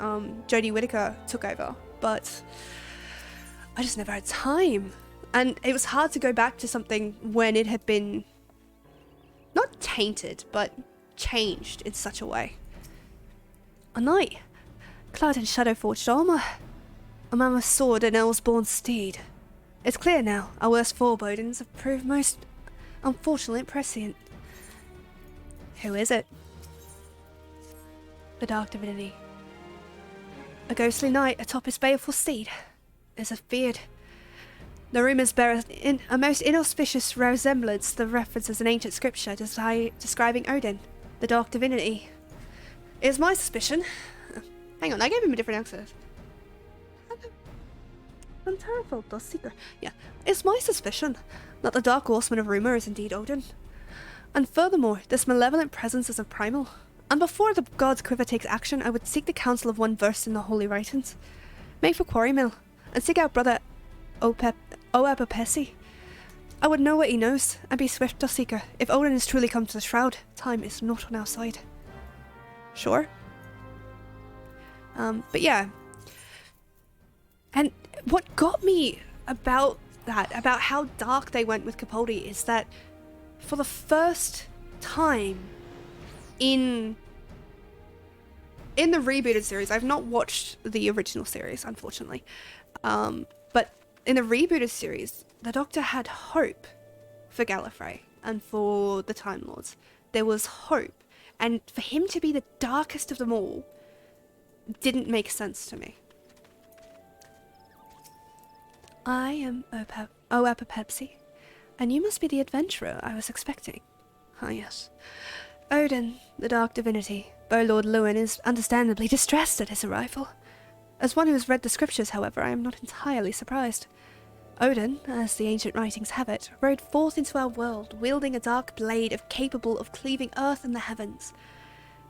Jodie Whittaker took over, but I just never had time. And it was hard to go back to something when it had been not tainted, but changed in such a way. A knight, clad in shadow-forged armor, a mammoth sword and Elsborn steed. It's clear now, our worst forebodings have proved most unfortunately prescient. Who is it? The Dark Divinity. A ghostly knight atop his baleful steed, as if feared. The rumours bear a most inauspicious resemblance to the references in ancient scripture describing Odin, the Dark Divinity. It is my suspicion. Hang on, I gave him a different accent. I'm terrible, the secret. Yeah, it's my suspicion that the Dark Horseman of rumour is indeed Odin. And furthermore, this malevolent presence is a primal. And before the god's quiver takes action, I would seek the counsel of one versed in the holy writings. Make for Quarry Mill, and seek out brother Oapapesi. I would know what he knows, and be swift, seeker. If Odin has truly come to the shroud, time is not on our side. Sure. But yeah. And what got me about that, about how dark they went with Capaldi, is that for the first time in the rebooted series, I've not watched the original series, unfortunately, but in the rebooted series, the Doctor had hope for Gallifrey and for the Time Lords. There was hope, and for him to be the darkest of them all didn't make sense to me. I am Oapapepsi, and you must be the adventurer I was expecting. Ah, yes. Odin, the Dark Divinity, Beau Lord Lewin, is understandably distressed at his arrival. As one who has read the scriptures, however, I am not entirely surprised. Odin, as the ancient writings have it, rode forth into our world, wielding a dark blade capable of cleaving earth and the heavens.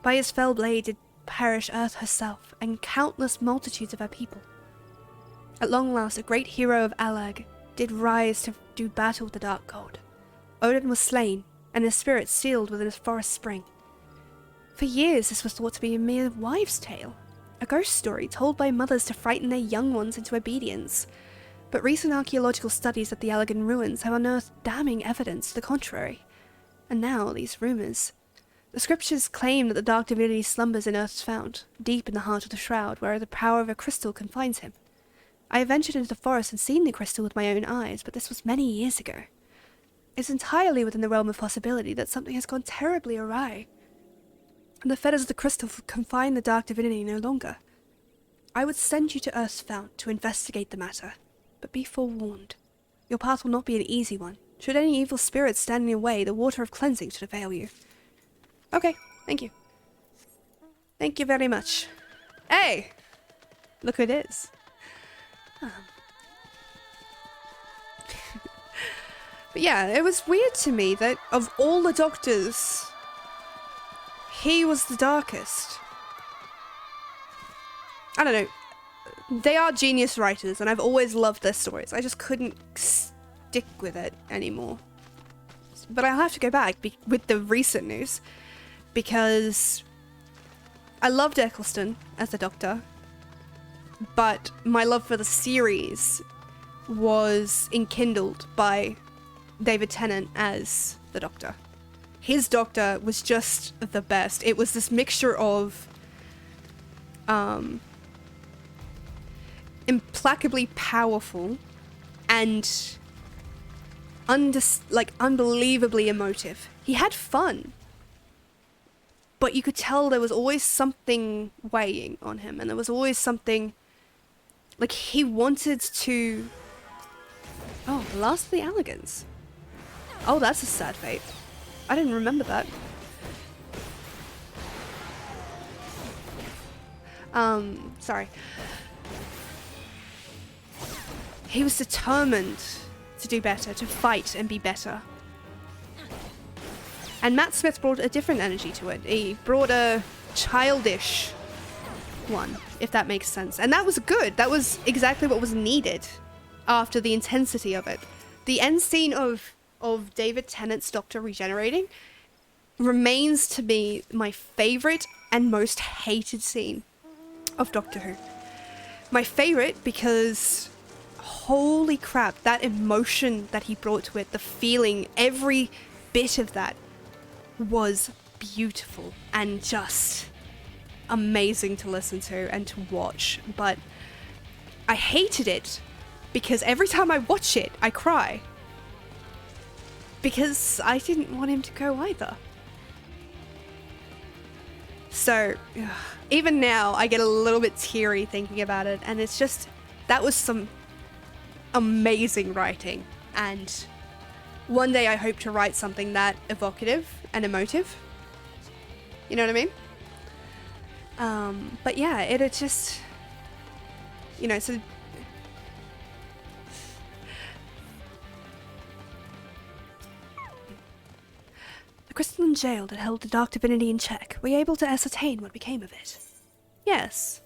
By his fell blade did perish earth herself, and countless multitudes of her people. At long last, a great hero of Alag did rise to do battle with the Dark God. Odin was slain, and his spirit sealed within a forest spring. For years this was thought to be a mere wives' tale, a ghost story told by mothers to frighten their young ones into obedience. But recent archaeological studies at the Allagan ruins have unearthed damning evidence to the contrary. And now, these rumours. The scriptures claim that the Dark Divinity slumbers in Earth's fount, deep in the heart of the Shroud, where the power of a crystal confines him. I have ventured into the forest and seen the crystal with my own eyes, but this was many years ago. It's entirely within the realm of possibility that something has gone terribly awry. And the fetters of the crystal confine the Dark Divinity no longer. I would send you to Earth's fount to investigate the matter, but be forewarned. Your path will not be an easy one. Should any evil spirits stand in your way, the water of cleansing should avail you. Okay, thank you. Thank you very much. Hey! Look who it is. But yeah, it was weird to me that of all the Doctors, he was the darkest. I don't know. They are genius writers, and I've always loved their stories. I just couldn't stick with it anymore. But I'll have to go back with the recent news, because I loved Eccleston as the Doctor, but my love for the series was enkindled by David Tennant as the Doctor. his Doctor was just the best. It was this mixture of implacably powerful and unbelievably emotive. He had fun, but you could tell there was always something weighing on him, and there was always something like he wanted to. Oh, the last of the Allegans. Oh, that's a sad fate. I didn't remember that. Sorry. He was determined to do better, to fight and be better. And Matt Smith brought a different energy to it. He brought a childish one, if that makes sense. And that was good. That was exactly what was needed after the intensity of it. The end scene of David Tennant's Doctor regenerating remains to be my favorite and most hated scene of Doctor Who. My favorite because holy crap, that emotion that he brought to it, the feeling, every bit of that was beautiful and just amazing to listen to and to watch. But I hated it because every time I watch it, I cry. Because I didn't want him to go either. So, even now, I get a little bit teary thinking about it, and it's just, that was some amazing writing, and one day I hope to write something that evocative and emotive. You know what I mean? But yeah, it just, you know, so the crystalline jail that held the dark divinity in check, were you able to ascertain what became of it? Yes.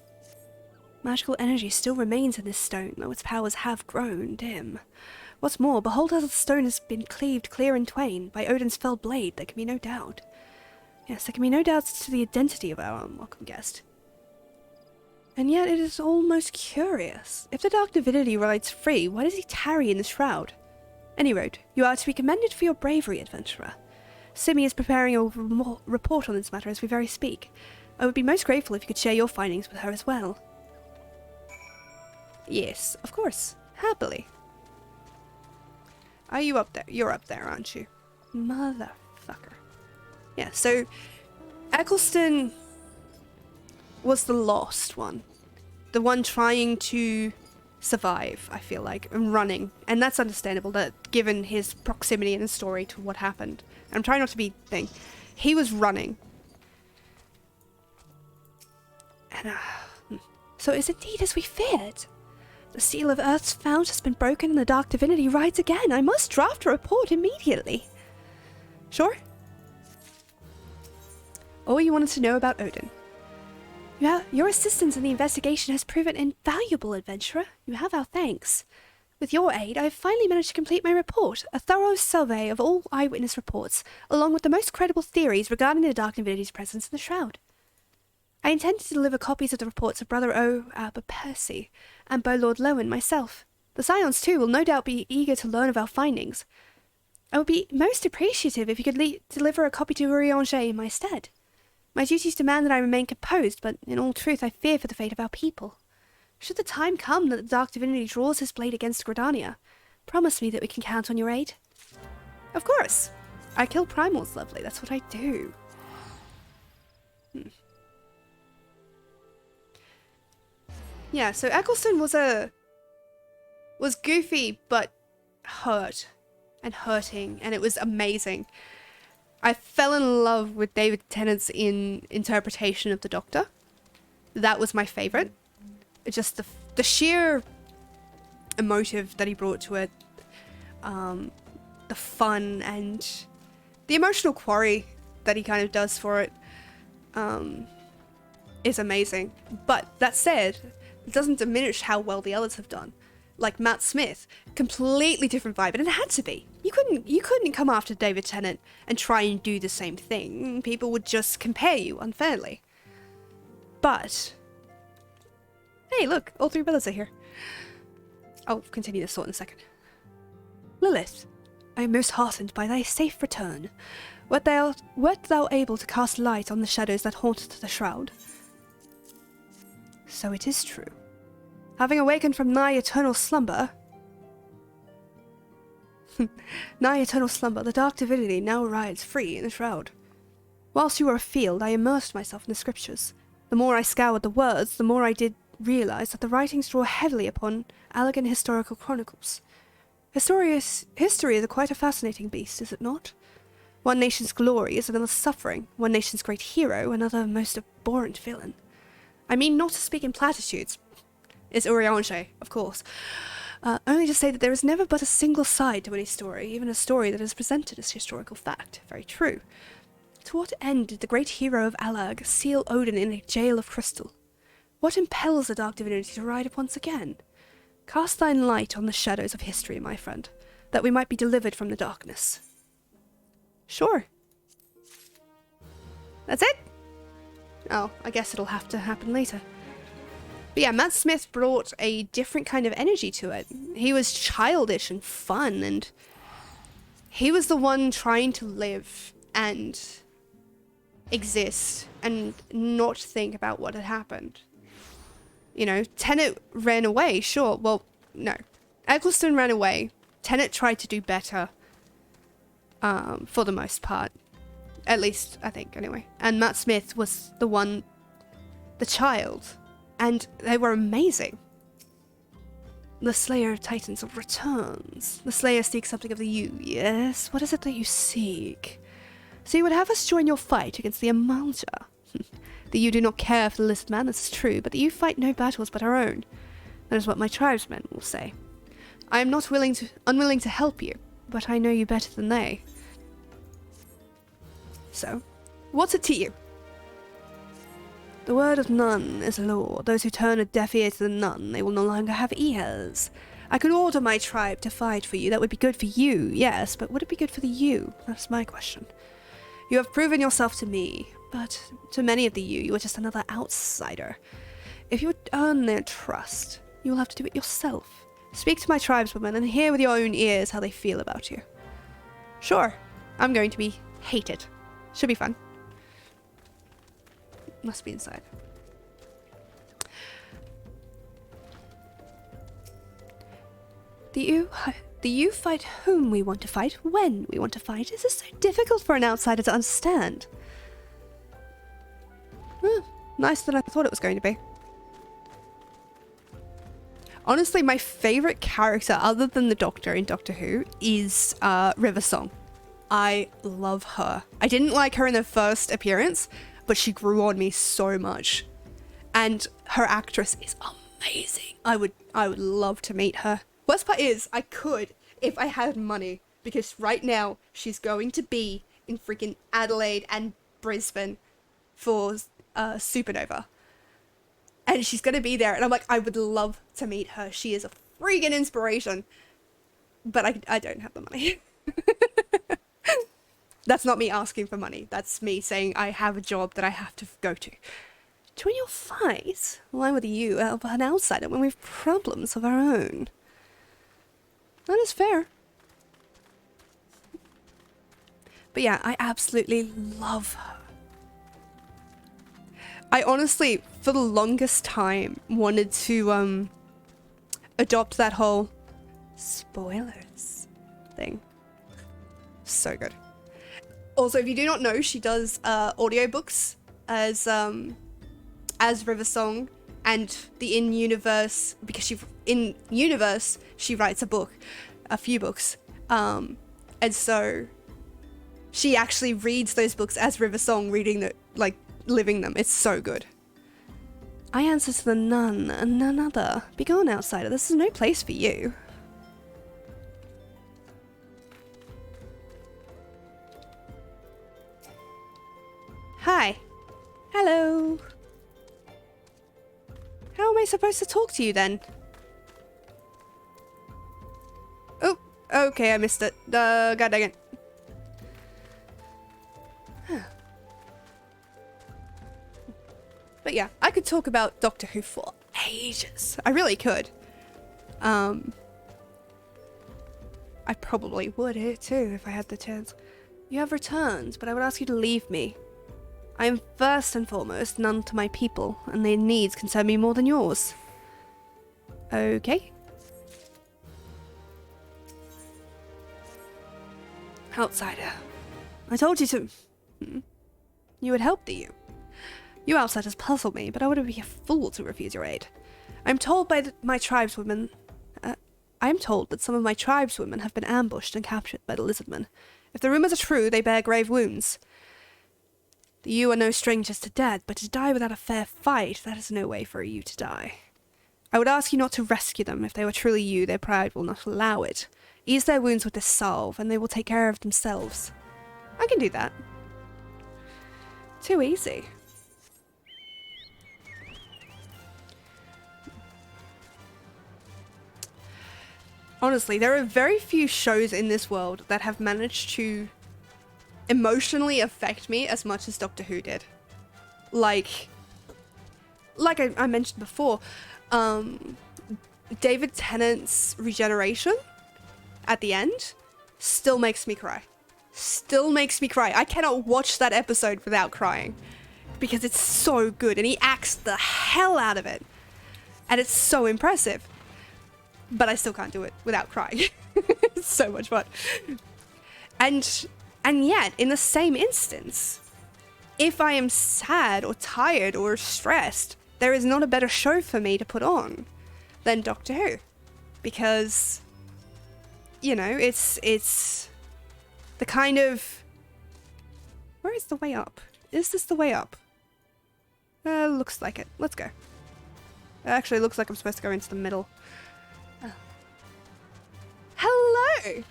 Magical energy still remains in this stone, though its powers have grown dim. What's more, behold how the stone has been cleaved clear in twain by Odin's fell blade, there can be no doubt. Yes, there can be no doubt as to the identity of our unwelcome guest. And yet it is almost curious. If the dark divinity rides free, why does he tarry in the shroud? Any road, you are to be commended for your bravery, adventurer. Simi is preparing a report on this matter as we very speak. I would be most grateful if you could share your findings with her as well. Yes, of course. Happily. Are you up there? You're up there, aren't you? Motherfucker. Yeah, so Eccleston was the lost one. The one trying to survive, I feel like, and running. And that's understandable, that given his proximity in the story to what happened. I'm trying not to be thing. He was running. And so it's indeed as we feared. The seal of Earth's fount has been broken and the dark divinity rides again. I must draft a report immediately. Sure? All you wanted to know about Odin. Yeah, your assistance in the investigation has proven invaluable, adventurer. You have our thanks. With your aid, I have finally managed to complete my report, a thorough survey of all eyewitness reports, along with the most credible theories regarding the dark divinity's presence in the shroud. I intend to deliver copies of the reports of Brother Percy and by Lord Lowen myself. The Scions, too, will no doubt be eager to learn of our findings. I would be most appreciative if you could deliver a copy to Urianger in my stead. My duties demand that I remain composed, but in all truth I fear for the fate of our people. Should the time come that the dark divinity draws his blade against Gridania, promise me that we can count on your aid. Of course. I kill primals, lovely. That's what I do. Yeah, so Eccleston was goofy, but hurt. And hurting, and it was amazing. I fell in love with David Tennant's interpretation of the Doctor. That was my favourite. Just the sheer emotive that he brought to it, the fun and the emotional quarry that he kind of does for it is amazing. But that said, it doesn't diminish how well the others have done. Like Matt Smith, completely different vibe, and it had to be. You couldn't come after David Tennant and try and do the same thing. People would just compare you unfairly. But hey, look, all three brothers are here. I'll continue this thought in a second. Lilith, I am most heartened by thy safe return. Wert thou able to cast light on the shadows that haunted the shroud? So it is true. Having awakened from nigh eternal slumber... nigh eternal slumber, the dark divinity now rides free in the shroud. Whilst you were afield, I immersed myself in the scriptures. The more I scoured the words, the more I did realize that the writings draw heavily upon Allegan historical chronicles. History is quite a fascinating beast, is it not? One nation's glory is another's suffering, one nation's great hero, another most abhorrent villain. I mean not to speak in platitudes. It's arent, of course. Only to say that there is never but a single side to any story, even a story that is presented as historical fact. Very true. To what end did the great hero of Allag seal Odin in a jail of crystal? What impels the dark divinity to ride up once again? Cast thine light on the shadows of history, my friend, that we might be delivered from the darkness. Sure. That's it? Oh, I guess it'll have to happen later. But yeah, Matt Smith brought a different kind of energy to it. He was childish and fun, and he was the one trying to live and exist and not think about what had happened. You know, Tenet ran away, sure. Well, no. Eccleston ran away. Tenet tried to do better, for the most part. At least, I think, anyway. And Matt Smith was the one, the child. And they were amazing. The Slayer of Titans returns. The Slayer seeks something of the you, yes? What is it that you seek? So you would have us join your fight against the Amalja. That you do not care for the lizard man, this is true, but that you fight no battles but our own. That is what my tribesmen will say. I am not unwilling to help you, but I know you better than they. So, what's it to you? The word of none is law. Those who turn a deaf ear to the none, they will no longer have ears. I could order my tribe to fight for you. That would be good for you, yes, but would it be good for the you? That's my question. You have proven yourself to me, but to many of the you are just another outsider. If you would earn their trust, you will have to do it yourself. Speak to my tribeswomen and hear with your own ears how they feel about you. Sure, I'm going to be hated. Should be fun. Must be inside. Do you fight whom we want to fight, when we want to fight? Is this so difficult for an outsider to understand? Nicer than I thought it was going to be. Honestly, my favorite character, other than the Doctor in Doctor Who, is River Song. I love her. I didn't like her in the first appearance, but she grew on me so much. And her actress is amazing. I would love to meet her. Worst part is, I could if I had money, because right now she's going to be in freaking Adelaide and Brisbane for Supernova. And she's going to be there, and I'm like, I would love to meet her. She is a freaking inspiration. But I don't have the money. That's not me asking for money. That's me saying I have a job that I have to go to. Join your fight? Why would you help an outsider when we have problems of our own? That is fair. But yeah, I absolutely love her. I honestly, for the longest time, wanted to adopt that whole spoilers thing. So good. Also, if you do not know, she does audiobooks as River Song, and the in-universe, because in-universe she writes a few books, and so she actually reads those books as River Song, living them. It's so good. I answer to the none and none other. Begone, outsider. This is no place for you. Hi. Hello. How am I supposed to talk to you then? Oh, okay, I missed it. God dang it. But yeah, I could talk about Doctor Who for ages. I really could. I probably would too if I had the chance. You have returned, but I would ask you to leave me. I am first and foremost none to my people, and their needs concern me more than yours. Okay. Outsider. I told you to... You would help, do you? You outsiders puzzle me, but I would be a fool to refuse your aid. I'm told by my tribeswomen... I am told that some of my tribeswomen have been ambushed and captured by the lizardmen. If the rumors are true, they bear grave wounds. You are no strangers to death, but to die without a fair fight, that is no way for you to die. I would ask you not to rescue them. If they were truly you, their pride will not allow it. Ease their wounds with this salve, and they will take care of themselves. I can do that. Too easy. Honestly, there are very few shows in this world that have managed to emotionally affect me as much as Doctor Who did. Like I mentioned before, David Tennant's regeneration at the end still makes me cry. Still makes me cry. I cannot watch that episode without crying because it's so good and he acts the hell out of it. And it's so impressive. But I still can't do it without crying. It's so much fun. And yet, in the same instance, if I am sad or tired or stressed, there is not a better show for me to put on than Doctor Who. Because, you know, it's the kind of... Where is the way up? Is this the way up? Looks like it. Let's go. Actually, it looks like I'm supposed to go into the middle. Hello!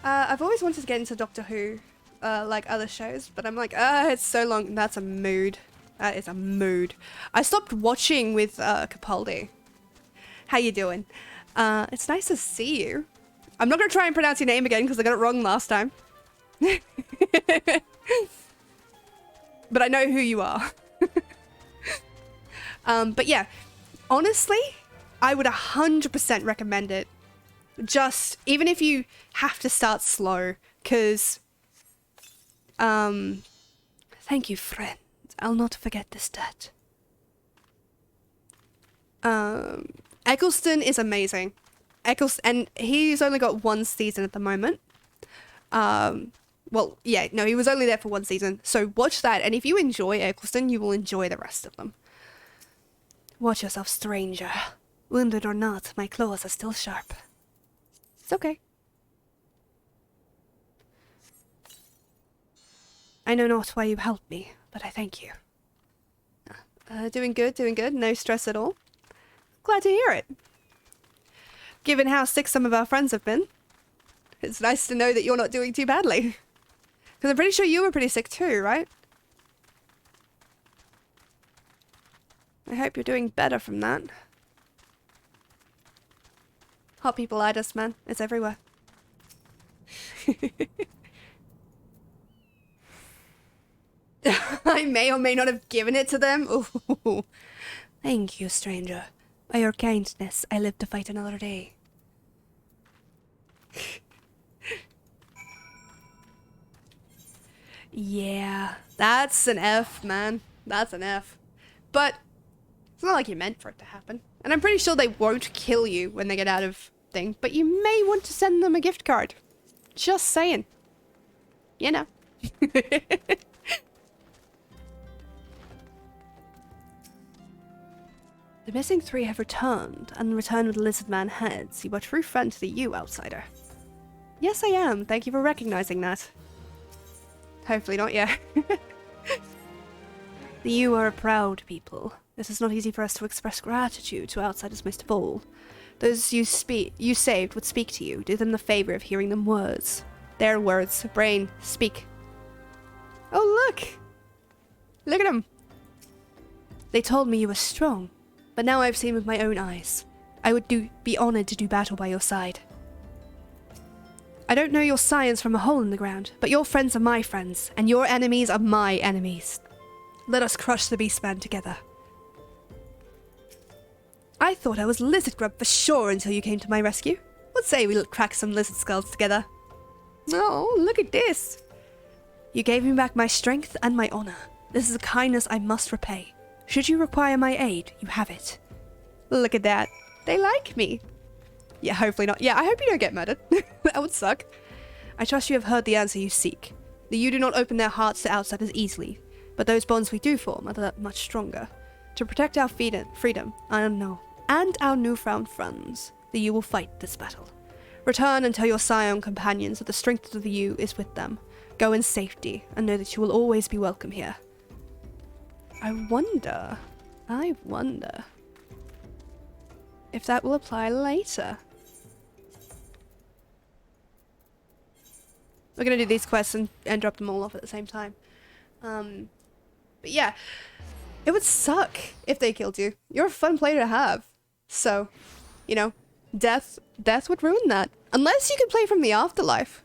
I've always wanted to get into Doctor Who, like other shows, but I'm like, it's so long. That's a mood. That is a mood. I stopped watching with Capaldi. How you doing? It's nice to see you. I'm not going to try and pronounce your name again because I got it wrong last time. But I know who you are. But yeah, honestly, I would 100% recommend it. Just, even if you have to start slow, because, thank you, friend. I'll not forget this debt. Eccleston is amazing. And he's only got one season at the moment. Well, yeah, no, he was only there for one season. So watch that, and if you enjoy Eccleston, you will enjoy the rest of them. Watch yourself, stranger. Wounded or not, my claws are still sharp. It's okay. I know not why you helped me, but I thank you. Doing good, doing good. No stress at all. Glad to hear it. Given how sick some of our friends have been, it's nice to know that you're not doing too badly. Because I'm pretty sure you were pretty sick too, right? I hope you're doing better from that. Hot people-itis, man. It's everywhere. I may or may not have given it to them. Ooh. Thank you, stranger. By your kindness, I live to fight another day. Yeah, that's an F, man. That's an F. But it's not like you meant for it to happen. And I'm pretty sure they won't kill you when they get out of thing, but you may want to send them a gift card. Just saying. You know. The missing three have returned, and returned with lizard man heads. You are a true friend to the you, outsider. Yes, I am. Thank you for recognizing that. Hopefully not, yeah. The you are a proud people. This is not easy for us to express gratitude to outsiders most of all. Those you saved would speak to you. Do them the favor of hearing them words. Their words. Brain, speak. Oh, look! Look at them! They told me you were strong, but now I've seen with my own eyes. I would be honored to do battle by your side. I don't know your science from a hole in the ground, but your friends are my friends, and your enemies are my enemies. Let us crush the Beastman together. I thought I was lizard grub for sure until you came to my rescue. Let's say we crack some lizard skulls together. Oh, look at this. You gave me back my strength and my honor. This is a kindness I must repay. Should you require my aid, you have it. Look at that. They like me. Yeah, hopefully not. Yeah, I hope you don't get murdered. That would suck. I trust you have heard the answer you seek. The you do not open their hearts to outsiders easily, but those bonds we do form are that much stronger. To protect our freedom, and our newfound friends, the you will fight this battle. Return and tell your scion companions that the strength of the you is with them. Go in safety, and know that you will always be welcome here. I wonder if that will apply later. We're gonna do these quests and drop them all off at the same time. But yeah, it would suck if they killed you. You're a fun player to have. So, you know, death would ruin that. Unless you could play from the afterlife.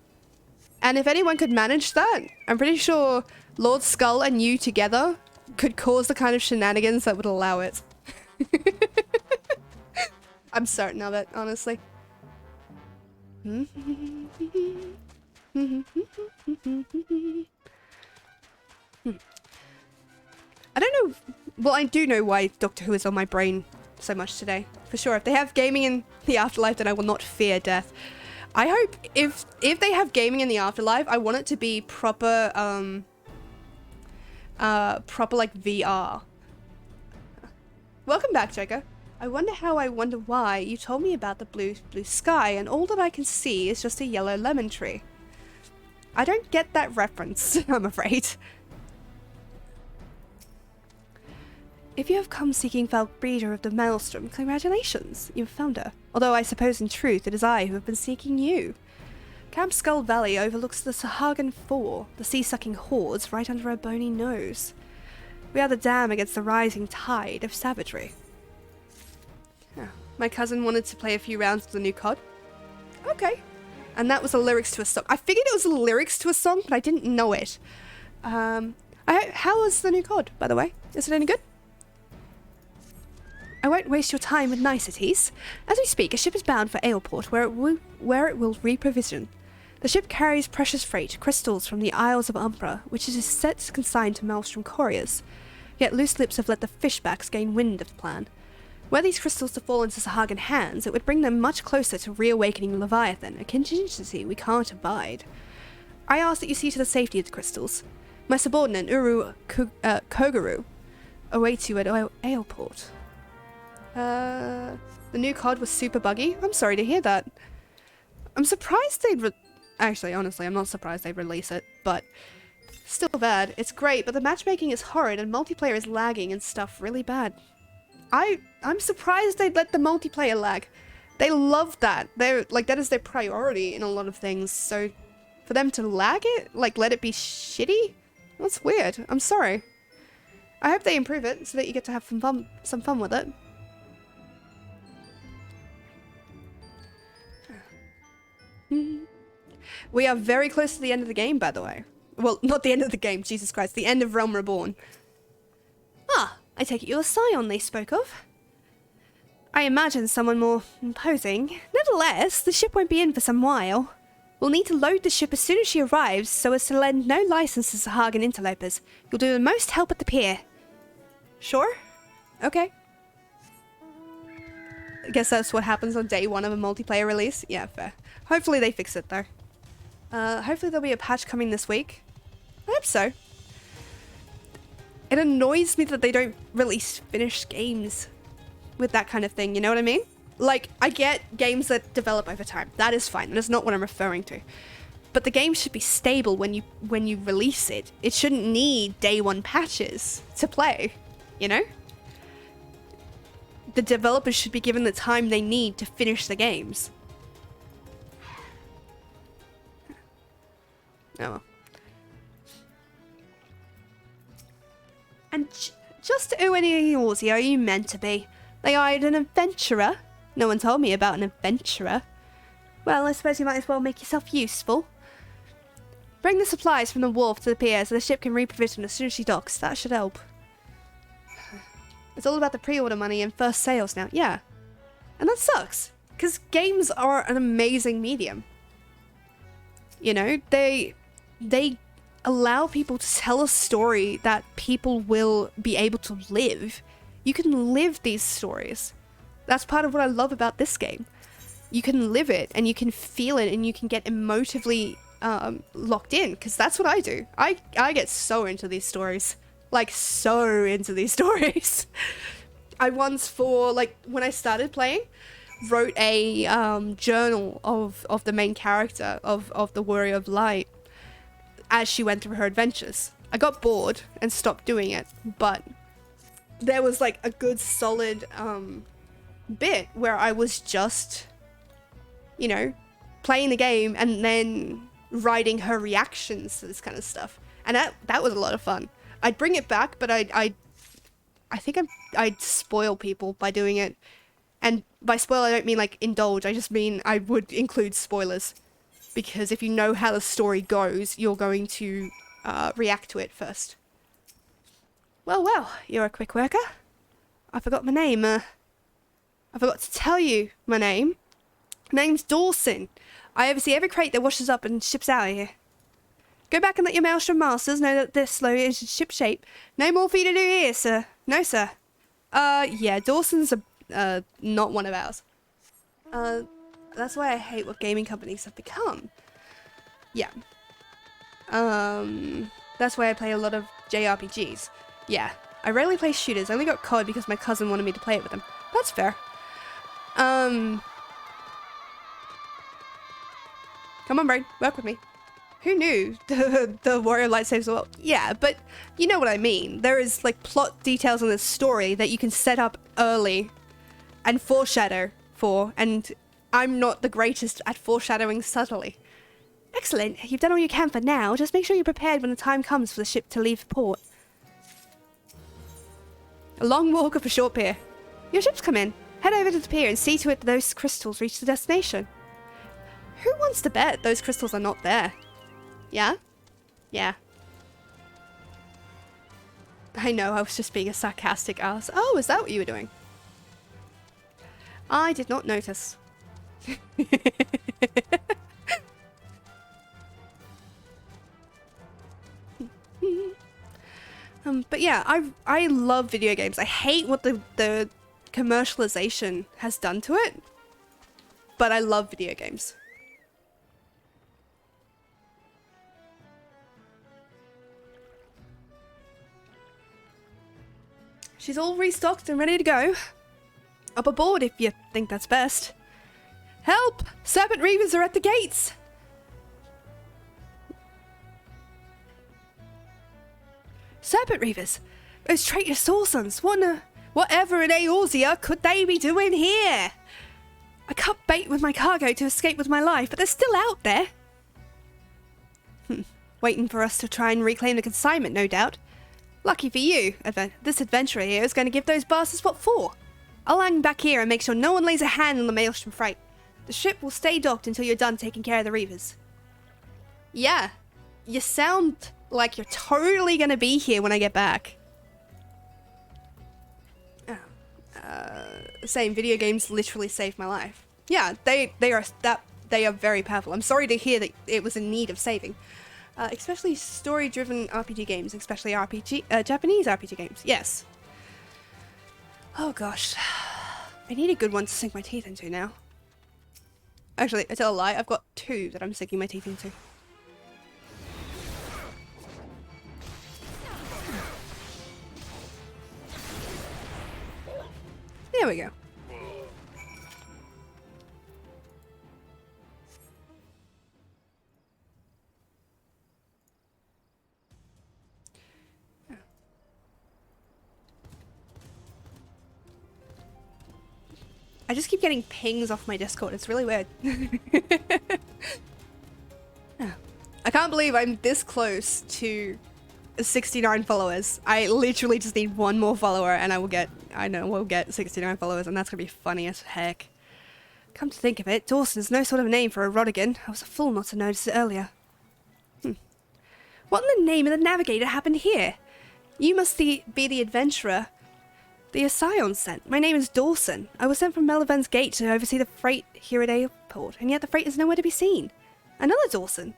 And if anyone could manage that, I'm pretty sure Lord Skull and you together could cause the kind of shenanigans that would allow it. I'm certain of it, honestly. I don't know. Well, I do know why Doctor Who is on my brain so much today. For sure. If they have gaming in the afterlife, then I will not fear death. I hope if they have gaming in the afterlife, I want it to be proper, proper like VR. Welcome back, Joker. I wonder why you told me about the blue sky and all that I can see is just a yellow lemon tree. I don't get that reference, I'm afraid. If you have come seeking foul breeder of the Maelstrom, congratulations, you've found her. Although I suppose in truth it is I who have been seeking you. Camp Skull Valley overlooks the Sahagan Four, the sea-sucking hordes right under our bony nose. We are the dam against the rising tide of savagery. Oh, my cousin wanted to play a few rounds of the new COD. Okay. And that was the lyrics to a song. I figured it was the lyrics to a song, but I didn't know it. How was the new COD, by the way? Is it any good? I won't waste your time with niceties. As we speak, a ship is bound for Aleport, where it will reprovision. The ship carries precious freight, crystals from the Isles of Umbra, which it is set to consign to Maelstrom couriers. Yet loose lips have let the fishbacks gain wind of the plan. Were these crystals to fall into Sahagan hands, it would bring them much closer to reawakening Leviathan, a contingency we can't abide. I ask that you see to the safety of the crystals. My subordinate, Uru Kogaru, awaits you at Aleport. The new COD was super buggy. I'm sorry to hear that. I'm surprised they'd actually, honestly, I'm not surprised they'd release it, but still bad. It's great, but the matchmaking is horrid and multiplayer is lagging and stuff really bad. I'm surprised they'd let the multiplayer lag. They love that. They're like, that is their priority in a lot of things. So for them to lag it, like let it be shitty, that's weird. I'm sorry. I hope they improve it so that you get to have some fun with it. We are very close to the end of the game, by the way. Well, not the end of the game, Jesus Christ. The end of Realm Reborn. Ah, I take it you're the scion they spoke of. I imagine someone more imposing. Nevertheless, the ship won't be in for some while. We'll need to load the ship as soon as she arrives, so as to lend no license to Sahagan interlopers. You'll do the most help at the pier. Sure? Okay. I guess that's what happens on day one of a multiplayer release. Yeah, fair. Hopefully they fix it, though. Hopefully there'll be a patch coming this week. I hope so. It annoys me that they don't release finished games with that kind of thing, you know what I mean? Like, I get games that develop over time. That is fine. That's not what I'm referring to. But the game should be stable when you release it. It shouldn't need day one patches to play, you know? The developers should be given the time they need to finish the games. Oh well. And just who any Aussie are you meant to be? They hired an adventurer? No one told me about an adventurer. Well, I suppose you might as well make yourself useful. Bring the supplies from the wharf to the pier so the ship can reprovision as soon as she docks. That should help. It's all about the pre-order money and first sales now. Yeah. And that sucks. Because games are an amazing medium. You know, they allow people to tell a story that people will be able to live. You can live these stories. That's part of what I love about this game. You can live it and you can feel it and you can get emotively locked in, because that's what I do. I get so into these stories. Like, so into these stories. I once, for, like, when I started playing, wrote a journal of the main character of the Warrior of Light as she went through her adventures. I got bored and stopped doing it, but there was like a good solid bit where I was just, you know, playing the game and then writing her reactions to this kind of stuff. And that was a lot of fun. I'd bring it back, but I think I'd spoil people by doing it. And by spoil, I don't mean like indulge. I just mean I would include spoilers. Because if you know how the story goes, you're going to react to it first. Well, you're a quick worker. I forgot my name. I forgot to tell you my name. My name's Dawson. I oversee every crate that washes up and ships out of here. Go back and let your maelstrom masters know that this slow is ship shape. No more for you to do here, sir. No, sir. Yeah, Dawson's not one of ours. That's why I hate what gaming companies have become. Yeah. That's why I play a lot of JRPGs. Yeah. I rarely play shooters. I only got COD because my cousin wanted me to play it with him. That's fair. Come on, Brain. Work with me. Who knew the Warrior Light saves the world? Yeah, but you know what I mean. There is, like, plot details in this story that you can set up early and foreshadow for, and I'm not the greatest at foreshadowing subtly. Excellent. You've done all you can for now. Just make sure you're prepared when the time comes for the ship to leave port. A long walk up a short pier. Your ship's come in. Head over to the pier and see to it that those crystals reach the destination. Who wants to bet those crystals are not there? Yeah? Yeah. I know, I was just being a sarcastic ass. Oh, is that what you were doing? I did not notice. But yeah, I love video games. I hate what the commercialization has done to it, but I love video games. She's all restocked and ready to go. Up aboard if you think that's best. Help! Serpent Reavers are at the gates! Serpent Reavers? Those traitor Sorsons, whatever in Eorzea could they be doing here? I cut bait with my cargo to escape with my life, but they're still out there. Waiting for us to try and reclaim the consignment, no doubt. Lucky for you, this adventurer here is going to give those bastards what for. I'll hang back here and make sure no one lays a hand on the Maelstrom freight. The ship will stay docked until you're done taking care of the Reavers. Yeah, you sound like you're totally going to be here when I get back. Same, video games literally saved my life. Yeah, they are very powerful. I'm sorry to hear that it was in need of saving. Especially story-driven RPG games, especially Japanese RPG games. Yes. Oh gosh, I need a good one to sink my teeth into now. Actually, I tell a lie. I've got two that I'm sinking my teeth into. There we go. I just keep getting pings off my Discord. It's really weird. I can't believe I'm this close to 69 followers. I literally just need one more follower and we'll get 69 followers, and that's gonna be funny as heck. Come to think of it, Dawson's no sort of name for a Rodigan. I was a fool not to notice it earlier. What in the name of the Navigator happened here? You must be the adventurer the Scion sent. My name is Dawson. I was sent from Melivan's Gate to oversee the freight here at airport, and yet the freight is nowhere to be seen. Another Dawson?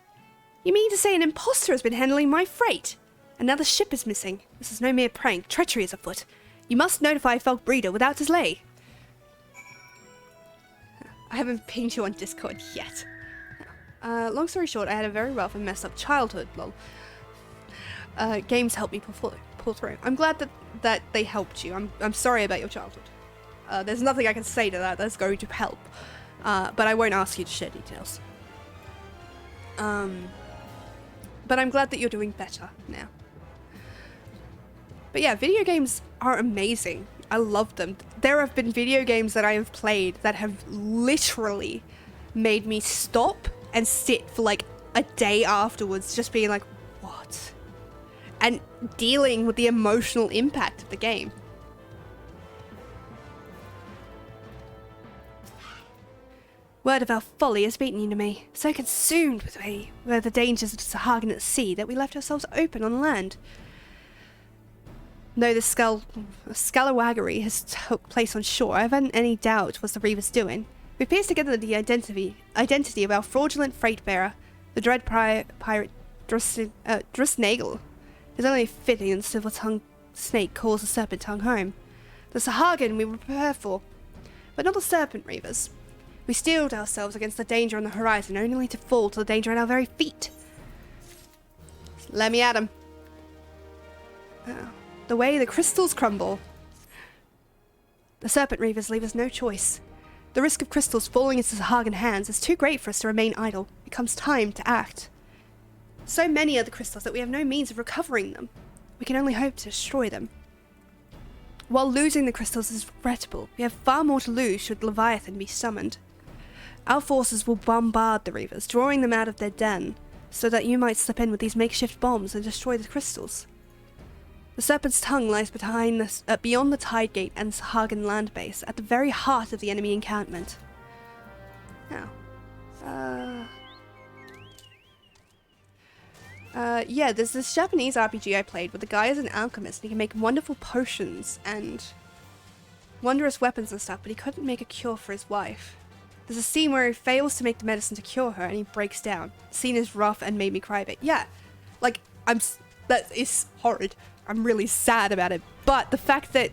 You mean to say an imposter has been handling my freight? And now the ship is missing. This is no mere prank. Treachery is afoot. You must notify Falk Breeder without delay. I haven't pinged you on Discord yet. Long story short, I had a very rough and messed up childhood, lol. Games helped me pull through. I'm glad that they helped you. I'm sorry about your childhood. There's nothing I can say to that that's going to help. But I won't ask you to share details. But I'm glad that you're doing better now. But yeah, video games are amazing. I love them. There have been video games that I have played that have literally made me stop and sit for like a day afterwards, just being like, what? And dealing with the emotional impact of the game. Word of our folly has beaten you to me. So consumed with the dangers of Sahagin at sea that we left ourselves open on land. Though the scalawaggery has took place on shore, I haven't any doubt was the Reaver's doing. We pieced together the identity of our fraudulent freight bearer, the dread pirate Drusnagel. It's only fitting and silver-tongued snake calls the serpent tongue home. The Sahagin we were prepared for, but not the serpent reavers. We steeled ourselves against the danger on the horizon, only to fall to the danger at our very feet. Let me at him. The way the crystals crumble. The serpent reavers leave us no choice. The risk of crystals falling into Sahagin hands is too great for us to remain idle. It comes time to act. So many are the crystals that we have no means of recovering them. We can only hope to destroy them. While losing the crystals is regrettable, we have far more to lose should Leviathan be summoned. Our forces will bombard the Reavers, drawing them out of their den, so that you might slip in with these makeshift bombs and destroy the crystals. The Serpent's Tongue lies beyond the Tide Gate and Sahagin land base, at the very heart of the enemy encampment. Now, yeah, there's this Japanese RPG I played where the guy is an alchemist and he can make wonderful potions and wondrous weapons and stuff, but he couldn't make a cure for his wife. There's a scene where he fails to make the medicine to cure her and he breaks down. The scene is rough and made me cry a bit. Yeah, like, that is horrid. I'm really sad about it. But the fact that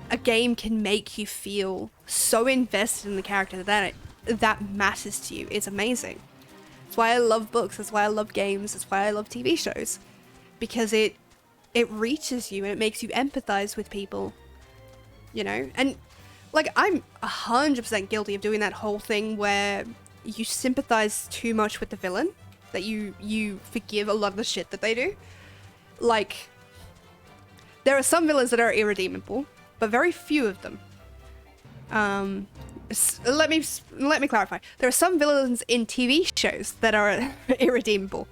a game can make you feel so invested in the character that matters to you is amazing. That's why I love books, that's why I love games, that's why I love TV shows. Because it reaches you and it makes you empathize with people. You know? And like, I'm 100% guilty of doing that whole thing where you sympathize too much with the villain. That you forgive a lot of the shit that they do. Like, there are some villains that are irredeemable, but very few of them. Let me clarify. There are some villains in TV shows that are irredeemable.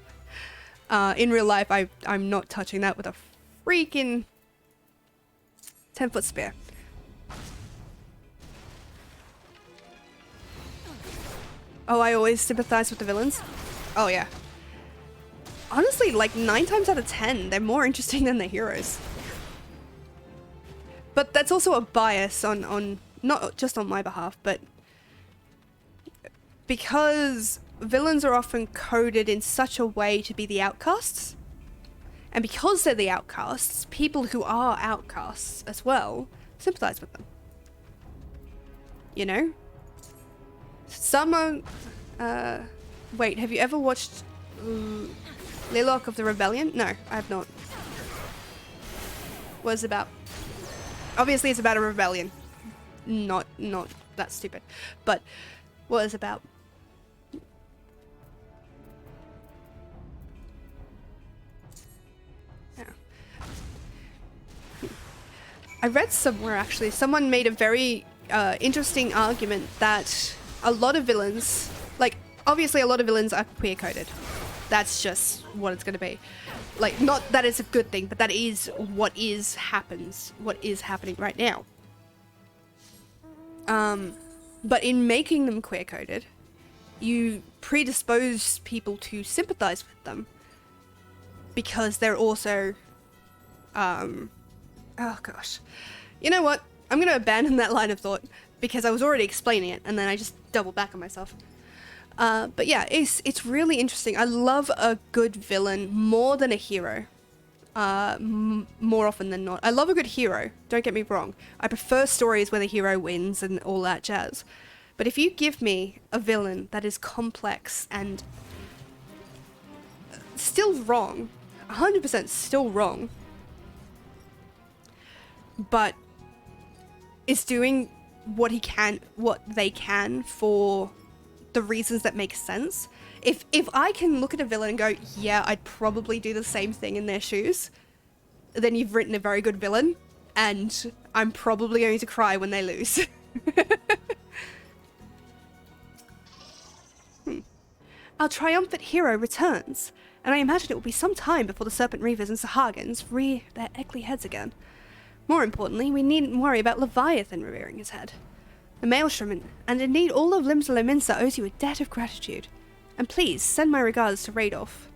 In real life, I'm not touching that with a freaking 10-foot spear. Oh, I always sympathize with the villains? Oh, yeah. Honestly, like 9 times out of 10, they're more interesting than the heroes. But that's also a bias on not just on my behalf, but because villains are often coded in such a way to be the outcasts. And because they're the outcasts, people who are outcasts as well sympathize with them. You know? Some are... wait, have you ever watched Lilock of the Rebellion? No, I have not. What is it about? Obviously it's about a rebellion. Not that stupid. But what is it about? Yeah. I read somewhere actually, someone made a very interesting argument that a lot of villains, like obviously a lot of villains are queer coded. That's just what it's gonna be. Like, not that it's a good thing, but that is what is happening right now. But in making them queer coded, you predispose people to sympathize with them because they're also oh gosh. You know what? I'm gonna abandon that line of thought because I was already explaining it and then I just doubled back on myself. But yeah, it's really interesting. I love a good villain more than a hero. More often than not. I love a good hero, don't get me wrong. I prefer stories where the hero wins and all that jazz. But if you give me a villain that is complex and still wrong, 100% still wrong, but is doing what they can for the reasons that make sense. If I can look at a villain and go, yeah, I'd probably do the same thing in their shoes, then you've written a very good villain, and I'm probably going to cry when they lose. Our triumphant hero returns, and I imagine it will be some time before the Serpent Reavers and Sahagins rear their ugly heads again. More importantly, we needn't worry about Leviathan rearing his head. The Maelstrom, and indeed all of Limsa Lominsa, owes you a debt of gratitude. And please, send my regards to Radolf.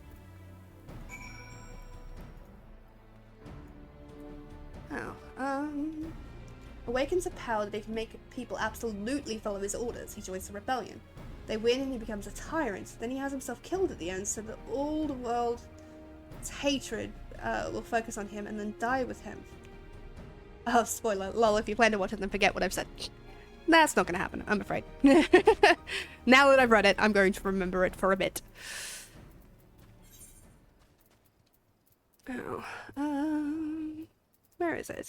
Awakens a power that he can make people absolutely follow his orders. He joins the rebellion. They win and he becomes a tyrant. Then he has himself killed at the end so that all the world's hatred will focus on him and then die with him. Oh, spoiler. Lol, if you plan to watch it, then forget what I've said. That's not going to happen, I'm afraid. Now that I've read it, I'm going to remember it for a bit. Oh, where is it?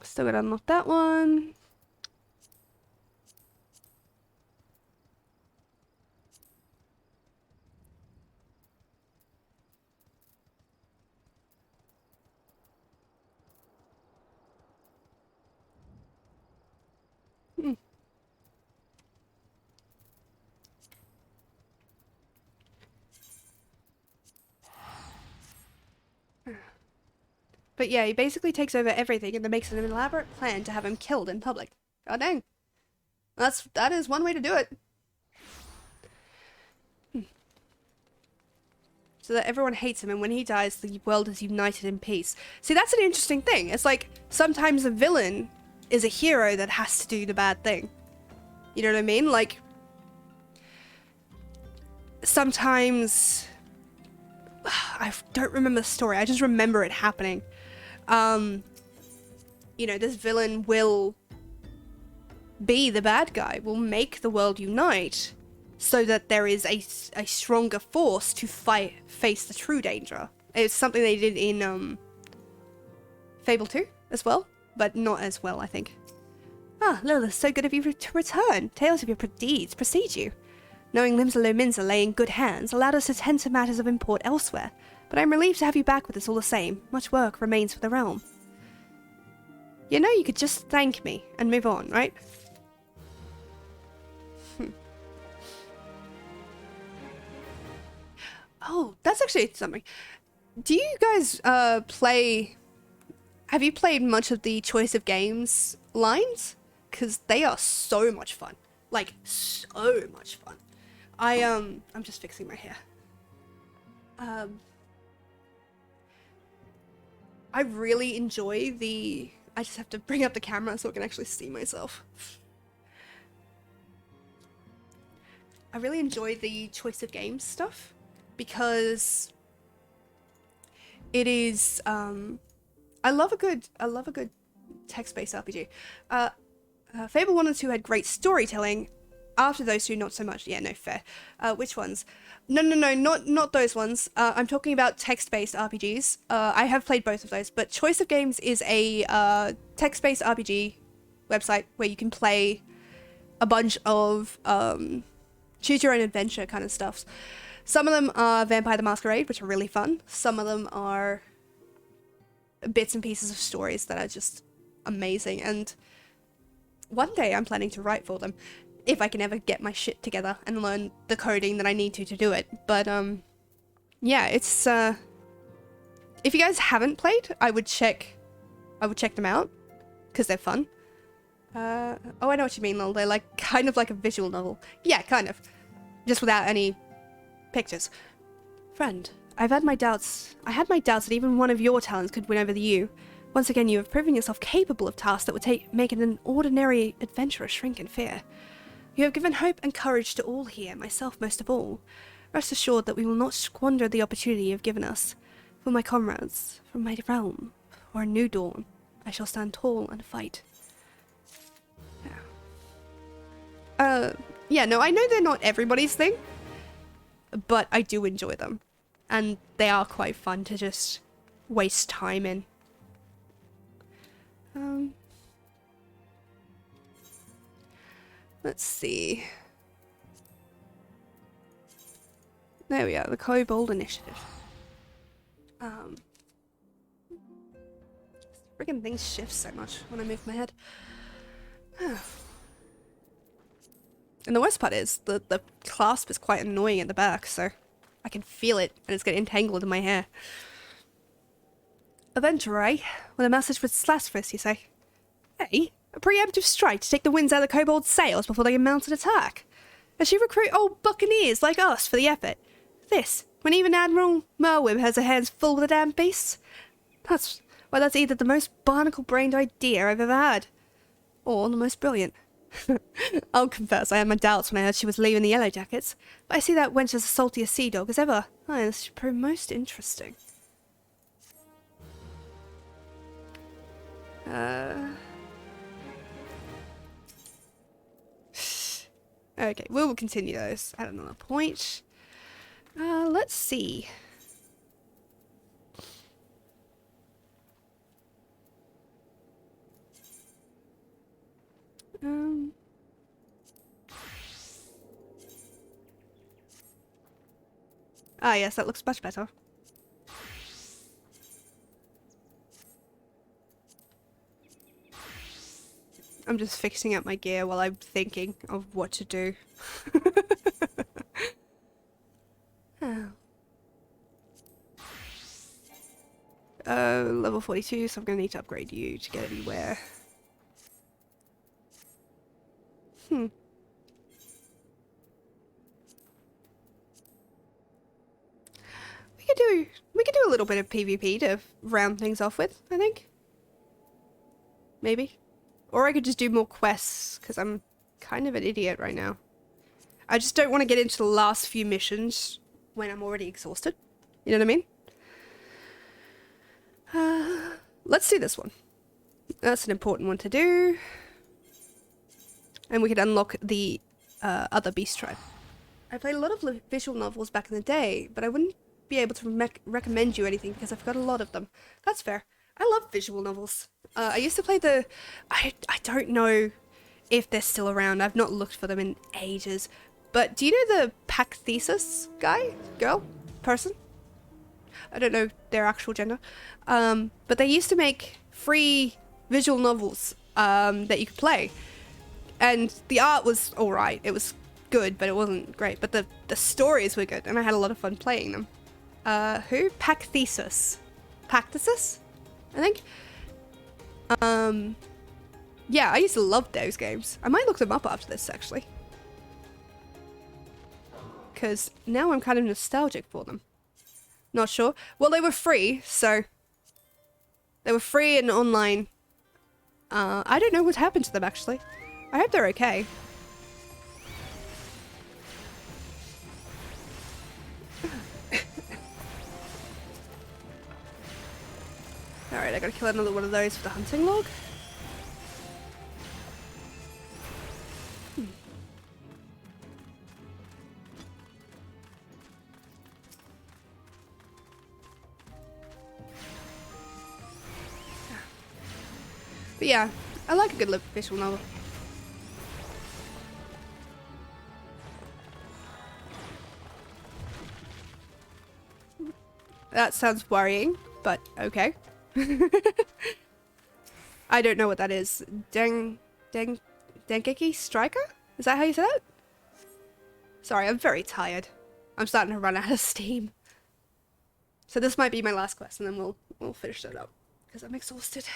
Still gotta unlock that one. But yeah, he basically takes over everything and then makes an elaborate plan to have him killed in public. God dang. That is one way to do it. So that everyone hates him, and when he dies, the world is united in peace. See, that's an interesting thing. It's like, sometimes a villain is a hero that has to do the bad thing. You know what I mean? Like, sometimes... I don't remember the story, I just remember it happening. You know, this villain will be the bad guy, will make the world unite so that there is a stronger force to face the true danger. It's something they did in Fable 2 as well, but not as well, I think. Ah, Lola, so good of you to return. Tales of your deeds precede you. Knowing Limsa Lominsa lay in good hands allowed us to tend to matters of import elsewhere, but I'm relieved to have you back with us all the same. Much work remains for the realm. You know, you could just thank me and move on, right? Oh, that's actually something. Do you guys play... Have you played much of the Choice of Games lines? Because they are so much fun. Like, so much fun. I'm just fixing my hair. I really enjoy the... I just have to bring up the camera so I can actually see myself. I really enjoy the Choice of Games stuff because it is, I love a good text-based RPG. Fable 1 and 2 had great storytelling. After those two, not so much. Yeah, no, fair. Which ones? No, not those ones. I'm talking about text-based RPGs. I have played both of those, but Choice of Games is a text-based RPG website where you can play a bunch of choose-your-own-adventure kind of stuff. Some of them are Vampire the Masquerade, which are really fun. Some of them are bits and pieces of stories that are just amazing, and one day I'm planning to write for them. If I can ever get my shit together and learn the coding that I need to do it. But, yeah, it's, if you guys haven't played, I would check them out, because they're fun. Oh, I know what you mean, Lol. They're like, kind of like a visual novel. Yeah, kind of. Just without any pictures. Friend, I had my doubts that even one of your talents could win over the you. Once again, you have proven yourself capable of tasks that would make an ordinary adventurer shrink in fear. You have given hope and courage to all here, myself most of all. Rest assured that we will not squander the opportunity you have given us. For my comrades, for my realm, or a new dawn, I shall stand tall and fight. Yeah, no, I know they're not everybody's thing, but I do enjoy them. And they are quite fun to just waste time in. Let's see. There we are, the Kobold Initiative. Friggin' things shift so much when I move my head. And the worst part is, the clasp is quite annoying at the back, so I can feel it, and it's getting entangled in my hair. Adventurer, eh? With a message with Slasfist, you say? Hey, a preemptive strike to take the winds out of the kobold's sails before they can mount an attack. And she recruit old buccaneers like us for the effort. This, when even Admiral Merwin has her hands full with the damn beasts? That's either the most barnacle-brained idea I've ever had, or the most brilliant. I'll confess, I had my doubts when I heard she was leaving the Yellow Jackets, but I see that wench as salty a sea dog as ever. Aye, this should prove most interesting. Okay, we will continue those at another point. Let's see. Ah, yes, that looks much better. I'm just fixing up my gear while I'm thinking of what to do. Level 42, so I'm going to need to upgrade you to get anywhere. We could do a little bit of PvP to round things off with, I think. Maybe. Or I could just do more quests, because I'm kind of an idiot right now. I just don't want to get into the last few missions when I'm already exhausted. You know what I mean? Let's do this one. That's an important one to do. And we could unlock the other beast tribe. I played a lot of visual novels back in the day, but I wouldn't be able to recommend you anything because I've got a lot of them. That's fair. I love visual novels. I used to play the... I don't know if they're still around. I've not looked for them in ages. But do you know the Packthesis guy? Girl? Person? I don't know their actual gender. But they used to make free visual novels that you could play. And the art was alright. It was good, but it wasn't great. But the stories were good, and I had a lot of fun playing them. Who? Packthesis. Packthesis? I think. Yeah, I used to love those games. I might look them up after this, actually. Because now I'm kind of nostalgic for them. Not sure. Well, they were free, so... They were free and online. I don't know what happened to them, actually. I hope they're okay. Alright, I gotta kill another one of those for the hunting log. But yeah, I like a good visual novel. That sounds worrying, but okay. I don't know what that is. Dengeki Striker? Is that how you say that? Sorry, I'm very tired. I'm starting to run out of steam. So this might be my last quest, and then we'll finish that up because I'm exhausted.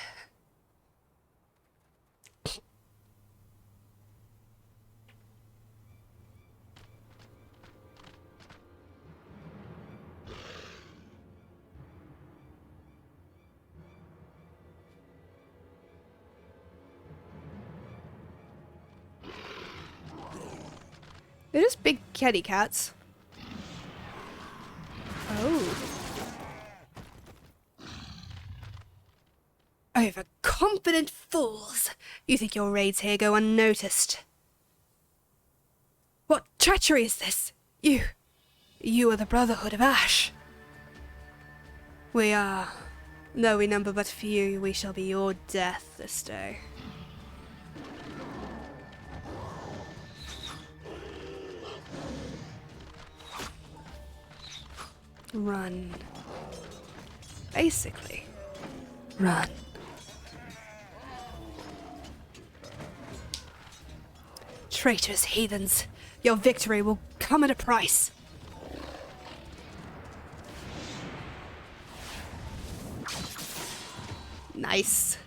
They're just big kitty cats. Oh. Overconfident fools! You think your raids here go unnoticed? What treachery is this? You are the Brotherhood of Ash. We are. Though we number but few, we shall be your death this day. Run. Basically, run. Traitors, heathens, your victory will come at a price. Nice.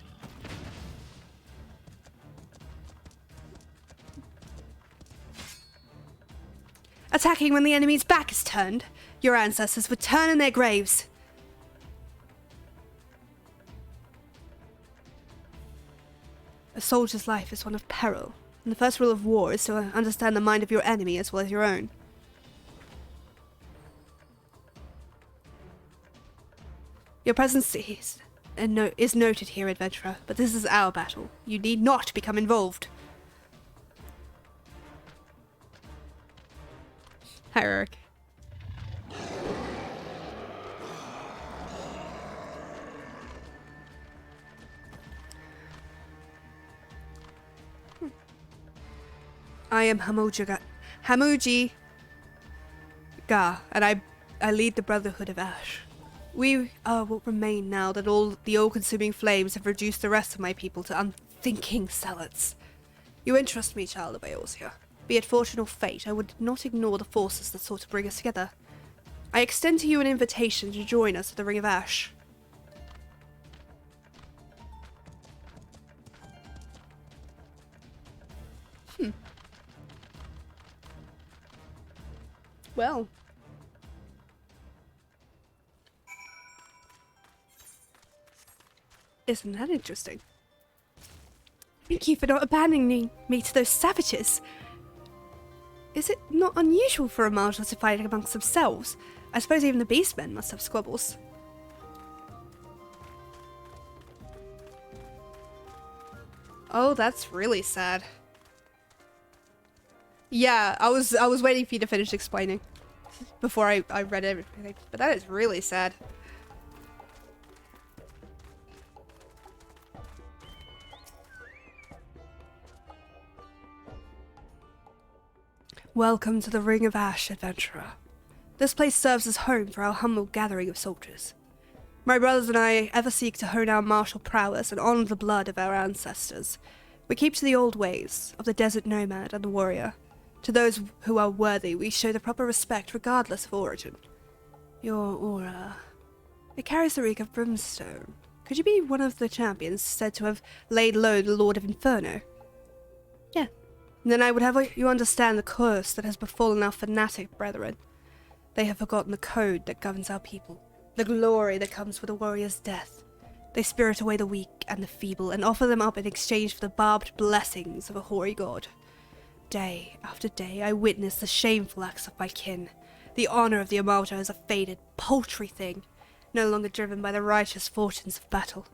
Attacking when the enemy's back is turned. Your ancestors would turn in their graves. A soldier's life is one of peril, and the first rule of war is to understand the mind of your enemy as well as your own. Your presence is noted here, adventurer, but this is our battle. You need not become involved. Hierarch. I am Hamuji Ga, and I lead the Brotherhood of Ash. We are what remain now that all the all-consuming flames have reduced the rest of my people to unthinking zealots. You interest me, child of Eorzea. Be it fortune or fate, I would not ignore the forces that sought to bring us together. I extend to you an invitation to join us at the Ring of Ash. Well. Isn't that interesting? Thank you for not abandoning me to those savages. Is it not unusual for a marshal to fight amongst themselves? I suppose even the beastmen must have squabbles. Oh, that's really sad. Yeah, I was waiting for you to finish explaining before I read everything, but that is really sad. Welcome to the Ring of Ash, adventurer. This place serves as home for our humble gathering of soldiers. My brothers and I ever seek to hone our martial prowess and honor the blood of our ancestors. We keep to the old ways of the desert nomad and the warrior. To those who are worthy, we show the proper respect regardless of origin. Your aura, it carries the reek of brimstone. Could you be one of the champions said to have laid low the Lord of Inferno? Yeah. Then I would have you understand the curse that has befallen our fanatic brethren. They have forgotten the code that governs our people, the glory that comes with a warrior's death. They spirit away the weak and the feeble and offer them up in exchange for the barbed blessings of a hoary god. Day after day I witness the shameful acts of my kin. The honor of the Amalta is a faded, paltry thing, no longer driven by the righteous fortunes of battle.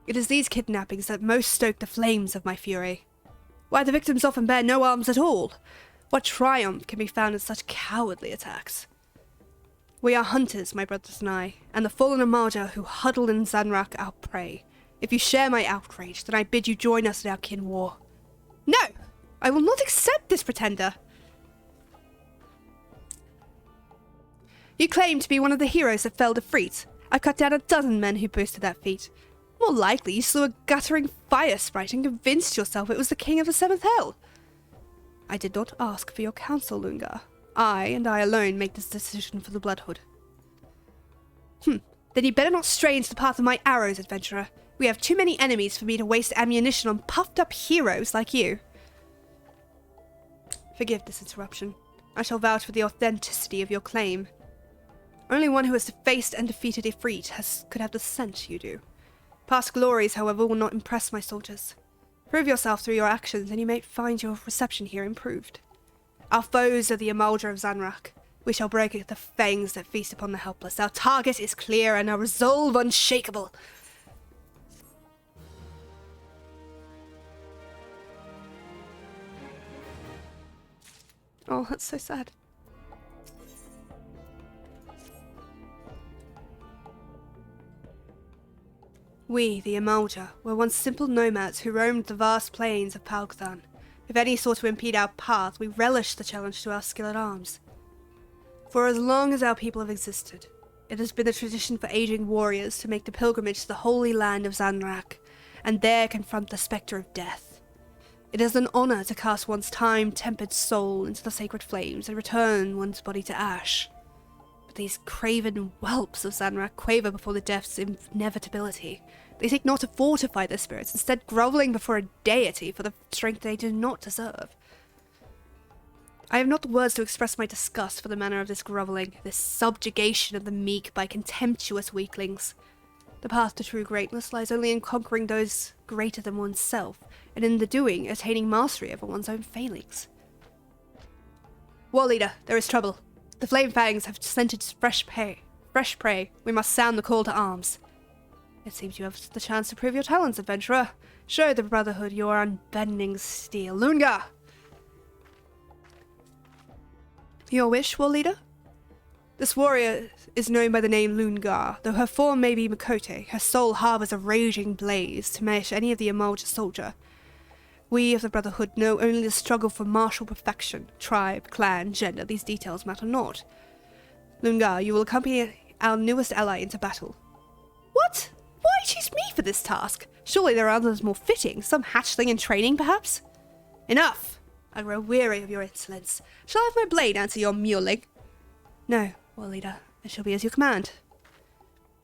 It is these kidnappings that most stoke the flames of my fury. Why, the victims often bear no arms at all. What triumph can be found in such cowardly attacks? We are hunters, my brothers and I, and the fallen Amalta who huddle in Zanrak our prey. If you share my outrage, then I bid you join us in our kin war. No! I will not accept this pretender! You claim to be one of the heroes that fell defeat. I've cut down a dozen men who boasted that feat. More likely, you slew a guttering fire sprite and convinced yourself it was the king of the seventh hell. I did not ask for your counsel, Lungar. I, and I alone, make this decision for the Bloodhood. Then you better not stray into the path of my arrows, adventurer. We have too many enemies for me to waste ammunition on puffed-up heroes like you. Forgive this interruption. I shall vouch for the authenticity of your claim. Only one who has faced and defeated Ifrit could have the scent you do. Past glories, however, will not impress my soldiers. Prove yourself through your actions, and you may find your reception here improved. Our foes are the Amaldra of Zanrak. We shall break the fangs that feast upon the helpless. Our target is clear and our resolve unshakable. Oh, that's so sad. We, the Amaldra, were once simple nomads who roamed the vast plains of Palgthan. If any sought to impede our path, we relished the challenge to our skill at arms. For as long as our people have existed, it has been the tradition for aging warriors to make the pilgrimage to the holy land of Zanrak, and there confront the spectre of death. It is an honor to cast one's time-tempered soul into the sacred flames and return one's body to ash. But these craven whelps of Zanrak quaver before the death's inevitability. They seek not to fortify their spirits, instead groveling before a deity for the strength they do not deserve. I have not the words to express my disgust for the manner of this groveling, this subjugation of the meek by contemptuous weaklings. The path to true greatness lies only in conquering those greater than oneself, and in the doing, attaining mastery over one's own failings. War leader, there is trouble. The flame fangs have scented fresh prey. We must sound the call to arms. It seems you have the chance to prove your talents, adventurer. Show the Brotherhood your unbending steel. Lunga! Your wish, war leader? This warrior is known by the name Lungar. Though her form may be Makote, her soul harbors a raging blaze to match any of the Amaldra soldier. We of the Brotherhood know only the struggle for martial perfection. Tribe, clan, gender, these details matter not. Lungar, you will accompany our newest ally into battle. What? Why choose me for this task? Surely there are others more fitting. Some hatchling in training, perhaps? Enough! I grow weary of your insolence. Shall I have my blade answer your mewling? No, war leader. It shall be as you command.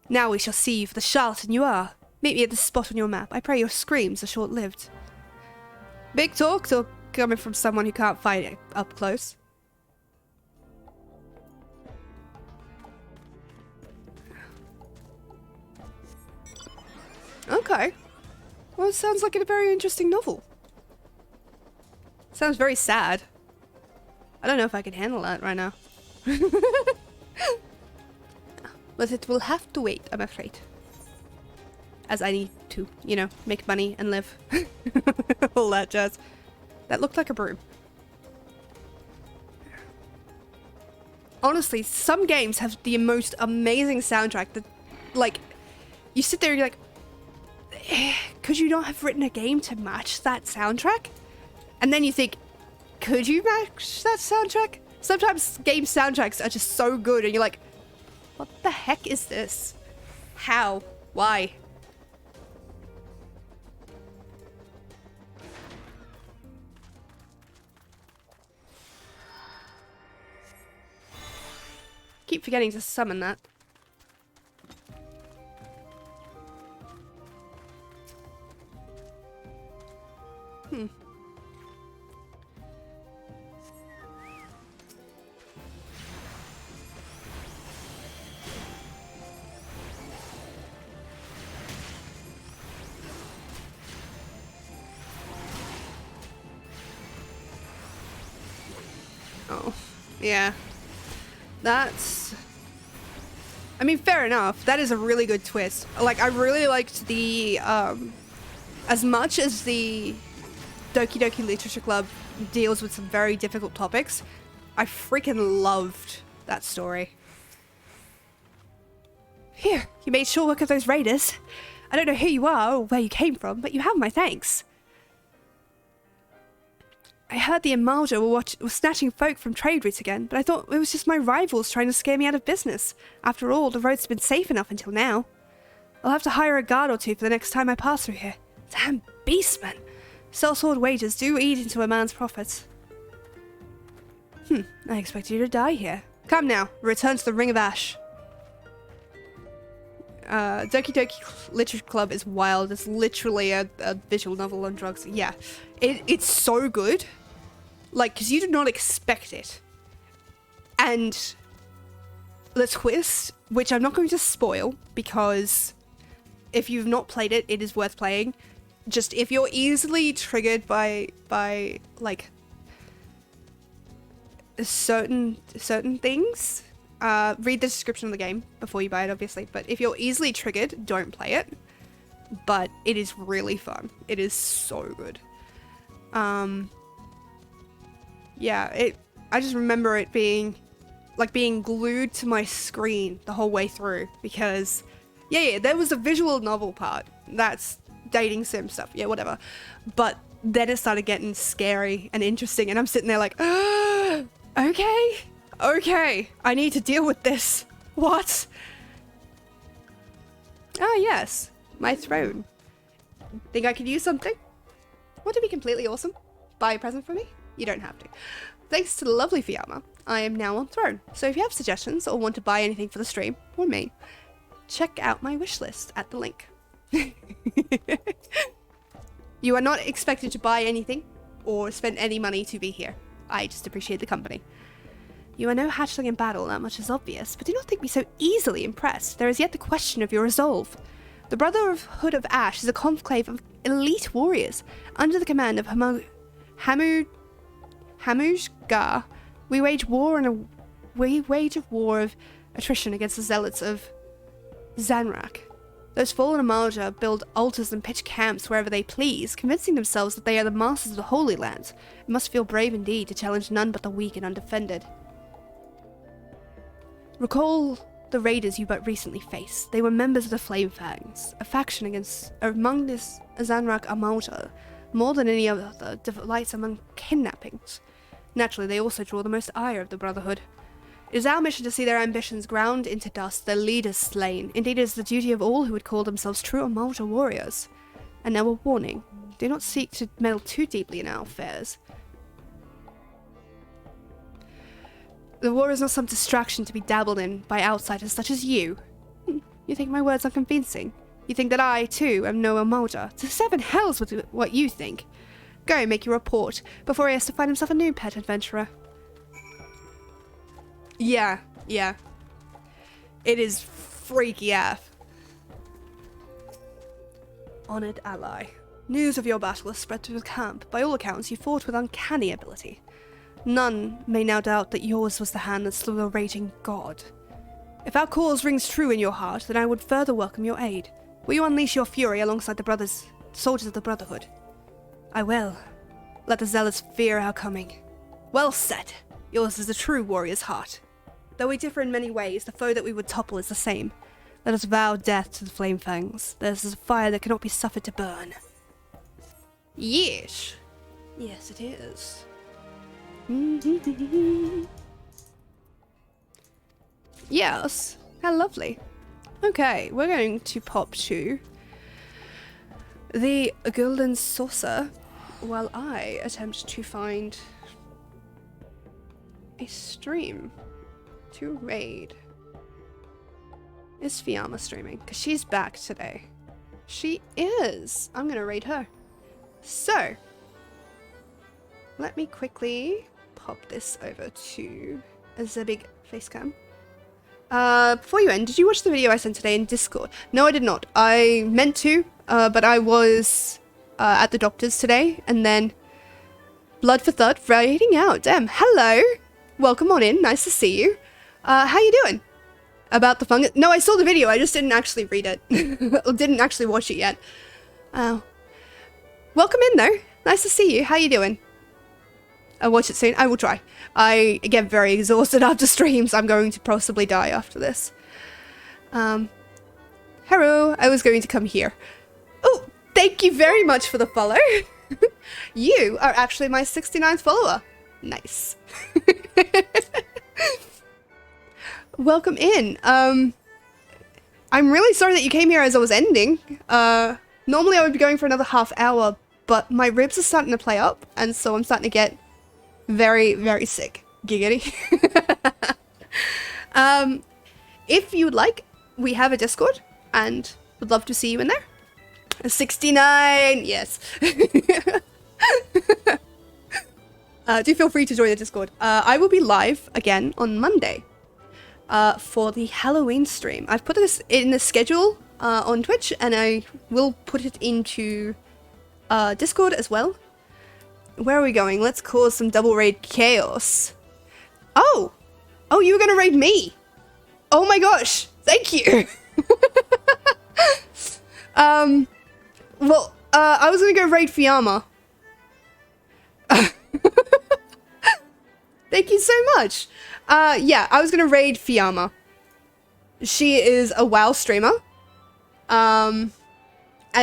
Now we shall see you for the charlatan you are. Meet me at this spot on your map. I pray your screams are short-lived. Big talks or coming from someone who can't fight it up close? Okay. Well, it sounds like a very interesting novel. Sounds very sad. I don't know if I can handle that right now. But it will have to wait, I'm afraid. As I need to, you know, make money and live. All that jazz. That looked like a broom. Honestly, some games have the most amazing soundtrack that, like, you sit there and you're like, could you not have written a game to match that soundtrack? And then you think, could you match that soundtrack? Sometimes game soundtracks are just so good and you're like, what the heck is this? How? Why? Keep forgetting to summon that. Oh, yeah. That's... I mean, fair enough. That is a really good twist. Like, I really liked the, as much as the Doki Doki Literature Club deals with some very difficult topics, I freaking loved that story. Here, you made short work of those raiders. I don't know who you are or where you came from, but you have my thanks. I heard the Amaldra were snatching folk from trade routes again, but I thought it was just my rivals trying to scare me out of business. After all, the road's been safe enough until now. I'll have to hire a guard or two for the next time I pass through here. Damn beastmen! Sellsword wages do eat into a man's profits. I expected you to die here. Come now, return to the Ring of Ash. Doki Doki Literature Club is wild. It's literally a visual novel on drugs. Yeah, it's so good. Like, because you did not expect it. And the twist, which I'm not going to spoil, because if you've not played it, it is worth playing. Just, if you're easily triggered by like, certain things. Read the description of the game before you buy it, obviously. But if you're easily triggered, don't play it. But it is really fun. It is so good. Yeah, I just remember it being like being glued to my screen the whole way through because yeah, there was a visual novel part. That's dating sim stuff. Yeah, whatever. But then it started getting scary and interesting and I'm sitting there like, okay, I need to deal with this. What? Ah, yes, my throne. Think I could use something? Want to be completely awesome? Buy a present for me? You don't have to. Thanks to the lovely Fiamma, I am now on throne. So if you have suggestions or want to buy anything for the stream or me, check out my wish list at the link. You are not expected to buy anything or spend any money to be here. I just appreciate the company. You are no hatchling in battle, that much is obvious, but do not think me so easily impressed. There is yet the question of your resolve. The Brotherhood of Ash is a conclave of elite warriors under the command of Hamujgar. We wage a war of attrition against the zealots of Zanrak. Those fallen Amalja build altars and pitch camps wherever they please, convincing themselves that they are the masters of the Holy Land. It must feel brave indeed to challenge none but the weak and undefended. Recall the raiders you but recently faced. They were members of the Flame Fangs, a faction among this Zanrak Amalja. More than any other, delights among kidnappings. Naturally, they also draw the most ire of the Brotherhood. It is our mission to see their ambitions ground into dust, their leaders slain. Indeed, it is the duty of all who would call themselves true Amalja warriors. And now a warning. Do not seek to meddle too deeply in our affairs. The war is not some distraction to be dabbled in by outsiders such as you. You think my words are convincing? You think that I, too, am no Amalja? To seven hells with what you think. Go and make your report, before he has to find himself a new pet adventurer. Yeah. It is freaky AF. Honored ally. News of your battle has spread through the camp. By all accounts, you fought with uncanny ability. None may now doubt that yours was the hand that slew the raging god. If our cause rings true in your heart, then I would further welcome your aid. Will you unleash your fury alongside the soldiers of the Brotherhood? I will. Let the zealots fear our coming. Well said. Yours is a true warrior's heart. Though we differ in many ways, the foe that we would topple is the same. Let us vow death to the Flame Fangs. Theirs is a fire that cannot be suffered to burn. Yes. Yes, it is. Yes. How lovely. Okay, we're going to pop to the Golden Saucer while I attempt to find a stream to raid. Is Fiamma streaming? Because she's back today. She is. I'm going to raid her. So, let me quickly pop this over to a Zebig facecam. Before you end, did you watch the video I sent today in Discord? No, I did not. I meant to, but I was at the doctor's today, and then Blood for Thud raiding out. Damn, hello! Welcome on in, nice to see you. How you doing? About the fungus? No, I saw the video, I just didn't actually read it. Didn't actually watch it yet. Welcome in though, nice to see you. How you doing? I'll watch it soon. I will try. I get very exhausted after streams. I'm going to possibly die after this. Hello. I was going to come here. Oh, thank you very much for the follow. You are actually my 69th follower. Nice. Welcome in. I'm really sorry that you came here as I was ending. Normally I would be going for another half hour, but my ribs are starting to play up, and so I'm starting to get very, very sick. Giggity. If you would like, we have a Discord, and would love to see you in there. 69! Yes. Do feel free to join the Discord. I will be live again on Monday for the Halloween stream. I've put this in the schedule on Twitch, and I will put it into Discord as well. Where are we going? Let's cause some double raid chaos. Oh! Oh, you were gonna raid me! Oh my gosh! Thank you! Well, I was gonna go raid Fiamma. Thank you so much! Yeah, I was gonna raid Fiamma. She is a WoW streamer. And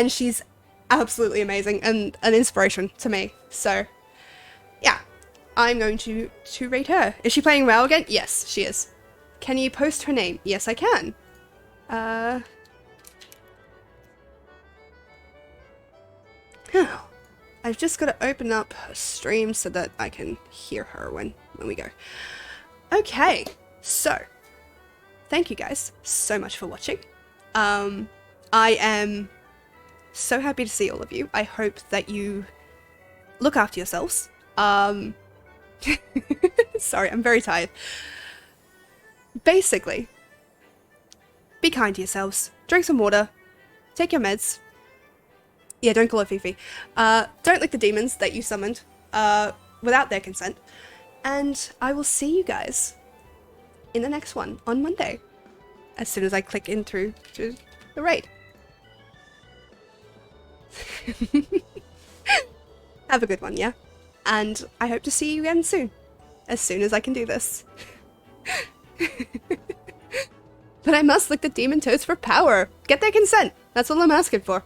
she's absolutely amazing and an inspiration to me. So, yeah. I'm going to raid her. Is she playing WoW again? Yes, she is. Can you post her name? Yes, I can. I've just got to open up her stream so that I can hear her when we go. Okay, so thank you guys so much for watching. I am so happy to see all of you. I hope that you look after yourselves. Sorry, I'm very tired. Basically, be kind to yourselves. Drink some water. Take your meds. Yeah, don't call her Fifi. Don't lick the demons that you summoned without their consent. And I will see you guys in the next one on Monday, as soon as I click in through to the raid. Have a good one, yeah? And I hope to see you again soon as I can do this. But I must lick the demon toads for power. Get their consent. That's all I'm asking for.